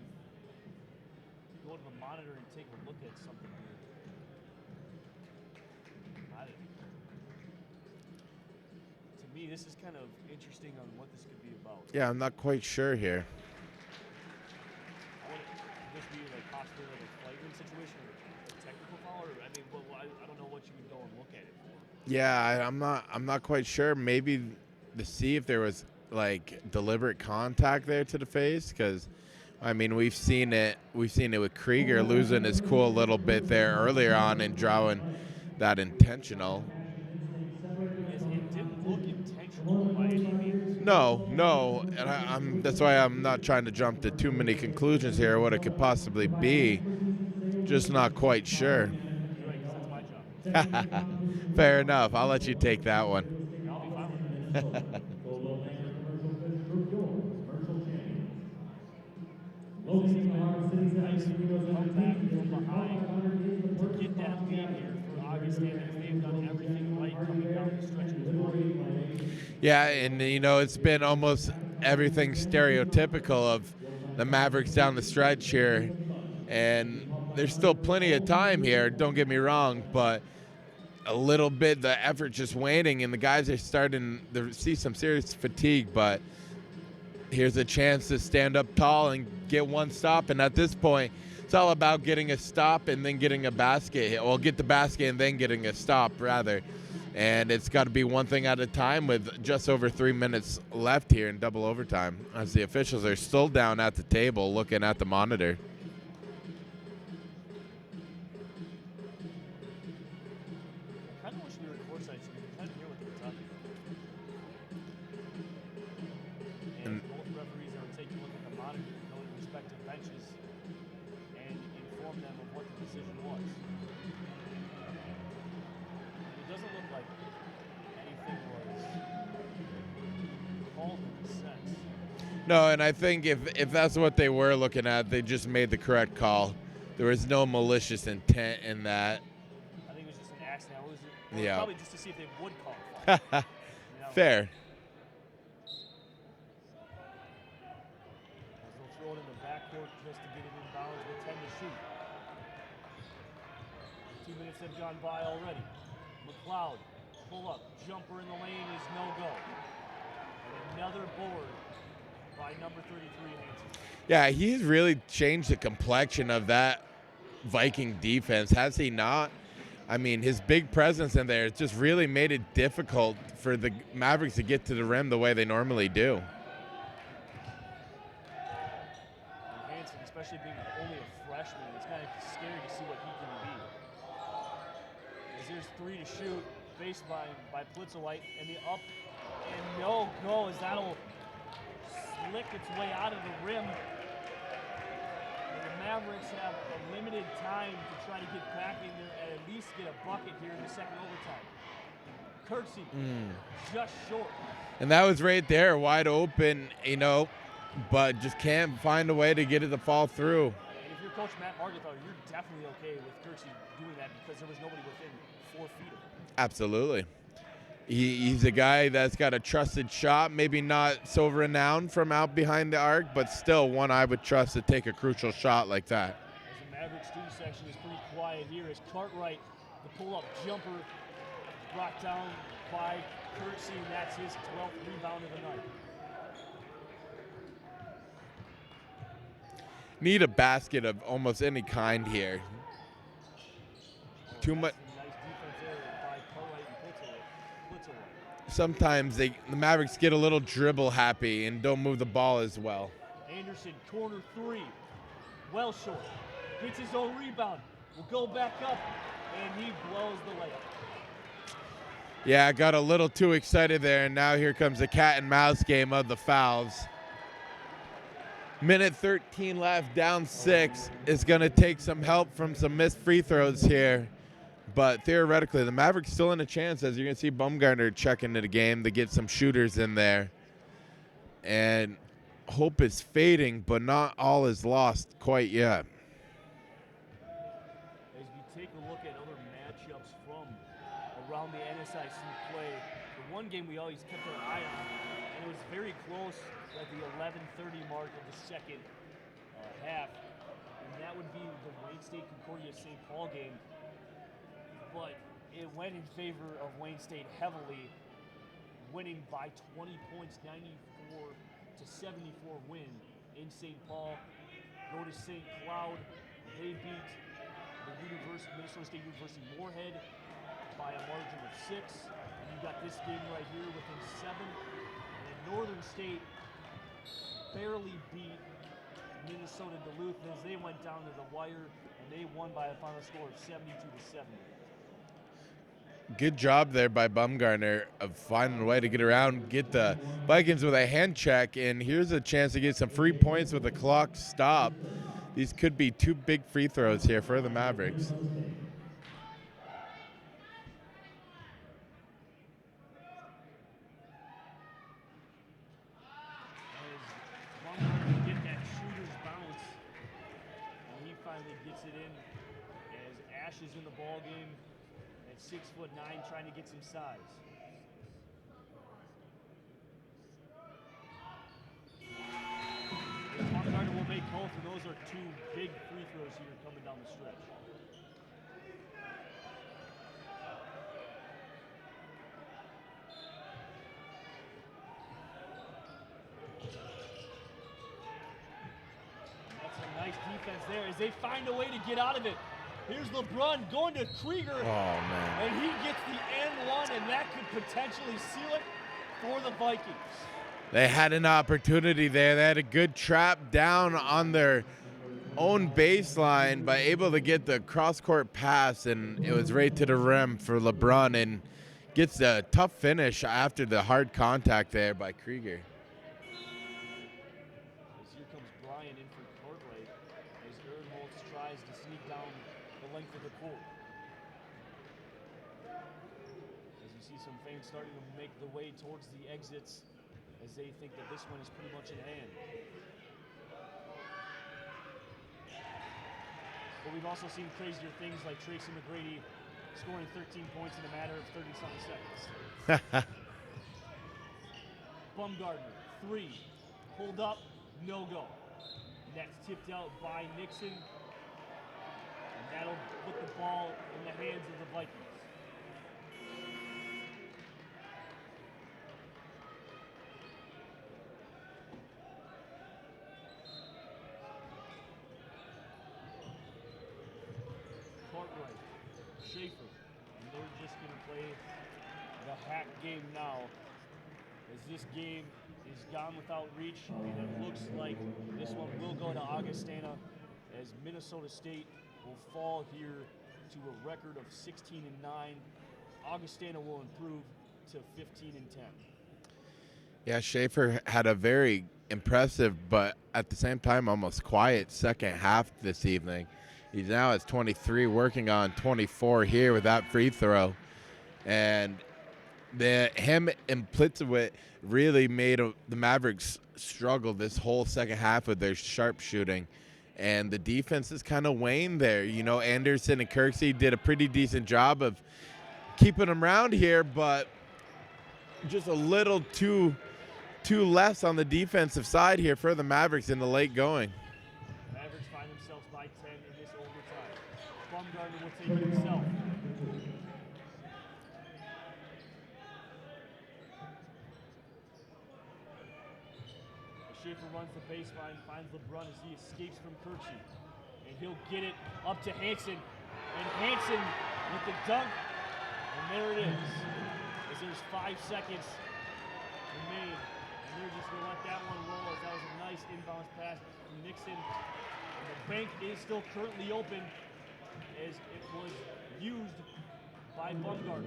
go to the monitor and take a look at something here. To me, this is kind of interesting on what this could be about. Yeah, I'm not quite sure here. Yeah, I'm not quite sure. Maybe to see if there was like deliberate contact there to the face, because I mean we've seen it with Krieger losing his cool a little bit there earlier on and drawing that intentional. It didn't look intentional by any means. No, and that's why I'm not trying to jump to too many conclusions here what it could possibly be. Just not quite sure. You're right, 'cause that's my job. Fair enough. I'll let you take that one. I'll be fine with it. Nice comeback from behind to get that lead here for Augustana. If they've done everything right coming down the stretch of the tournament. Yeah, and it's been almost everything stereotypical of the Mavericks down the stretch here, and there's still plenty of time here. Don't get me wrong, but a little bit the effort just waning, and the guys are starting to see some serious fatigue. But here's a chance to stand up tall and get one stop, and at this point, it's all about getting a stop and then getting a basket. Well, get the basket and then getting a stop, rather. And it's got to be one thing at a time with just over 3 minutes left here in double overtime, as the officials are still down at the table looking at the monitor. I kind of wish we were courtside so we could kind of hear what they were talking about. And both referees are taking a look at the monitor, go to respective benches, and inform them of what the decision was. It doesn't look like anything was called in a sense. No, and I think if that's what they were looking at, they just made the correct call. There was no malicious intent in that. I think it was just an accident. It was Yeah. probably just to see if they would call it. You know? Fair. As they'll throw it in the backcourt just to get it inbounds with 10 to shoot. 2 minutes have gone by already. McLeod, pull up, jumper in the lane is no go. And another board by number 33, Hanson. Yeah, he's really changed the complexion of that Viking defense, has he not? I mean, his big presence in there has just really made it difficult for the Mavericks to get to the rim the way they normally do. And Hanson, especially being only a freshman, it's kind of scary to see what he can be. As there's 3 to shoot, baseline by Plitzowite, and the up and no go as that'll slick its way out of the rim. And the Mavericks have a limited time to try to get back in there and at least get a bucket here in the second overtime. Kirksey just short. And that was right there, wide open, but just can't find a way to get it to fall through. And if you're Coach Matt Margenthaler, you're definitely okay with Kirksey doing that because there was nobody within 4 feet of him. Absolutely. He's a guy that's got a trusted shot, maybe not so renowned from out behind the arc, but still one I would trust to take a crucial shot like that. As the Maverick student section is pretty quiet here as Cartwright, the pull-up jumper, brought down by Kirksey, and that's his 12th rebound of the night. Need a basket of almost any kind here. Too much. Nice defense there by Cartwright and Plitzowite. Sometimes the Mavericks get a little dribble happy and don't move the ball as well. Anderson, corner 3, well short. Gets his own rebound. Will go back up, and he blows the layup. Yeah, I got a little too excited there, and now here comes the cat and mouse game of the fouls. Minute 13 left, down 6. Is going to take some help from some missed free throws here. But theoretically, the Mavericks still in a chance, as you're going to see Bumgarner check into the game to get some shooters in there. And hope is fading, but not all is lost quite yet. As we take a look at other matchups from around the NSIC play, the one game we always kept our eye on, and it was very close at the 11:30 mark of the second half, and that would be the Wayne State Concordia St. Paul game. But it went in favor of Wayne State heavily, winning by 20 points, 94-74 win in St. Paul. Go to St. Cloud. They beat the Minnesota State University Moorhead by a margin of 6. And you got this game right here within 7. And then Northern State barely beat Minnesota Duluth as they went down to the wire and they won by a final score of 72-70. Good job there by Bumgarner of finding a way to get around, get the Vikings with a hand check, and here's a chance to get some free points with the clock stop. These could be 2 big free throws here for the Mavericks. Bumgarner get that shooter's bounce, and he finally gets it in as Ash is in the ball game. 6'9", trying to get some size. Bumgarner will make both, and those are 2 big free throws here coming down the stretch. That's a nice defense there as they find a way to get out of it. Here's LeBron going to Krieger. Oh, man. And he gets the end one, and that could potentially seal it for the Vikings. They had an opportunity there. They had a good trap down on their own baseline, but able to get the cross-court pass, and it was right to the rim for LeBron, and gets a tough finish after the hard contact there by Krieger. As here comes Brian in for Cartwright as Ehrenholz tries to sneak down the length of the court. As you see some fans starting to make the way towards the exits as they think that this one is pretty much in hand. But we've also seen crazier things like Tracy McGrady scoring 13 points in a matter of 30-something seconds. Bumgarner, 3, pulled up, no go. That's tipped out by Nixon, and that'll put the ball in the hands of the Vikings. Cartwright, Schaefer, and they're just going to play the hack game now as this game is gone without reach, and it looks like this one will go to Augustana as Minnesota State will fall here to a record of 16-9. Augustana will improve to 15-10. Yeah, Schaefer had a very impressive but at the same time almost quiet second half this evening. He's now at 23, working on 24 here with that free throw. And him and Plitzowitz really made the Mavericks struggle this whole second half with their sharp shooting. And the defense is kind of waned there. You know, Anderson and Kirksey did a pretty decent job of keeping them around here, but just a little too less on the defensive side here for the Mavericks in the late going. Mavericks find themselves by 10 in this overtime. Bumgarner will take it himself. Schaefer runs the baseline, finds LeBron as he escapes from Kirksey. And he'll get it up to Hansen. And Hansen with the dunk. And there it is. As there's 5 seconds remain. And they're just going to let that one roll as that was a nice inbounds pass from Nixon. And the bank is still currently open as it was used by Bumgarner.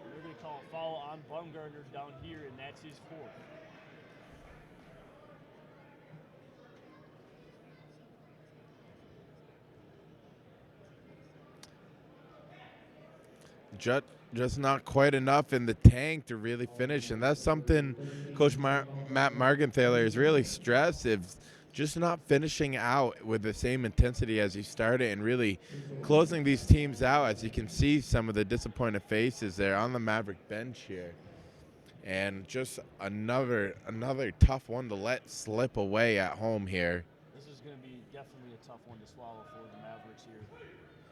They're going to call a foul on Bumgarner down here, and that's his 4th. Just not quite enough in the tank to really finish, and that's something Coach Matt Margenthaler has really stressed, is just not finishing out with the same intensity as he started and really closing these teams out. As you can see, some of the disappointed faces there on the Maverick bench here. And just another tough one to let slip away at home here. This is going to be definitely a tough one to swallow for the Mavericks here,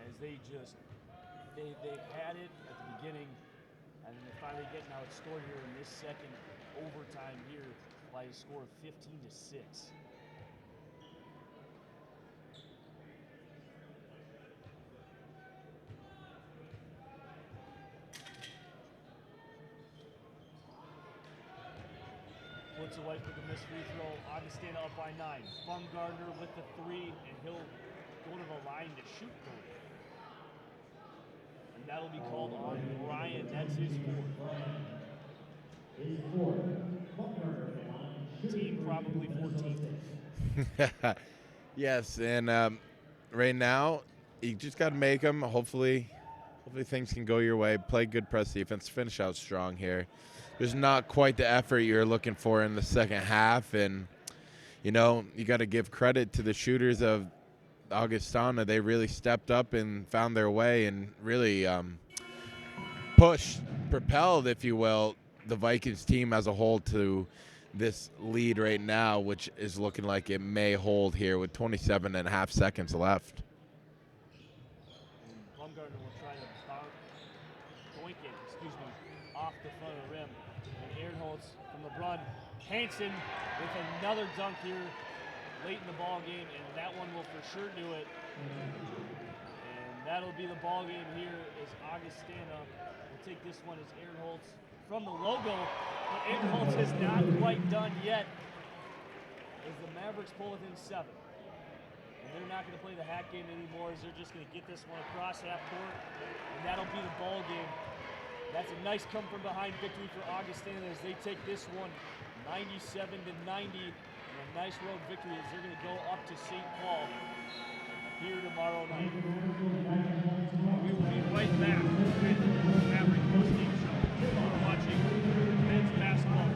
as they just they've had it at the beginning, and then they're finally getting outscored here in this second overtime here by a score of 15-6. puts away for the missed free throw. Augustana up by 9. Bumgardner with the 3, and he'll go to the line to shoot 3. And that'll be called on Ryan. That's his 4th. Team probably 14th. Yes, and right now you just got to make them. Hopefully things can go your way. Play good press defense. Finish out strong here. There's not quite the effort you're looking for in the second half, and you got to give credit to the shooters of Augustana. They really stepped up and found their way and really propelled, if you will, the Vikings team as a whole to this lead right now, which is looking like it may hold here with 27.5 seconds left. Bumgardner will try to doink it, off the front of the rim. And Ehrenholz from the run. Hansen with another dunk here late in the ball game, and that one will for sure do it. And that'll be the ball game here as Augustana will take this one as Ehrenholz from the logo, but Ehrenholz is not quite done yet as the Mavericks pull within 7. And they're not going to play the hack game anymore, as they're just going to get this one across half court, and that'll be the ball game. That's a nice come from behind victory for Augustana as they take this one 97-90, and a nice road victory as they're going to go up to St. Paul here tomorrow night. We will be right back with the Maverick postgame show. You're watching men's basketball.